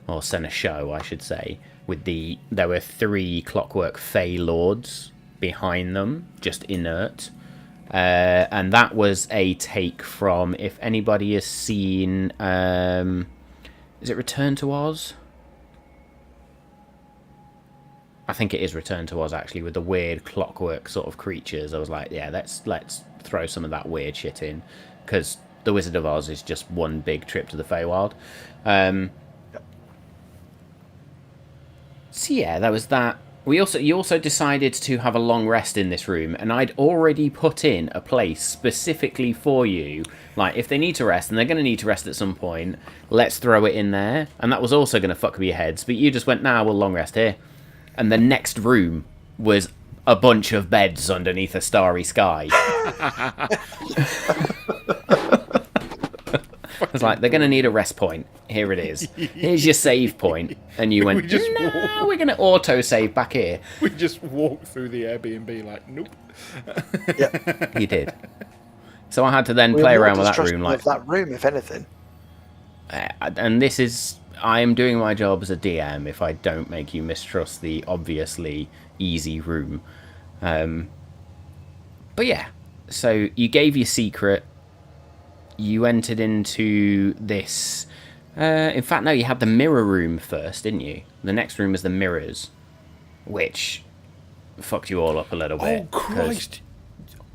or seneschal, I should say. There were 3 clockwork fey lords behind them, just inert. And that was a take from, if anybody has seen, is it Return to Oz? I think it is Return to Oz, actually, with the weird clockwork sort of creatures. I was like, yeah, let's throw some of that weird shit in, because The Wizard of Oz is just one big trip to the Feywild. So yeah, that was that. You also decided to have a long rest in this room, and I'd already put in a place specifically for you. Like, if they need to rest, and they're going to need to rest at some point, let's throw it in there. And that was also going to fuck with your heads, but you just went, nah, we'll long rest here. And the next room was a bunch of beds underneath a starry sky. It's like, they're going to need a rest point. Here it is. Here's your save point. And you went, no, we're going to auto-save back here. We just walked through the Airbnb like, nope. Yeah. You did. So I had to then We play were around with that distrustful room. Like, of that room, if anything. and this is... I am doing my job as a DM if I don't make you mistrust the obviously easy room. But yeah. So you gave your secret. You entered into this... in fact, no, you had the mirror room first, didn't you? The next room was the mirrors, which fucked you all up a little bit. Oh, Christ.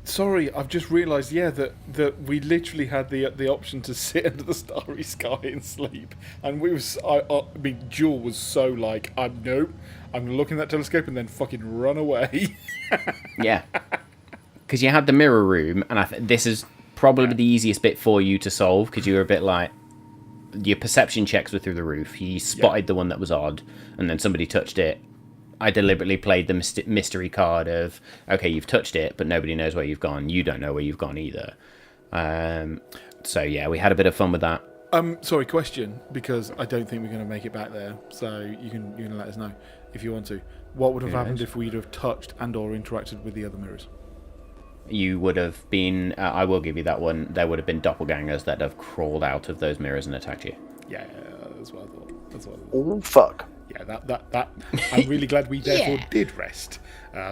Sorry, I've just realised, that we literally had the option to sit under the starry sky and sleep. And I mean, Jewel was so like, nope, I'm going to look in that telescope and then fucking run away. Yeah. Because you had the mirror room, and this is probably the easiest bit for you to solve, because you were a bit like, your perception checks were through the roof. You spotted the one that was odd, and then somebody touched it. I deliberately played the mystery card of, okay, you've touched it, but nobody knows where you've gone. You don't know where you've gone either. So yeah, we had a bit of fun with that. Sorry, question, because I don't think we're going to make it back there. So you can let us know if you want to. What would have happened if we'd have touched and or interacted with the other mirrors? You would have been, I will give you that one, there would have been doppelgangers that have crawled out of those mirrors and attacked you. Yeah, that's what I thought. Oh, fuck. Yeah, that. I'm really glad we therefore did rest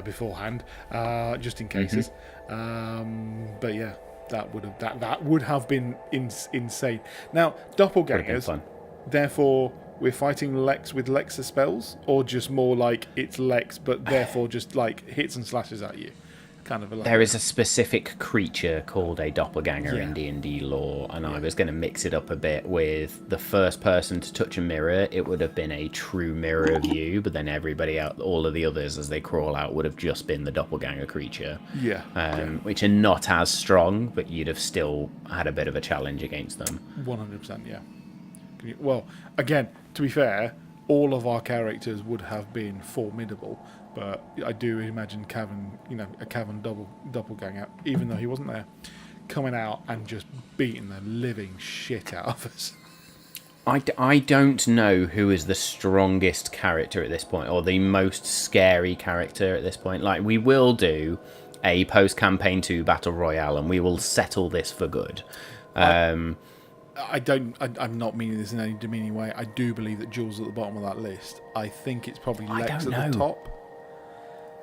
beforehand, just in cases. But yeah, that would have been insane. Now, doppelgangers. Fun. Therefore, we're fighting Lex with Lexa spells, or just more like it's Lex, but therefore just like hits and slashes at you. Kind of. There is a specific creature called a doppelganger in Yeah. D&D lore, and I was going to mix it up a bit with the first person to touch a mirror. It would have been a true mirror of you, but then everybody out, all of the others as they crawl out, would have just been the doppelganger creature. Yeah. Which are not as strong, but you'd have still had a bit of a challenge against them. 100%. Yeah. Well, again, to be fair, all of our characters would have been formidable. But I do imagine a Cavan doppelganger, even though he wasn't there, coming out and just beating the living shit out of us. I don't know who is the strongest character at this point, or the most scary character at this point. Like, we will do a post-campaign 2 battle royale, and we will settle this for good. I'm not meaning this in any demeaning way. I do believe that Jules at the bottom of that list. I think it's probably Lex at the top.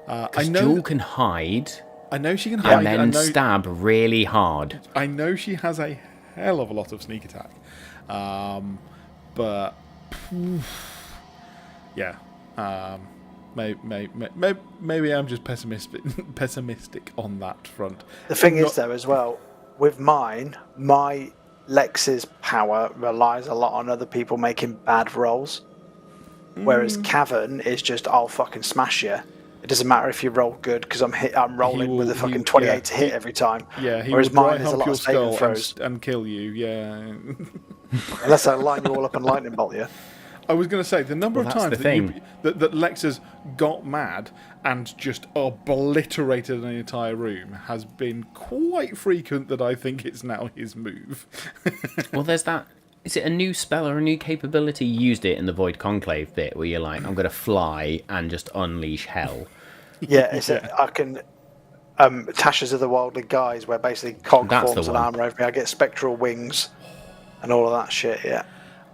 Because Jewel can hide, I know she can hide. and then stab really hard. I know she has a hell of a lot of sneak attack, but yeah, maybe I'm just pessimistic on that front. The thing is, though, as well, with mine, my Lex's power relies a lot on other people making bad rolls, whereas Cavern is just, I'll fucking smash you. It doesn't matter if you roll good because I'm rolling with a fucking 28 to hit every time. Yeah, he whereas will mine is a lot your of saving skull throws. and kill you. Yeah. Unless I line you all up and lightning bolt you. I was going to say, the number of that's times the that Lex has got mad and just obliterated an entire room has been quite frequent that I think it's now his move. Well, there's that. Is it a new spell or a new capability? You used it in the Void Conclave bit where you're like, I'm going to fly and just unleash hell. Yeah, I can... Tasha's of the Wildly Guys, where basically Cog That's forms the an one. armour over me. I get spectral wings and all of that shit, yeah.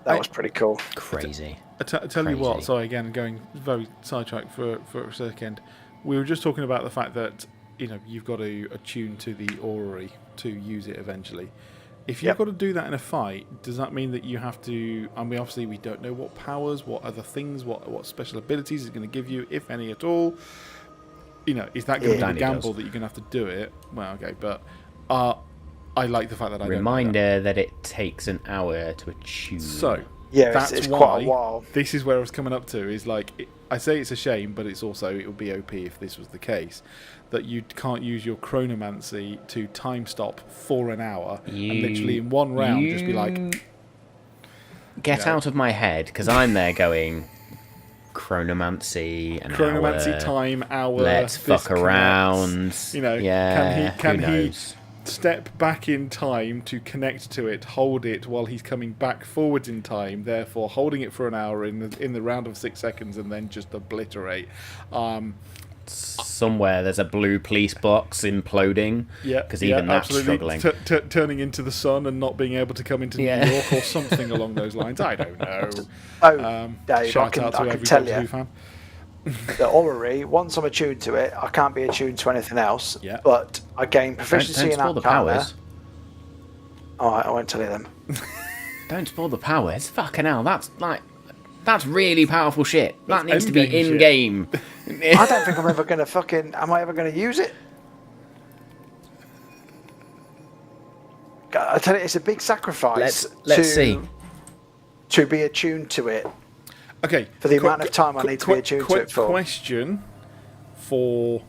That was pretty cool. Crazy. I tell you what, sorry, again, going very sidetracked for a second. We were just talking about the fact that, you've got to attune to the orrery to use it eventually. If you've got to do that in a fight, does that mean that you have to... I mean, obviously, we don't know what powers, what other things, what special abilities it's going to give you, if any at all. Is that going to be a gamble that you're going to have to do it? Well, okay, but I like the fact that I Reminder that it takes an hour to attune. So, yeah, that's it's why quite a while. This is where I was coming up to, is like... I say it's a shame, but it's also, it would be OP if this was the case, that you can't use your chronomancy to time stop for an hour and literally in one round just be like... Get out of my head, because I'm there going... Chronomancy, an Chronomancy hour, time, hour... let's fuck around. Yeah, can who he knows? step back in time to connect to it, hold it while he's coming back forwards in time, therefore holding it for an hour in the round of 6 seconds and then just obliterate. Somewhere there's a blue police box imploding. Yeah, because even that's absolutely. struggling. Turning into the sun and not being able to come into New York or something along those lines. I don't know. Dave, shout out to I every can tell Doctor Who you. fan. The orrery, once I'm attuned to it, I can't be attuned to anything else. Yeah. But I gain proficiency Don't in spoil the Arcana. powers. Alright, I won't tell you them. Don't spoil the powers. Fucking hell, that's really powerful shit. That needs to be endgame shit. in game. I don't think I'm ever going to fucking... Am I ever going to use it? I tell you, it's a big sacrifice Let's see. to be attuned to it. Okay. For the amount of time I need to be attuned to it for. Question so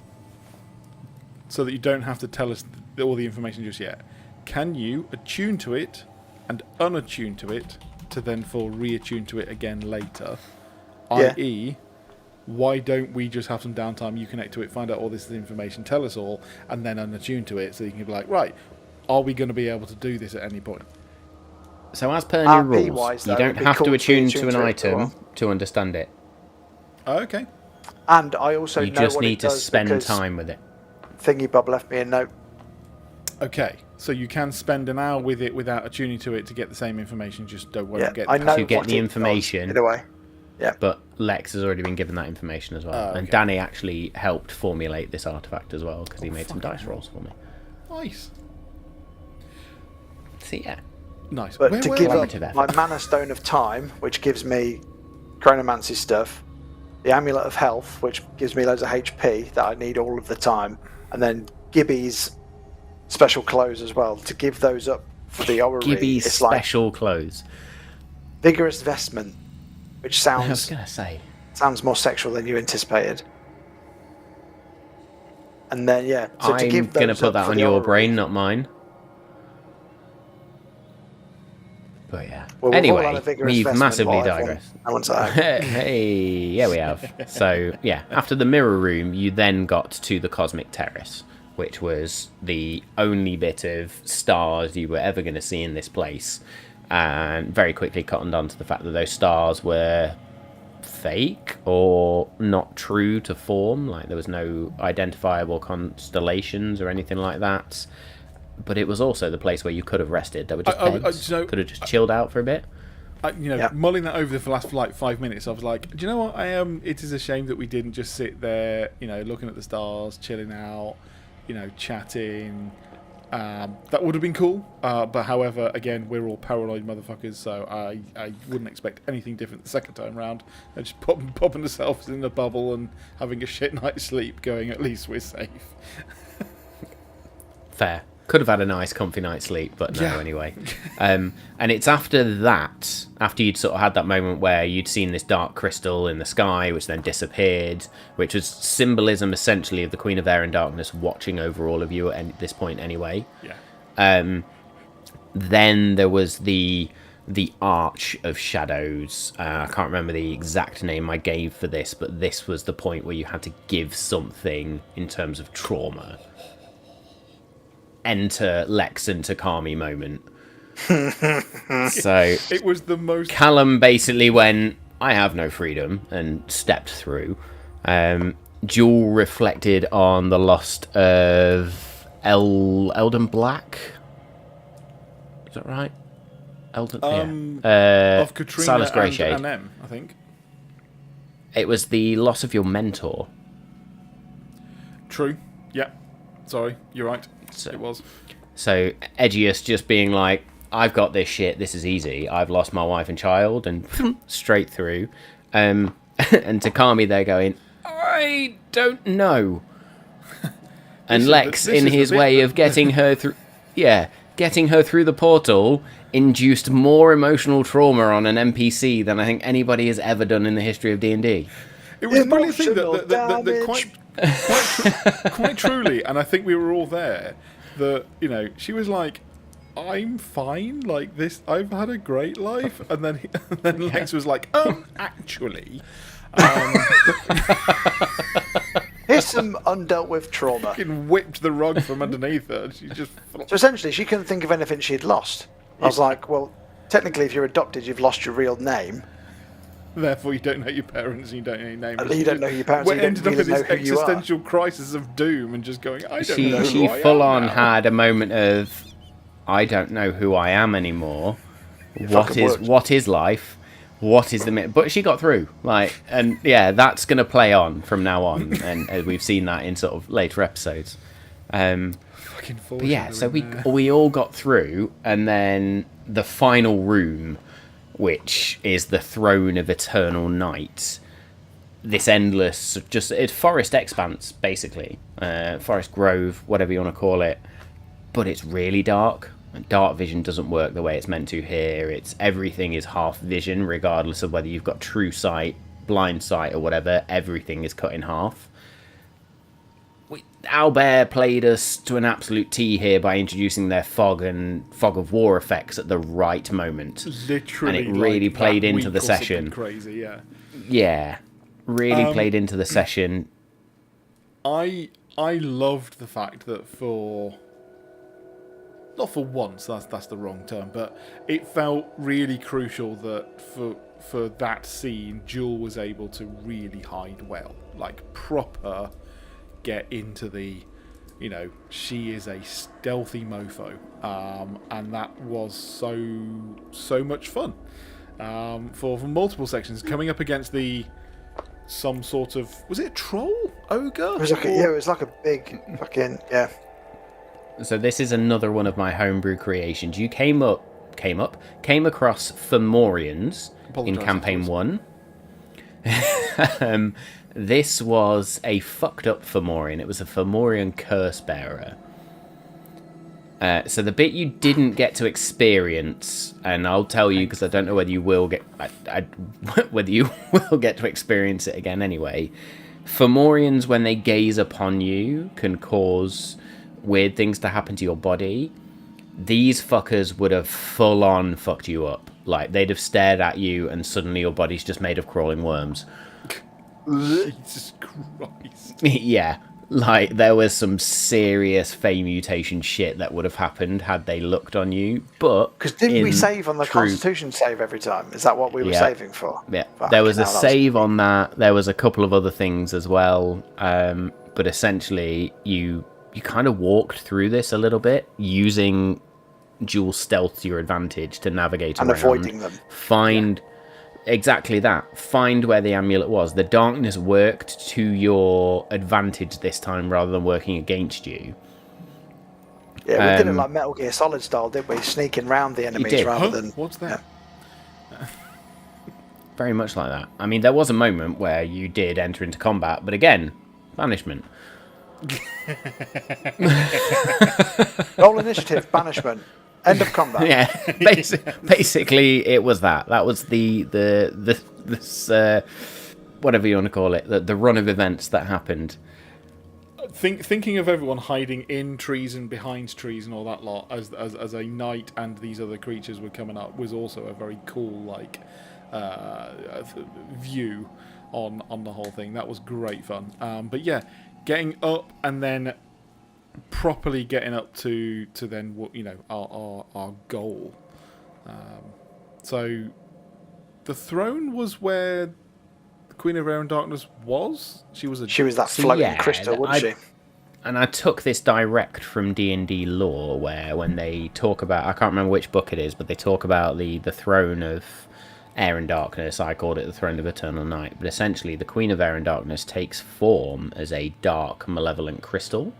that you don't have to tell us all the information just yet. Can you attune to it and unattune to it to then reattune to it again later? Yeah. I.e., why don't we just have some downtime, you connect to it, find out all this information, tell us all, and then unattune to it so you can be like, right, are we going to be able to do this at any point? So as per new rules, RP-wise, you though, don't it'd be have cool to to attune attune to an to it item as to understand it. Oh, okay. And I also You know just what need it to does spend because time with it. Thingy Bob left me a note. Okay, so you can spend an hour with it without attuning to it to get the same information, just don't worry. Yeah, I know To get what the it information. does, either way. Yeah. But Lex has already been given that information as well. Oh, okay. And Danny actually helped formulate this artifact as well because he made some dice rolls for me. Nice. So yeah. Nice. But to give up Collaborative my effort. Mana Stone of Time, which gives me Chronomancy stuff, the Amulet of Health, which gives me loads of HP that I need all of the time, and then Gibby's special clothes as well, to give those up for the orrery, Gibby's it's like special clothes. Vigorous Vestment, which I was sounds going to say. more sexual than you anticipated. And then, yeah, so to I'm give going to those put up that for on the your orrery- brain, not mine. But yeah. Well, we've all had Anyway, a vigorous we've vestment, massively what I've digressed. I want to say. Hey, yeah, we have. So, yeah, after the mirror room, you then got to the Cosmic Terrace, which was the only bit of stars you were ever going to see in this place. And very quickly cottoned on to the fact that those stars were fake or not true to form. Like, there was no identifiable constellations or anything like that. But it was also the place where you could have rested. There were just beds. Could have just chilled out for a bit. Mulling that over for the last 5 minutes, I was like, do you know what? It is a shame that we didn't just sit there, looking at the stars, chilling out, chatting. That would have been cool. But however, again, we're all paranoid motherfuckers, so I wouldn't expect anything different the second time round. Just popping ourselves in a bubble and having a shit night's sleep, going, at least we're safe. Fair. Could have had a nice comfy night's sleep, but no, Yeah. anyway. And it's after that, after you'd sort of had that moment where you'd seen this dark crystal in the sky, which then disappeared, which was symbolism essentially of the Queen of Air and Darkness watching over all of you at this point anyway. Yeah. Then there was the Arch of Shadows. I can't remember the exact name I gave for this, but this was the point where you had to give something in terms of trauma. Enter Lex and Takami moment. So It was the most... Callum basically went, I have no freedom, and stepped through. Jewel reflected on the loss of Eldon Black. Is that right? Eldon, yeah. of Katrina Silas Greyshade. and M, I think. It was the loss of your mentor. True. Yeah. Sorry, you're right. So- It was. So Edgius just being like, I've got this shit, this is easy. I've lost my wife and child, and straight through. And Takami there going, I don't know. And Lex, this in is the his bit way that- of getting her through, getting her through the portal, induced more emotional trauma on an NPC than I think anybody has ever done in the history of D&D. It was a brilliant thing Emotional that quite truly, and I think we were all there, that, she was like, I'm fine, like this, I've had a great life, and then Lex was like, actually, Here's some undealt with trauma. fucking whipped the rug from underneath her, and she just... So essentially, she couldn't think of anything she'd lost. I was like, well, technically, if you're adopted, you've lost your real name. Therefore, you don't know your parents, and you don't know your name. You don't know your parents, We you don't ended up really in this know who you are. existential crisis of doom, and just going, I don't know who She I full am on now. had a moment of, I don't know who I am anymore. fucking worked. What is life? What is the but she got through, and yeah, that's gonna play on from now on, and we've seen that in sort of later episodes. Fucking But yeah, so foreshadowing there. we all got through, and then the final room, which is the Throne of Eternal Night. This endless, it's forest expanse basically, forest grove, whatever you want to call it, but it's really dark. Dark vision doesn't work the way it's meant to here. Everything is half vision, regardless of whether you've got true sight, blind sight, or whatever. Everything is cut in half. Owlbear played us to an absolute T here by introducing their fog of war effects at the right moment. Literally, and it really like, played that into week the or something session. Crazy, yeah. Yeah, really played into the session. I loved the fact that not for once, that's the wrong term, but it felt really crucial that for that scene, Jewel was able to really hide well, like proper get into the, she is a stealthy mofo, and that was so much fun for multiple sections, coming up against some sort of, was it a troll ogre? It was like a big fucking So this is another one of my homebrew creations. You came across Fomorians in Apologise, campaign of 1. This was a fucked up Fomorian. It was a Fomorian curse bearer. So the bit you didn't get to experience, and I'll tell you because I don't know whether you will get whether you will get to experience it again anyway. Fomorians, when they gaze upon you, can cause weird things to happen to your body. These fuckers would have full on fucked you up. Like, they'd have stared at you and suddenly your body's just made of crawling worms. Jesus Christ. Yeah, like, there was some serious Fey mutation shit that would have happened had they looked on you, but... Because didn't we in save on the true- Constitution save every time? Is that what we were Yeah. saving for? Yeah, Fucking there was a hell, that save on that. There was a couple of other things as well. But essentially, you kind of walked through this a little bit, using dual stealth to your advantage to navigate And around. avoiding them. exactly that. Find where the amulet was. The darkness worked to your advantage this time rather than working against you. Yeah, we did it like Metal Gear Solid style, didn't we? Sneaking round the enemies did. rather than... What's that? Yeah. Very much like that. I mean, there was a moment where you did enter into combat, but again, banishment. Roll initiative, banishment, end of combat. Yeah, basically it was that. That was this whatever you want to call it, the run of events that happened. Thinking of everyone hiding in trees and behind trees and all that lot as a knight and these other creatures were coming up was also a very cool view on the whole thing. That was great fun. But yeah, getting up and then properly getting up to then our goal. So the throne was where the Queen of Air and Darkness was. She was that floating crystal, wasn't she? And I took this direct from D&D lore, where when they talk about, I can't remember which book it is, but they talk about the throne of Air and Darkness. I called it the Throne of Eternal Night, but essentially the Queen of Air and Darkness takes form as a dark, malevolent crystal,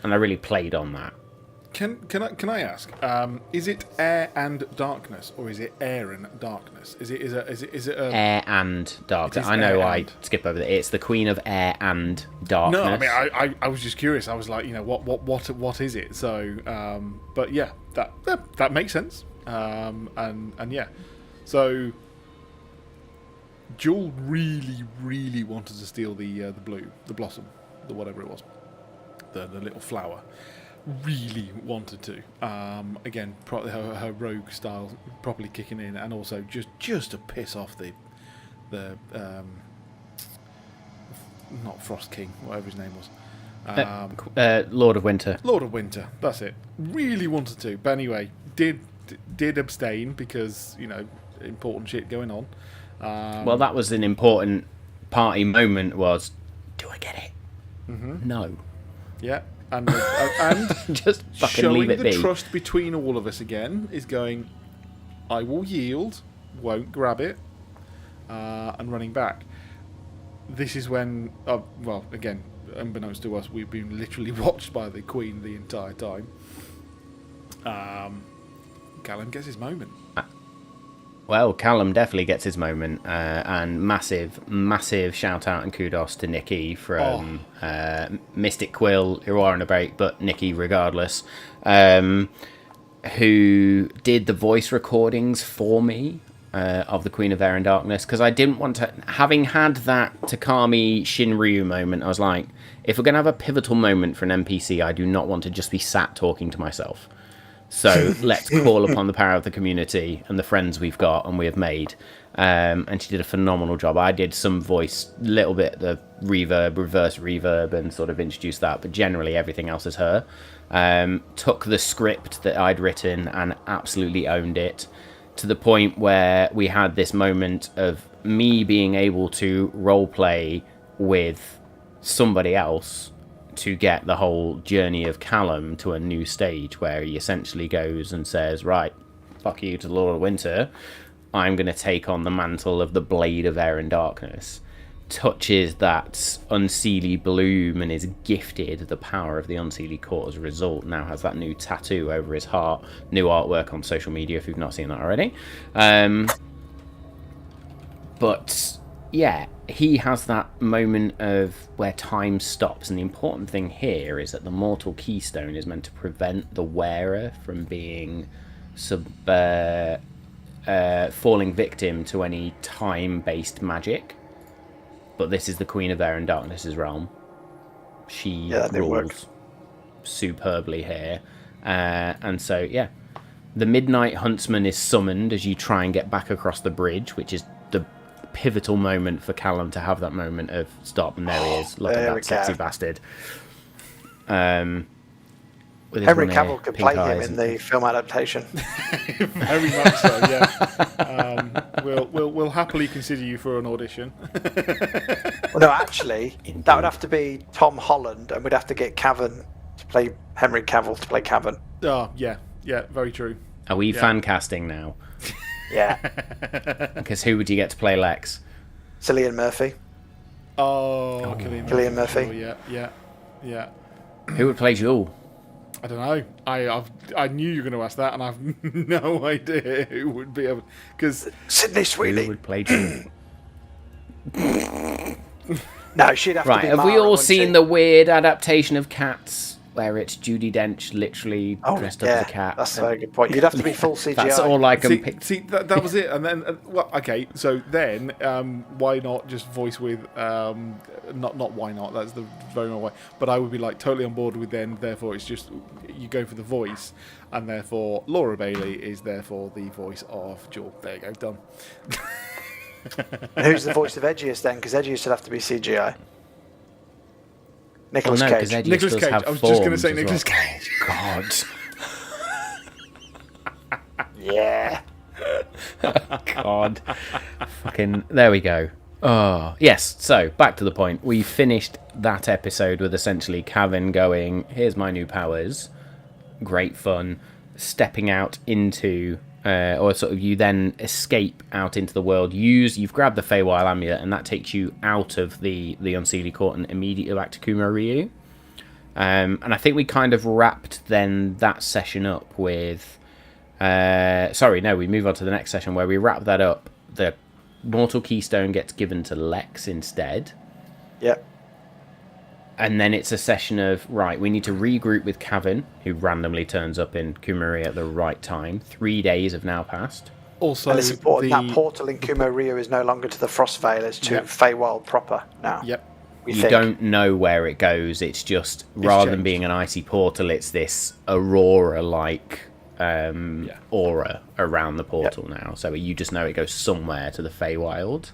and I really played on that. Can I ask? Is it air and darkness, or is it air and darkness? Is it a air and darkness? I know I skip over that. It's the Queen of Air and Darkness. No, I mean I was just curious. I was like, what is it? So, but yeah, that makes sense. And yeah, so Jewel really wanted to steal the blossom, the whatever it was, the little flower. Really wanted to. Again, her rogue style properly kicking in, and also just to piss off the not Frost King, whatever his name was. Lord of Winter. Lord of Winter. That's it. Really wanted to, but anyway, did abstain because important shit going on. Well, that was an important party moment. Was, do I get it? Mm-hmm. No. Yeah. And just fucking showing leave it the be. Trust between all of us again is going, I will yield, won't grab it, and running back. This is when, well, again, unbeknownst to us, we've been literally watched by the Queen the entire time. Callum gets his moment. Well, Callum definitely gets his moment, and massive shout out and kudos to Nikki from Mystic Quill, who are on a break, but Nikki regardless, who did the voice recordings for me of the Queen of Air and Darkness, because I didn't want to, having had that Takami Shinryu moment, I was like, if we're going to have a pivotal moment for an NPC, I do not want to just be sat talking to myself. So let's call upon the power of the community and the friends we've got and we have made. And she did a phenomenal job. I did some voice, little bit the reverb, reverse reverb, and sort of introduced that, but generally everything else is her. Took the script that I'd written and absolutely owned it, to the point where we had this moment of me being able to roleplay with somebody else to get the whole journey of Callum to a new stage, where he essentially goes and says, right, fuck you to the Lord of Winter, I'm going to take on the mantle of the Blade of Air and Darkness, touches that Unseelie bloom and is gifted the power of the Unseelie Court as a result, now has that new tattoo over his heart, new artwork on social media if you've not seen that already. But yeah, he has that moment of where time stops, and the important thing here is that the Mortal Keystone is meant to prevent the wearer from being falling victim to any time-based magic. But this is the Queen of Air and Darkness's realm. She rules superbly here. And so, yeah, the Midnight Huntsman is summoned as you try and get back across the bridge, which is the pivotal moment for Callum to have that moment of stop, and there he is. Look at that sexy bastard. Henry Cavill could play him in the film adaptation. Very much so, yeah. We'll happily consider you for an audition. Well, no, actually, that would have to be Tom Holland, and we'd have to get Cavan to play Henry Cavill to play Cavan. Oh, yeah, very true. Are we fan casting now? Yeah. Because who would you get to play Lex? Cillian Murphy. Oh, Cillian Murphy. Sure, yeah. Who would play Jewel? I don't know. I knew you were going to ask that, and I've no idea who would be able. Because Sydney Who Sweeney. would play Jewel? No, she'd have to Right, be have we Mara, all wouldn't seen she? the weird adaptation of Cats, where it's Judi Dench literally dressed up as a cat? That's a very good point. You'd have to be full CGI. That's all I can pick. see that was it. And then, well, okay. So then, why not just voice with not why not? That's the very wrong way. But I would be like totally on board with then. Therefore, it's just you go for the voice, and therefore Laura Bailey is therefore the voice of Jewel. There you go, done. And who's the voice of Edgius then? Because Edgius would have to be CGI. Nicolas Well, no, 'cause Cage. Edgius Nicolas does Cage. have I was just going to forms say as Nicolas well. Cage. God. Yeah. God. Fucking. There we go. Oh, yes. So, back to the point. We finished that episode with essentially Kevin going, here's my new powers. Great fun. Stepping out into, or sort of you then escape out into the world. You've grabbed the Feywild amulet, and that takes you out of the Unseelie Court and immediately back to Kumo-Ryu. And I think we kind of wrapped then that session up with... we move on to the next session where we wrap that up. The Mortal Keystone gets given to Lex instead. Yep. And then it's a session of, right, we need to regroup with Kevin, who randomly turns up in Kumo-Ryu at the right time. 3 days have now passed. Also, And it's important that portal in Kumo-Ryu is no longer to the Frostvale, it's to Feywild proper now. Yep. You don't know where it goes. It's just, rather than being an icy portal, it's this Aurora-like aura around the portal now. So you just know it goes somewhere to the Feywild.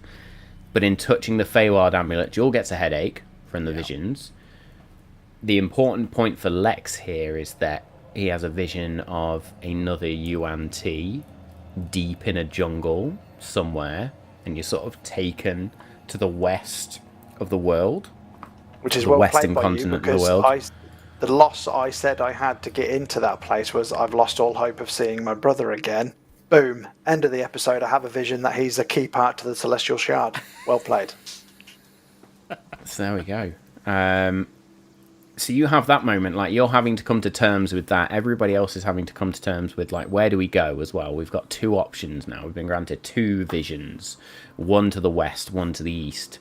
But in touching the Feywild amulet, Jewel gets a headache from the visions. The important point for Lex here is that he has a vision of another UNT deep in a jungle somewhere, and you're sort of taken to the west of the world, which is the well western played by continent you, of the because world. The loss I said I had to get into that place was I've lost all hope of seeing my brother again. Boom. End of the episode. I have a vision that he's a key part to the Celestial Shard. Well played. So there we go. So you have that moment, like you're having to come to terms with that. Everybody else is having to come to terms with, like, where do we go as well? We've got two options now. We've been granted two visions, one to the west, one to the east.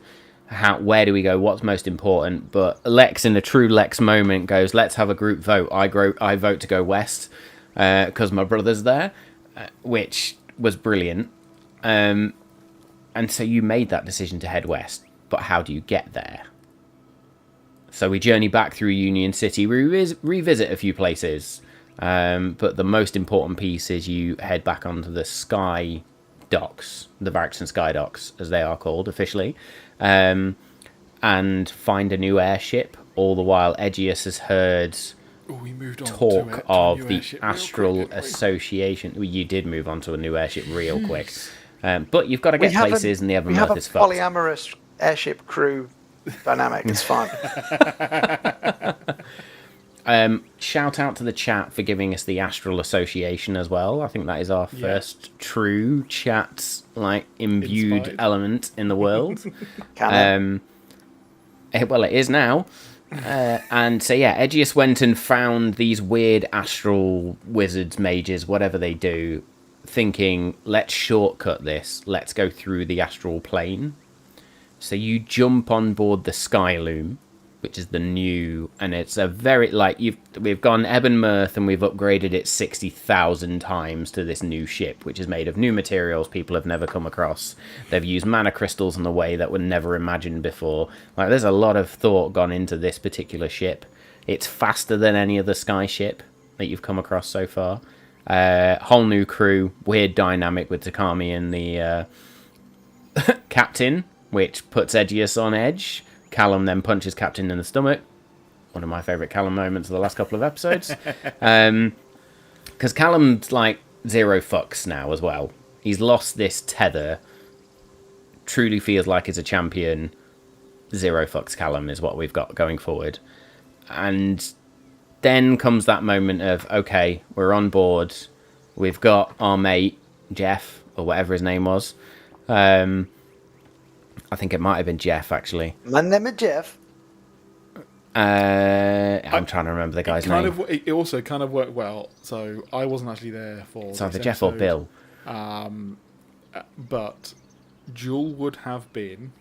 Where do we go? What's most important? But Lex, in a true Lex moment, goes, let's have a group vote. I vote to go west because my brother's there, which was brilliant. And so you made that decision to head west. But how do you get there? So we journey back through Union City, we revisit a few places, but the most important piece is you head back onto the Sky Docks, the Barracks and Sky Docks, as they are called officially, and find a new airship. All the while, Edgius has heard talk of the Astral Association. Well, you did move on to a new airship real quick, but you've got to get places, and the Evermouth is fucked. We have a polyamorous airship crew dynamic. It's fine. Shout out to the chat for giving us the Astral Association as well. I think that is our first true chat, like, imbued element in the world. Well, it is now. And so Edgius went and found these weird astral wizards, mages, whatever they do, thinking, let's shortcut this, let's go through the astral plane. So you jump on board the Skyloom, which is the new, and it's a very, like, we've gone ebb and mirth, and we've upgraded it 60,000 times to this new ship, which is made of new materials people have never come across. They've used mana crystals in a way that were never imagined before. Like, there's a lot of thought gone into this particular ship. It's faster than any other sky ship that you've come across so far. Whole new crew, weird dynamic with Takami and the captain, which puts Edgius on edge. Callum then punches Captain in the stomach. One of my favourite Callum moments of the last couple of episodes. Because Callum's, like, zero fucks now as well. He's lost this tether. Truly feels like he's a champion. Zero fucks Callum is what we've got going forward. And then comes that moment of, okay, we're on board. We've got our mate, Jeff, or whatever his name was. I think it might have been Jeff, actually. My name is Jeff. I'm trying to remember the guy's name. It also kind of worked well. So I wasn't actually there for It's either this Jeff or episode, Bill. but Jewel would have been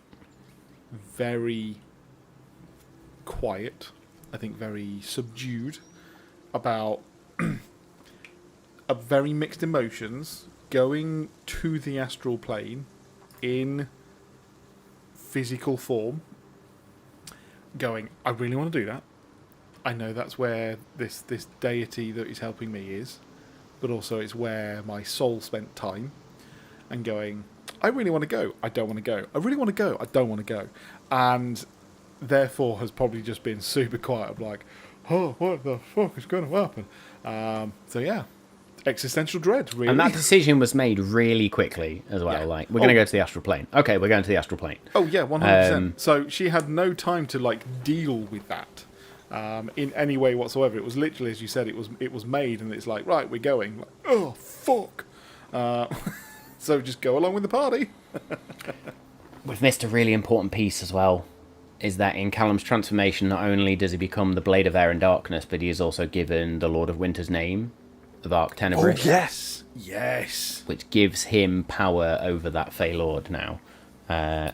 very quiet, I think very subdued, about very mixed emotions going to the astral plane in physical form, going, I really want to do that. I know that's where this deity that is helping me is, but also it's where my soul spent time, and going, I really want to go, I don't want to go, I really want to go, I don't want to go, and therefore has probably just been super quiet of like, oh, what the fuck is going to happen? So yeah, existential dread, really. And that decision was made really quickly as well. Yeah. Like, we're going to go to the astral plane. Okay, we're going to the astral plane. Oh yeah, 100%. So she had no time to like deal with that in any way whatsoever. It was literally, as you said, it was made, and it's like, right, we're going. Like, oh fuck. So just go along with the party. We've missed a really important piece as well. Is that in Callum's transformation, not only does he become the Blade of Air and Darkness, but he is also given the Lord of Winter's name of Arctenebris. Oh, yes. Yes. Which gives him power over that Fey Lord now.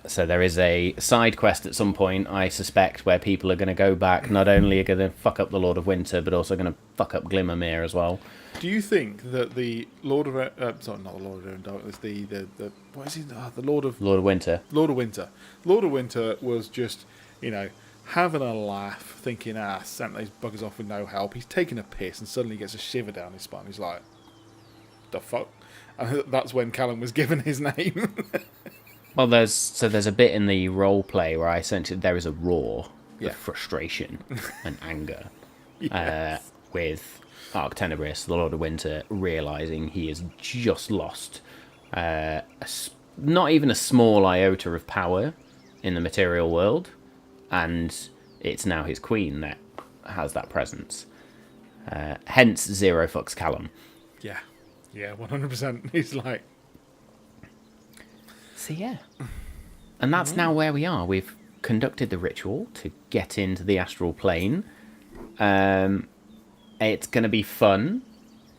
So there is a side quest at some point, I suspect, where people are going to go back. Not only are going to fuck up the Lord of Winter, but also going to fuck up Glimmermere as well. Do you think that the Lord of sorry, not the Lord of Air and Darkness, the what is he? The Lord of Winter. Lord of Winter. Lord of Winter was just, having a laugh, thinking, sent these buggers off with no help. He's taking a piss and suddenly gets a shiver down his spine. He's like, the fuck? And that's when Callum was given his name. Well, there's a bit in the role play where essentially there is a roar of frustration and anger with Arctenebris, the Lord of Winter, realising he has just lost not even a small iota of power in the material world, and it's now his queen that has that presence. Hence, zero fucks Callum. Yeah, 100%. He's like... So yeah. And that's now where we are. We've conducted the ritual to get into the astral plane. It's going to be fun.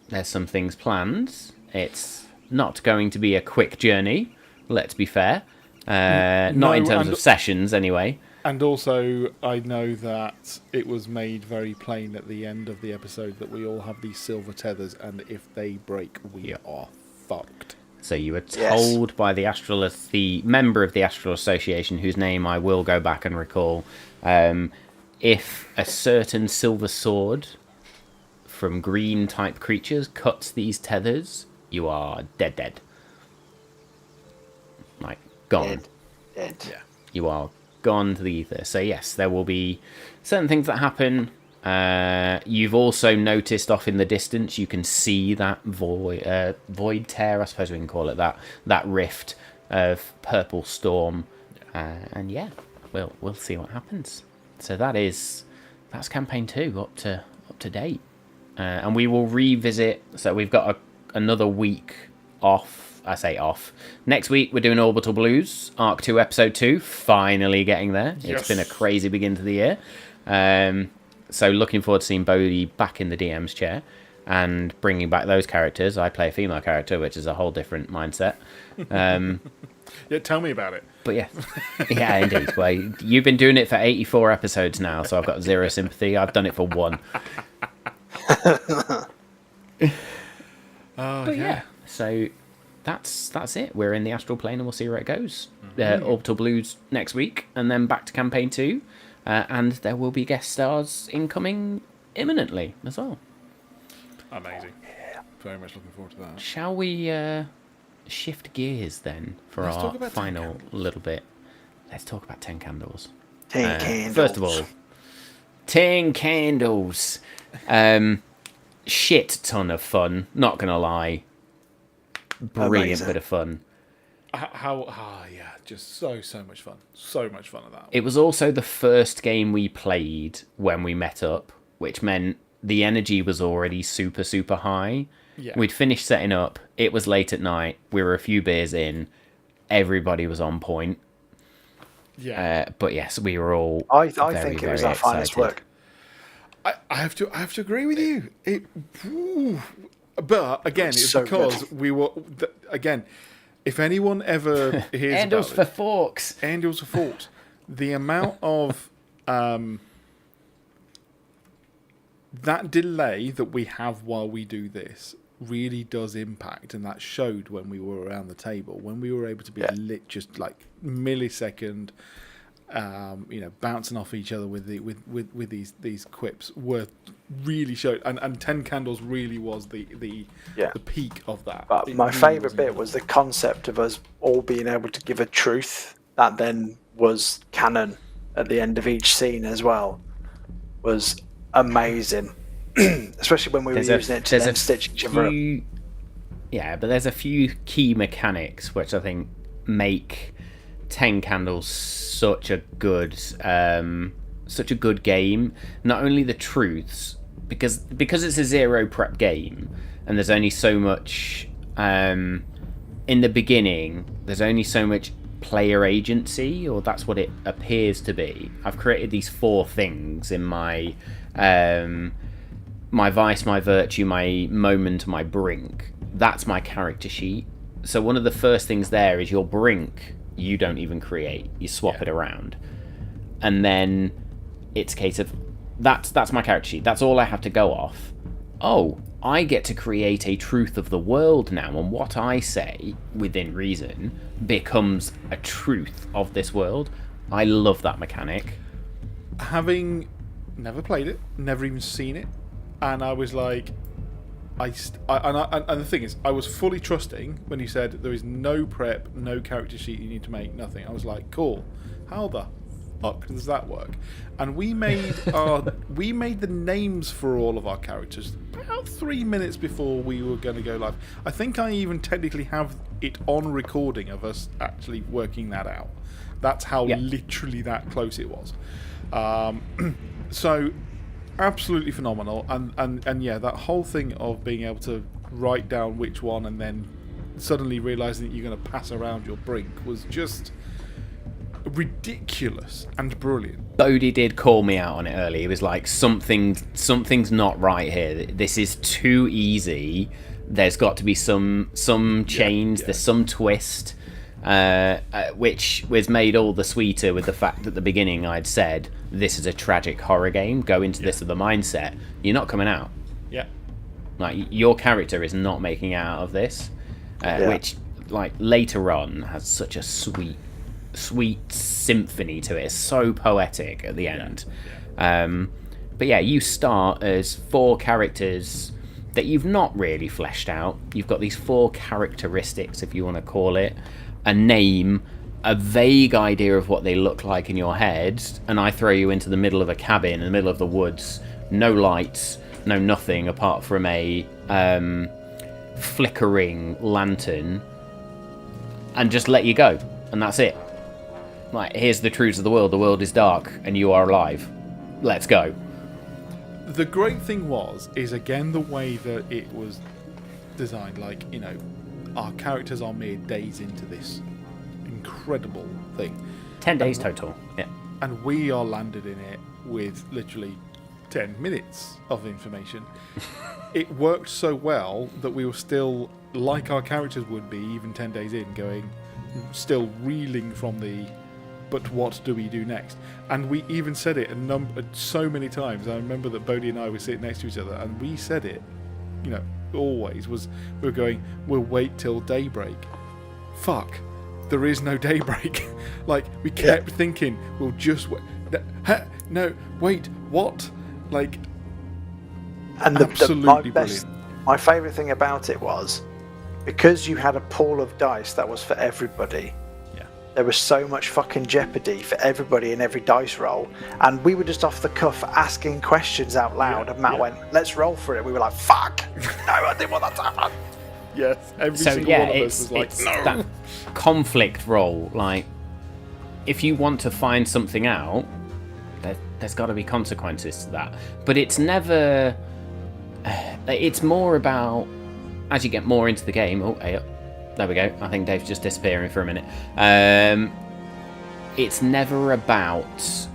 There's some things planned. It's not going to be a quick journey, let's be fair. Not in terms of sessions, anyway. And also, I know that it was made very plain at the end of the episode that we all have these silver tethers, and if they break, we are fucked. So you were told by the member of the Astral Association, whose name I will go back and recall, if a certain silver sword from green-type creatures cuts these tethers, you are dead. Like, gone. Dead. Yeah. You are gone to the ether. So yes, there will be certain things that happen. You've also noticed off in the distance, you can see that void tear, I suppose we can call it that rift of purple storm. And yeah, we'll see what happens. So that's campaign 2 up to date. And we will revisit. So we've got another week off. I say off. Next week we're doing Orbital Blues, Arc 2, Episode 2. Finally getting there. Yes. It's been a crazy beginning to the year. So looking forward to seeing Bodhi back in the DM's chair and bringing back those characters. I play a female character, which is a whole different mindset. Yeah, tell me about it. But yeah, indeed. Well, you've been doing it for 84 episodes now, so I've got zero sympathy. I've done it for 1. But yeah, so that's it. We're in the astral plane, and we'll see where it goes. Orbital Blues next week, and then back to campaign 2. And there will be guest stars incoming imminently as well. Amazing. Very much looking forward to that. Shall we shift gears then for Let's talk our about final little bit? Let's talk about 10 candles. 10 candles. First of all, 10 candles. Shit ton of fun. Not gonna lie. Brilliant Amazing. bit of fun. Just so much fun. So much fun at that. It was also the first game we played when we met up, which meant the energy was already super, super high. Yeah. We'd finished setting up. It was late at night. We were a few beers in. Everybody was on point. Yeah. But yes, we were all. I very, think it was very our finest excited. work. I have to agree with you. But again, it's so because good. we were again. If anyone ever hears Handles about for it, forks. Angels for Forks, the amount of that delay that we have while we do this really does impact, and that showed when we were around the table, when we were able to be lit just like millisecond, bouncing off each other with these quips were really showed, and 10 Candles really was the peak of that. But It my really favourite was bit was the concept of us all being able to give a truth that then was canon at the end of each scene as well. Was amazing. Especially when we were using it to then stitch each other up. Yeah, but there's a few key mechanics which I think make 10 Candles such a good game. Not only the truths, because it's a zero prep game, and there's only so much in the beginning. There's only so much player agency, or that's what it appears to be. I've created these 4 things in my my vice, my virtue, my moment, my brink. That's my character sheet. So one of the first things there is your brink. You don't even create. You swap it around, and then it's a case of that's my character sheet. That's all I have to go off. Oh, I get to create a truth of the world now, and what I say within reason becomes a truth of this world. I love that mechanic. Having never played it, never even seen it, and I was like, and the thing is, I was fully trusting when you said there is no prep, no character sheet you need to make, nothing. I was like, cool. How the fuck does that work? And we made the names for all of our characters about 3 minutes before we were going to go live. I think I even technically have it on recording of us actually working that out. That's how literally that close it was. So absolutely phenomenal, and yeah, that whole thing of being able to write down which one and then suddenly realizing that you're going to pass around your brink was just ridiculous and brilliant. Bodhi did call me out on it early. He was like, something's not right here. This is too easy. There's got to be some change. There's some twist, which was made all the sweeter with the fact that at the beginning I'd said this is a tragic horror game. Go into this with the mindset you're not coming out. Yeah. Like, your character is not making out of this, which, like, later on has such a sweet symphony to it. It's so poetic at the end. But yeah, you start as 4 characters that you've not really fleshed out. You've got these 4 characteristics, if you want to call it, a name, a vague idea of what they look like in your head, and I throw you into the middle of a cabin in the middle of the woods, no lights, no nothing apart from a flickering lantern, and just let you go, and that's it. Like, here's the truths of the world is dark and you are alive, let's go. The great thing is again the way that it was designed. Like, our characters are mere days into this incredible thing. 10 days total, yeah. And we are landed in it with literally 10 minutes of information. It worked so well that we were still, like our characters would be, even 10 days in, still reeling from but what do we do next? And we even said it so many times. I remember that Bodhi and I were sitting next to each other, and we said it, always we were going, we'll wait till daybreak. Fuck, there is no daybreak. Like, we kept thinking, we'll just wait. No, wait, what? Like, and absolutely brilliant. My favourite thing about it was, because you had a pool of dice that was for everybody, there was so much fucking jeopardy for everybody in every dice roll, and we were just off the cuff asking questions out loud, and Matt went, let's roll for it. We were like, fuck, no, I didn't want that to happen. Yes, every single one of us was like, no. That conflict roll, like, if you want to find something out, there's got to be consequences to that. But it's never, it's more about as you get more into the game, there we go. I think Dave's just disappearing for a minute. It's never about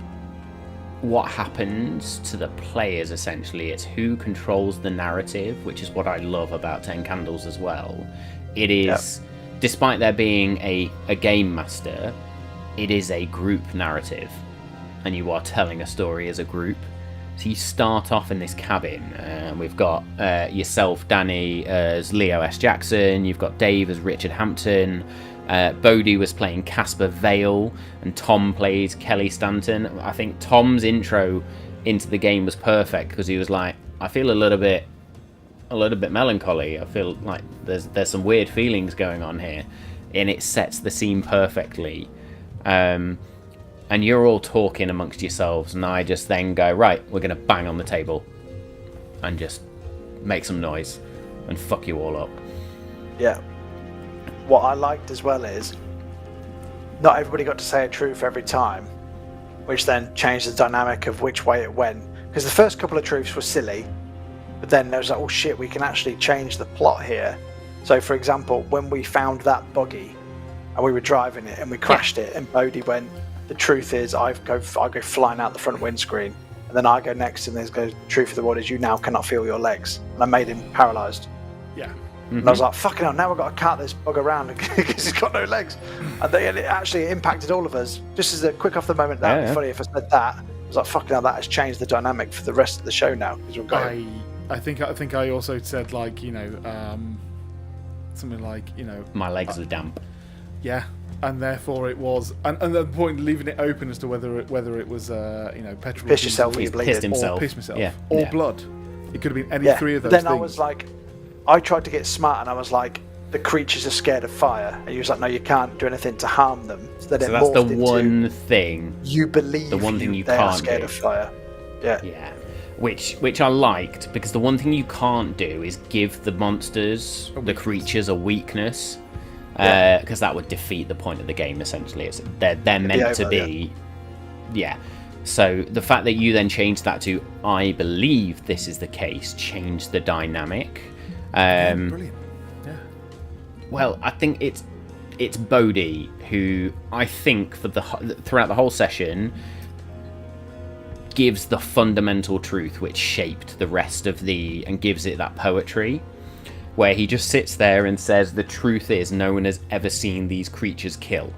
what happens to the players, essentially. It's who controls the narrative, which is what I love about 10 Candles as well. It is, despite there being a game master, it is a group narrative, and you are telling a story as a group. So you start off in this cabin. We've got yourself, Danny, as Leo S. Jackson. You've got Dave as Richard Hampton. Bodhi was playing Casper Vale, and Tom plays Kelly Stanton. I think Tom's intro into the game was perfect because he was like, I feel a little bit melancholy. I feel like there's some weird feelings going on here, and it sets the scene perfectly. And you're all talking amongst yourselves, and I just then go, right, we're going to bang on the table and just make some noise and fuck you all up. Yeah. What I liked as well is not everybody got to say a truth every time, which then changed the dynamic of which way it went. Because the first couple of truths were silly, but then there was like, oh shit, we can actually change the plot here. So, for example, when we found that buggy and we were driving it and we crashed it, and Bodhi went, the truth is I go flying out the front windscreen, and then I go next, and there's the truth of the world is you now cannot feel your legs, and I made him paralysed. Yeah. Mm-hmm. And I was like, fucking hell, now we've got to cart this bug around because he's got no legs. And it actually impacted all of us. Just as a quick off the moment, that would be funny if I said that. I was like, fucking hell, that has changed the dynamic for the rest of the show now. Because we're going. I think I also said, like, something like, my legs are damp. Yeah. And therefore it was, and the point leaving it open as to whether it was, petrol. Piss yourself or you bleed. Pissed himself. Or piss myself. Yeah. Or blood. It could have been any three of those then things. I was like, I tried to get smart, and I was like, the creatures are scared of fire. And he was like, no, you can't do anything to harm them. So that's the one thing. You believe the one thing you they can't are scared do. of fire. Yeah. Yeah. Which I liked, because the one thing you can't do is give the monsters, the creatures, a weakness. Because that would defeat the point of the game, essentially. They're meant to be... Yeah. So the fact that you then changed that to, I believe this is the case, changed the dynamic. Brilliant. Yeah. Well, I think it's Bodhi who, I think, throughout the whole session, gives the fundamental truth which shaped the rest of and gives it that poetry. Where he just sits there and says, the truth is no one has ever seen these creatures kill.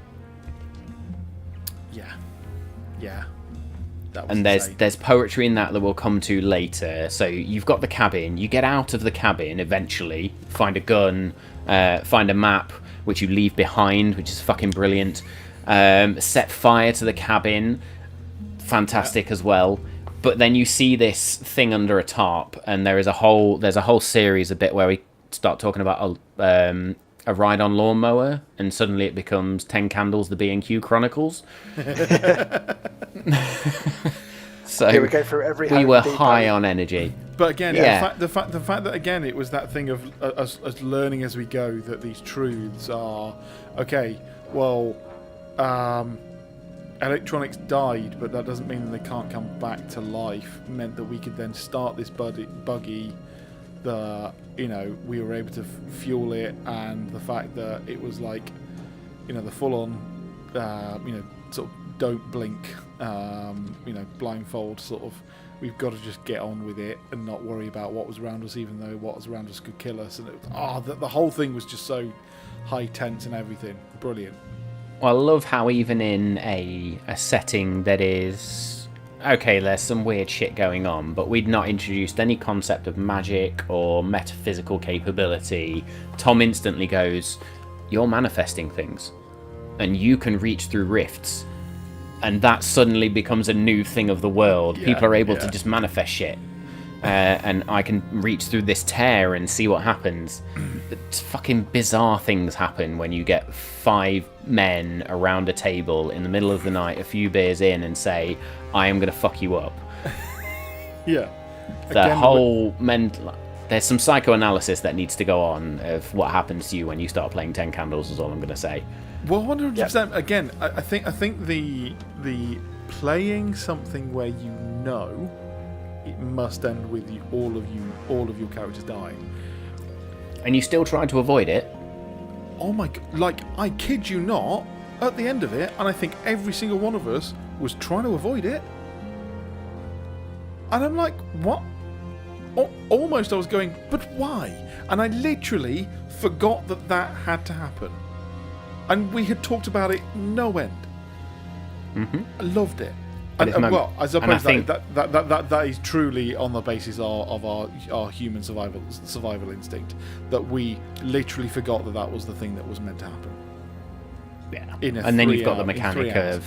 Yeah. Yeah. And there's poetry in that we'll come to later. So you've got the cabin, you get out of the cabin eventually, find a gun, find a map, which you leave behind, which is fucking brilliant. Set fire to the cabin, fantastic as well. But then you see this thing under a tarp, and there's a whole series, a bit where we start talking about a ride on lawnmower, and suddenly it becomes 10 Candles, the B&Q Chronicles. So we go through every. We were high on energy. But again, the fact that again it was that thing of us learning as we go that these truths are okay. Well, electronics died, but that doesn't mean that they can't come back to life. It meant that we could then start this buggy. We were able to fuel it, and the fact that it was like, the full-on, sort of don't blink, blindfold sort of. We've got to just get on with it and not worry about what was around us, even though what was around us could kill us. And it was, the whole thing was just so high tense and everything. Brilliant. Well, I love how even in a setting that is... Okay, there's some weird shit going on, but we'd not introduced any concept of magic or metaphysical capability. Tom instantly goes, you're manifesting things, and you can reach through rifts. And that suddenly becomes a new thing of the world. Yeah, people are able to just manifest shit. And I can reach through this tear and see what happens. It's fucking bizarre things happen when you get 5 men around a table in the middle of the night, a few beers in, and say, I am going to fuck you up. Yeah. There's some psychoanalysis that needs to go on of what happens to you when you start playing 10 Candles, is all I'm going to say. Well, 100%. Again, I think the playing something where it must end with all of your characters dying. And you still tried to avoid it. Oh my god, like, I kid you not, at the end of it, and I think every single one of us was trying to avoid it. And I'm like, what? Almost I was going, but why? And I literally forgot that had to happen. And we had talked about it no end. Mm-hmm. I loved it. But Well, I suppose think that is truly on the basis of our human survival instinct, that we literally forgot that was the thing that was meant to happen. Yeah. And then you've got the mechanic of,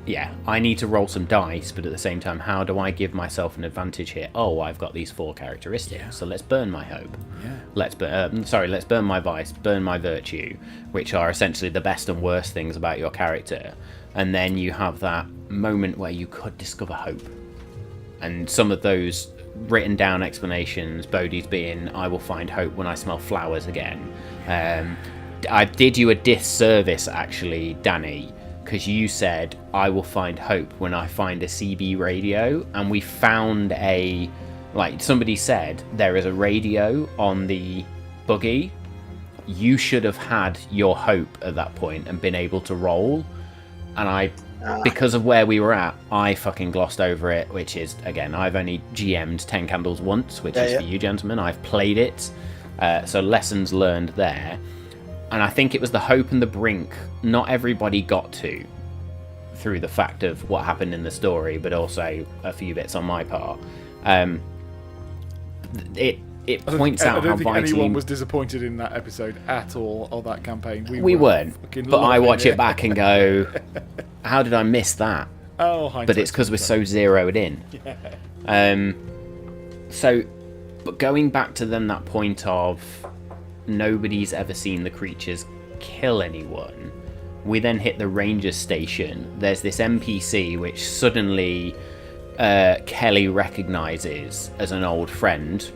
yeah, I need to roll some dice, but at the same time, how do I give myself an advantage here? Oh, I've got these 4 characteristics, so let's burn my hope. Yeah. Let's burn my vice, burn my virtue, which are essentially the best and worst things about your character. And then you have that moment where you could discover hope. And some of those written down explanations, Bodhi's being, I will find hope when I smell flowers again. I did you a disservice, actually, Danny, because you said, I will find hope when I find a CB radio. And we found somebody said, there is a radio on the buggy. You should have had your hope at that point and been able to roll. And because of where we were at, I fucking glossed over it, which is, again, I've only GM'd 10 Candles once, which is for you, gentlemen. I've played it, so lessons learned there. And I think it was the hope and the brink not everybody got to through the fact of what happened in the story, but also a few bits on my part. It points out how vitally... I don't think anyone was disappointed in that episode at all, or that campaign. We weren't, but I watch it back and go, how did I miss that? Oh, but it's because we're so zeroed in. Yeah. But going back to then that point of nobody's ever seen the creatures kill anyone, we then hit the ranger station. There's this NPC which suddenly Kelly recognises as an old friend.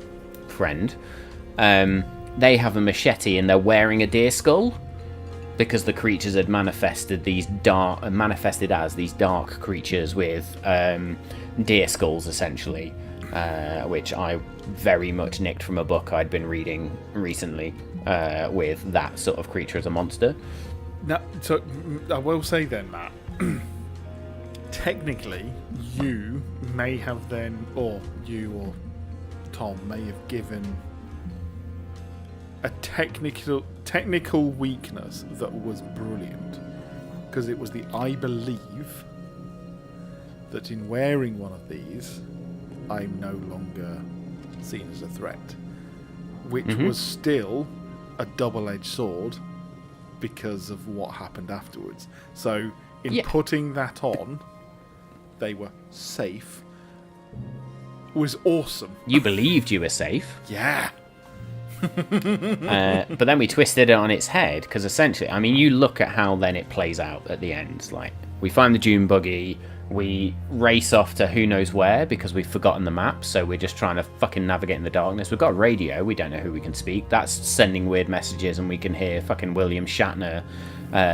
They have a machete and they're wearing a deer skull because the creatures had manifested as these dark creatures with deer skulls, essentially, which I very much nicked from a book I'd been reading recently with that sort of creature as a monster. Now, so I will say then, Matt, technically you may have then, or you or Tom may have given a technical weakness that was brilliant, because it was I believe that in wearing one of these I'm no longer seen as a threat, which was still a double-edged sword because of what happened afterwards. So in putting that on, they were safe. Was awesome. You believed you were safe. Yeah. But then we twisted it on its head, because essentially, I mean, you look at how then it plays out at the end. Like, we find the Dune buggy, we race off to who knows where because we've forgotten the map, so we're just trying to fucking navigate in the darkness. We've got a radio, we don't know who we can speak. That's sending weird messages, and we can hear fucking William Shatner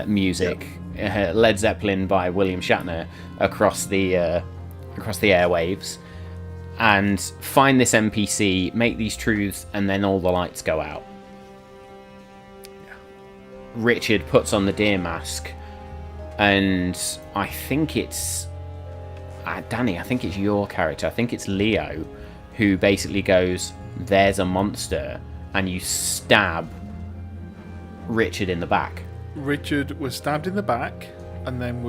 music, Led Zeppelin by William Shatner across the airwaves. And find this NPC, make these truths, and then all the lights go out. Yeah. Richard puts on the deer mask, and I think it's Danny, I think it's your character, I think it's Leo, who basically goes, there's a monster, and you stab Richard in the back. Richard was stabbed in the back, and then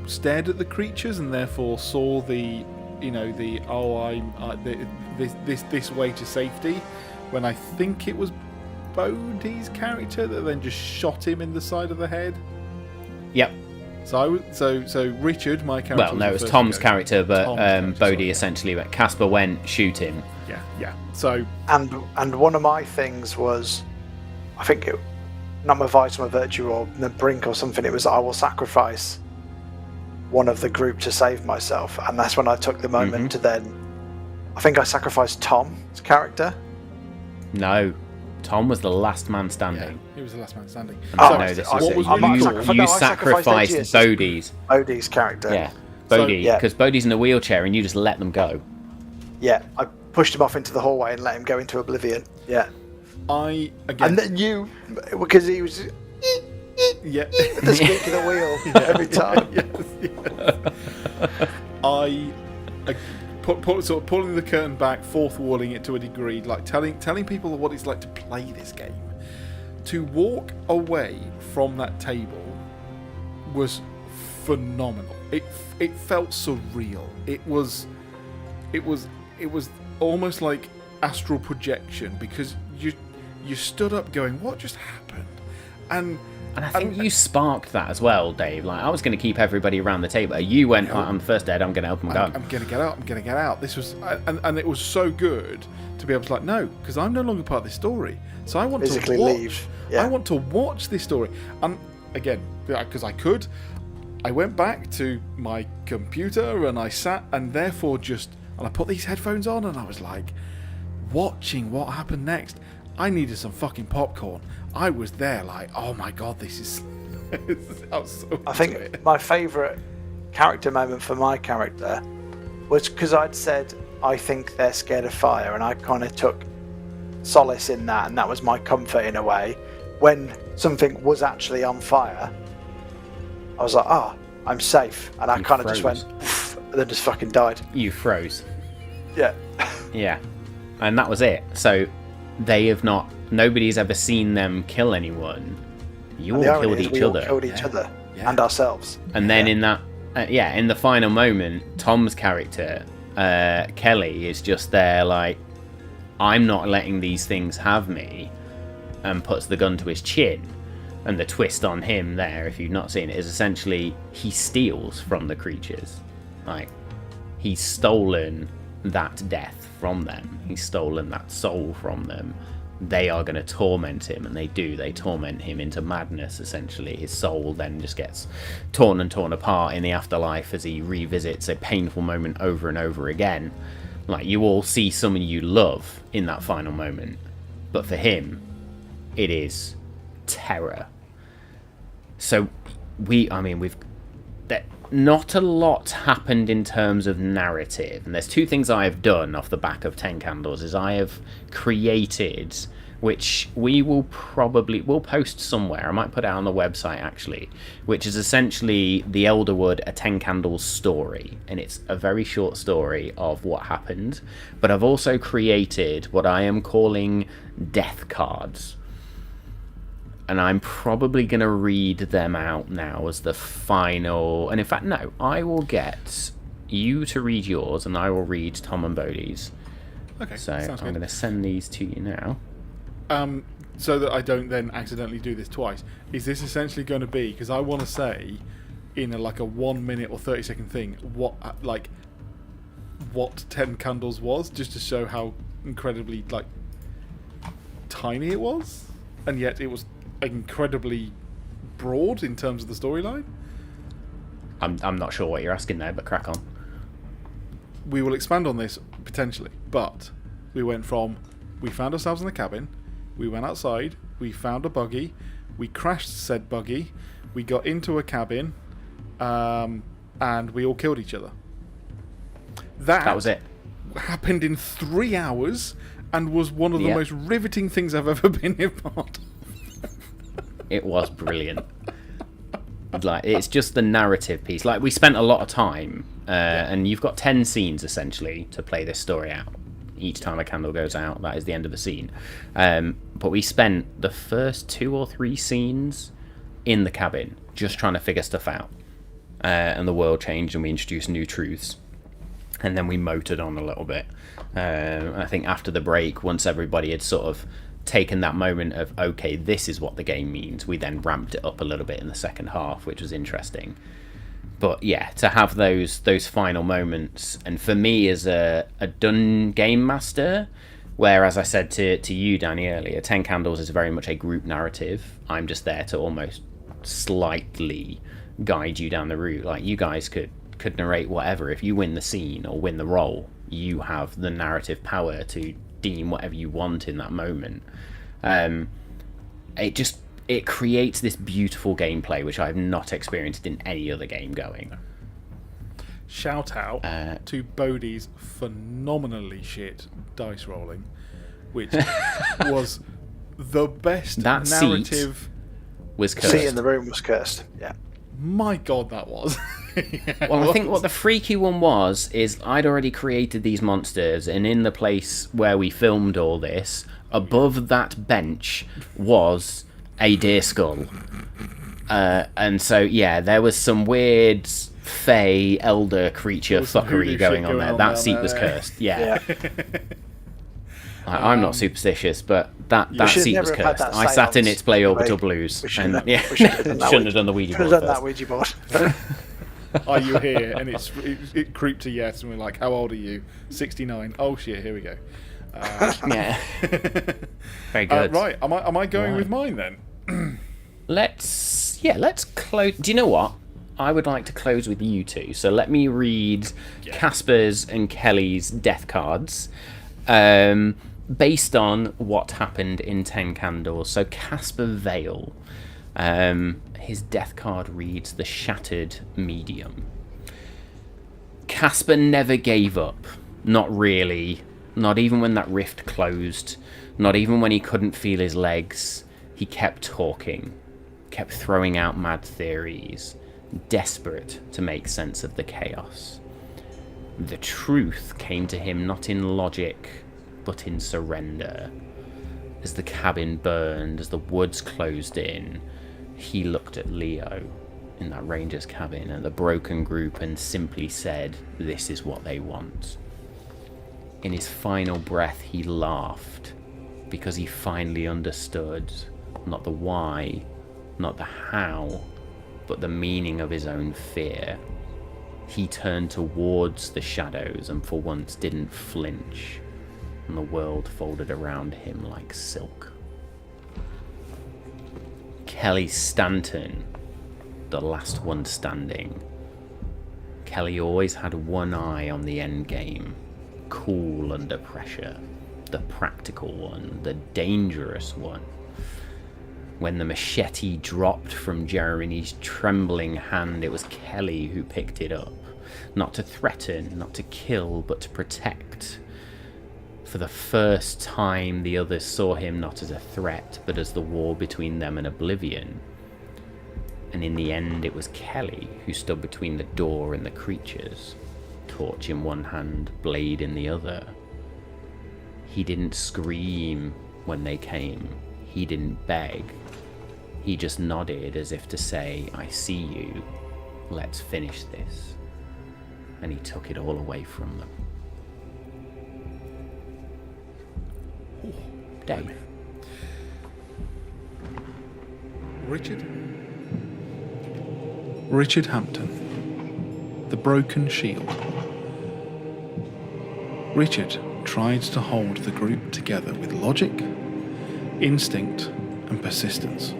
stared at the creatures, and therefore saw this way to safety, when I think it was Bodhi's character that then just shot him in the side of the head. Yep. So Richard, my character. Well, no, it was Tom's character, but Bodhi essentially went. Casper went, shoot him. Yeah. So and one of my things was, I think it, not my vice, my virtue, or the brink or something. It was, I will sacrifice one of the group to save myself, and that's when I took the moment to then, I think I sacrificed Tom's character. No, Tom was the last man standing. Yeah, he was the last man standing. You sacrificed Bodhi's character. Yeah, Bodhi, because Bodhi's in a wheelchair and you just let them go. Yeah, I pushed him off into the hallway and let him go into oblivion. Yeah. Again, And then you, because he was yeah, the squeak of the wheel every time. yes. I sort of pulling the curtain back, fourth walling it to a degree, like telling people what it's like to play this game. To walk away from that table was phenomenal. It felt surreal. It was almost like astral projection, because you stood up going, what just happened? And I think you sparked that as well, Dave. Like, I was going to keep everybody around the table. You went, I'm the first dead, I'm going to help them go. I'm going to get out. This was, and it was so good to be able to, like, no, because I'm no longer part of this story. So I want Physically to watch. leave. Yeah. I want to watch this story. And again, because I could, I went back to my computer and I sat and therefore and I put these headphones on and I was like, watching what happened next. I needed some fucking popcorn. I was there like, oh my god, this is... I think my favourite character moment for my character was because I'd said, I think they're scared of fire, and I kind of took solace in that, and that was my comfort in a way. When something was actually on fire, I was like, I'm safe. And I kind of just went, and then just fucking died. You froze. Yeah. Yeah. And that was it. So nobody's ever seen them kill anyone. You all killed each other. Killed each other and ourselves. And then in that, in the final moment, Tom's character, Kelly, is just there like, I'm not letting these things have me, and puts the gun to his chin. And the twist on him there, if you've not seen it, is essentially he steals from the creatures. Like, he's stolen that death from them. He's stolen that soul from them. They are going to torment him, and they do. They torment him into madness, essentially. His soul then just gets torn apart in the afterlife as he revisits a painful moment over and over again. Like, you all see someone you love in that final moment, but for him, it is terror. So not a lot happened in terms of narrative, and there's two things I have done off the back of 10 Candles. Is I have created, which we'll post somewhere, I might put it on the website actually, which is essentially the Elderwood, a 10 Candles story, and it's a very short story of what happened. But I've also created what I am calling death cards, and I'm probably going to read them out now as the final... And in fact, no, I will get you to read yours, and I will read Tom and Bodie's. Okay, so I'm going to send these to you now. So that I don't then accidentally do this twice. Is this essentially going to be... Because I want to say, in a 1 minute or 30-second thing, what 10 Candles was, just to show how incredibly, tiny it was, and yet it was incredibly broad in terms of the storyline. I'm not sure what you're asking there, but crack on. We will expand on this potentially, but we found ourselves in the cabin, we went outside, we found a buggy, we crashed said buggy, we got into a cabin, and we all killed each other. That was it. Happened in 3 hours and was one of the most riveting things I've ever been a part of. It was brilliant. It's just the narrative piece. We spent a lot of time, and you've got 10 scenes essentially to play this story out. Each time a candle goes out, that is the end of a scene. But we spent the first 2 or 3 scenes in the cabin, just trying to figure stuff out. And the world changed, and we introduced new truths. And then we motored on a little bit. I think after the break, once everybody had sort of taken that moment of, okay, this is what the game means, we then ramped it up a little bit in the second half, which was interesting. But yeah, to have those final moments, and for me as a done game master, where, as I said to you, Danny, earlier, 10 Candles is very much a group narrative. I'm just there to almost slightly guide you down the route. You guys could narrate whatever. If you win the scene or win the role, you have the narrative power to deem whatever you want in that moment. It creates this beautiful gameplay which I have not experienced in any other game going. shout out to Bodhi's phenomenally shit dice rolling, which was the best that narrative. Seat was cursed. Seat in the room was cursed. Yeah. My God, that was. Well, I think what the freaky one was is I'd already created these monsters, and in the place where we filmed all this, above that bench was a deer skull. And so, yeah, there was some weird fey elder creature fuckery going on there. That seat was cursed. Yeah. I'm not superstitious, but that seat was cursed. I sat in its play orbital blues. Shouldn't have done the Ouija board. Should have done that Ouija board. Are you here? And it creeped to yes, and we're like, how old are you? 69. Oh shit, here we go. Yeah. Very good. Right, am I going with mine then? Let's close. Do you know what? I would like to close with you two. So let me read Casper's and Kelly's death cards. Based on what happened in 10 Candles. So Casper Vale, his death card reads the Shattered Medium. Casper never gave up. Not really. Not even when that rift closed. Not even when he couldn't feel his legs. He kept talking. Kept throwing out mad theories. Desperate to make sense of the chaos. The truth came to him not in logic, but in surrender. As the cabin burned, as the woods closed in, he looked at Leo in that ranger's cabin and the broken group and simply said, "This is what they want." In his final breath, he laughed because he finally understood not the why, not the how, but the meaning of his own fear. He turned towards the shadows and for once didn't flinch, and the world folded around him like silk. Kelly Stanton, the last one standing. Kelly always had one eye on the end game, cool under pressure, the practical one, the dangerous one. When the machete dropped from Jeremy's trembling hand, it was Kelly who picked it up, not to threaten, not to kill, but to protect. For the first time, the others saw him not as a threat, but as the war between them and oblivion. And in the end, it was Kelly who stood between the door and the creatures, torch in one hand, blade in the other. He didn't scream when they came. He didn't beg. He just nodded as if to say, "I see you. Let's finish this." And he took it all away from them. Dave. Richard Hampton, the broken shield. Richard tried to hold the group together with logic, instinct, and persistence.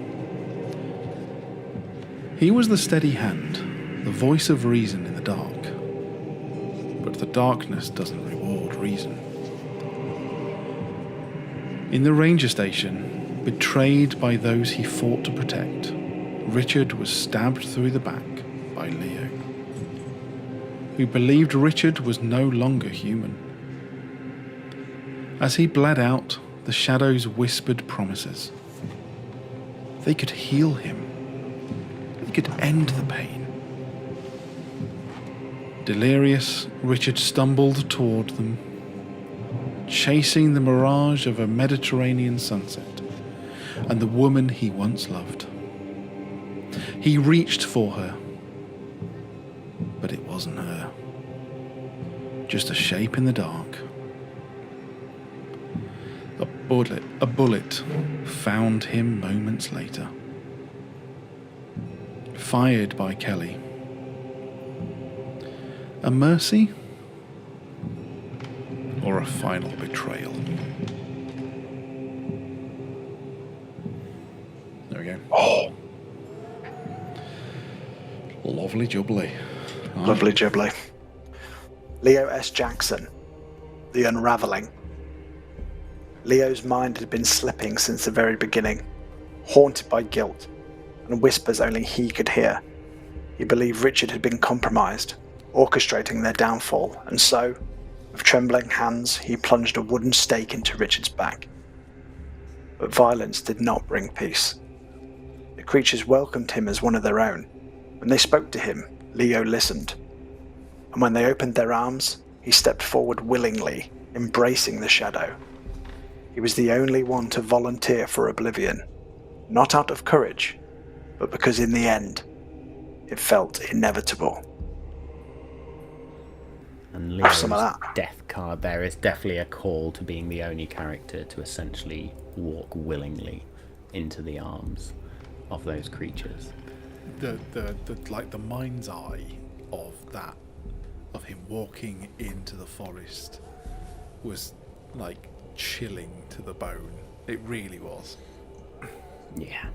He was the steady hand, the voice of reason in the dark. But the darkness doesn't reward reason. In the ranger station, betrayed by those he fought to protect, Richard was stabbed through the back by Leo, who believed Richard was no longer human. As he bled out, the shadows whispered promises. They could heal him. They could end the pain. Delirious, Richard stumbled toward them, chasing the mirage of a Mediterranean sunset and the woman he once loved. He reached for her, but it wasn't her. Just a shape in the dark. A bullet found him moments later. Fired by Kelly. A mercy? Or a final betrayal? There we go. Oh, lovely jubbly. lovely jubbly. Leo S. Jackson, The Unravelling. Leo's mind had been slipping since the very beginning, haunted by guilt and whispers only he could hear. He believed Richard had been compromised, orchestrating their downfall, and so, with trembling hands, he plunged a wooden stake into Richard's back. But violence did not bring peace. The creatures welcomed him as one of their own. When they spoke to him, Leo listened. And when they opened their arms, he stepped forward willingly, embracing the shadow. He was the only one to volunteer for oblivion, not out of courage, but because in the end, it felt inevitable. And Have some of Leo's that. death card there is definitely a call to being the only character to essentially walk willingly into the arms of those creatures. The mind's eye of that, of him walking into the forest, was like chilling to the bone. It really was. Yeah,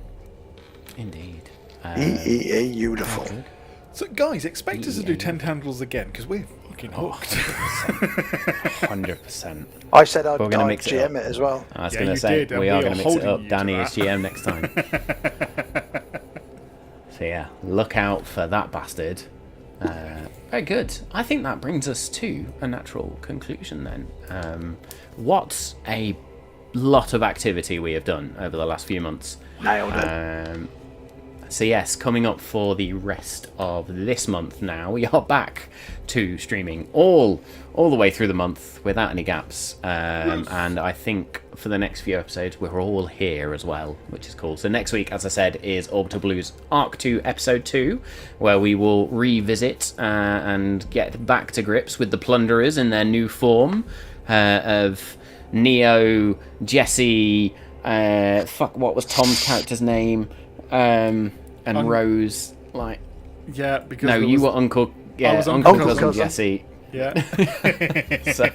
indeed. Beautiful. Good. So, guys, expect us to do 10 candles again, because we're fucking hooked. 100%. I said I'd We're gonna mix it GM it as well. I was Yeah, going to you say, did, and we are we going are to mix it holding up. you to Danny is that. GM next time. So yeah, look out for that bastard. Very good. I think that brings us to a natural conclusion then. What a lot of activity we have done over the last few months. Nailed it. So yes, coming up for the rest of this month now, we are back to streaming all the way through the month without any gaps. And I think for the next few episodes, we're all here as well, which is cool. So next week, as I said, is Orbital Blues Arc 2, Episode 2, where we will revisit and get back to grips with the Plunderers in their new form of Neo, Jesse, what was Tom's character's name? And Rose, like... Yeah, because... No, you were Uncle... Yeah, I was Uncle Uncle Cousin Cousin. Jesse. Yeah. So,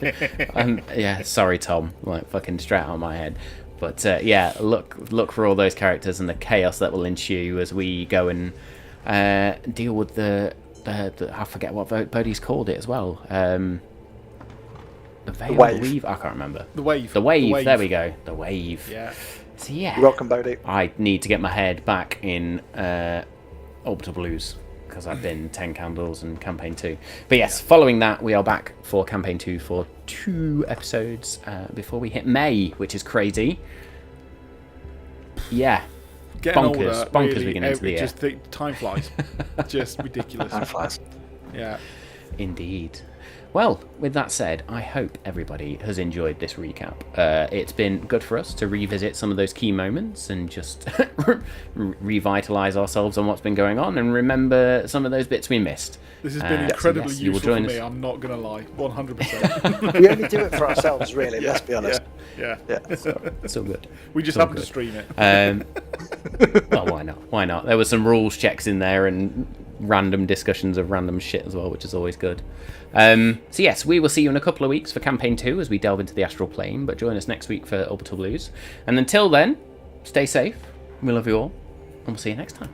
yeah, sorry, Tom. Like, fucking straight out of my head. But, yeah, look for all those characters and the chaos that will ensue as we go and deal with the I forget what Bodhi's called it as well. The Veil, Wave. the Weave? I can't remember. The Wave. The Wave, there we go. The Wave. Yeah. So, yeah. You're welcome, Bodhi. I need to get my head back in Orbital Blues because I've been 10 Candles and Campaign 2. But yes, following that, we are back for Campaign 2 for 2 episodes before we hit May, which is crazy. Yeah. Getting Bonkers. older, Bonkers really, we get into the year. just think time flies. Just ridiculous. Time flies. Yeah. Indeed. Well, with that said, I hope everybody has enjoyed this recap. It's been good for us to revisit some of those key moments and just revitalise ourselves on what's been going on and remember some of those bits we missed. This has been incredibly so yes, you will useful for join me, us. I'm not going to lie. 100%. We only do it for ourselves, really, let's be honest. Yeah. It's all good. We just It's all happen to good. stream it. Well, why not? Why not? There were some rules checks in there and random discussions of random shit as well, which is always good. So yes, we will see you in a couple of weeks for Campaign 2 as we delve into the Astral Plane, but join us next week for Orbital Blues. And until then, stay safe, we love you all, and we'll see you next time.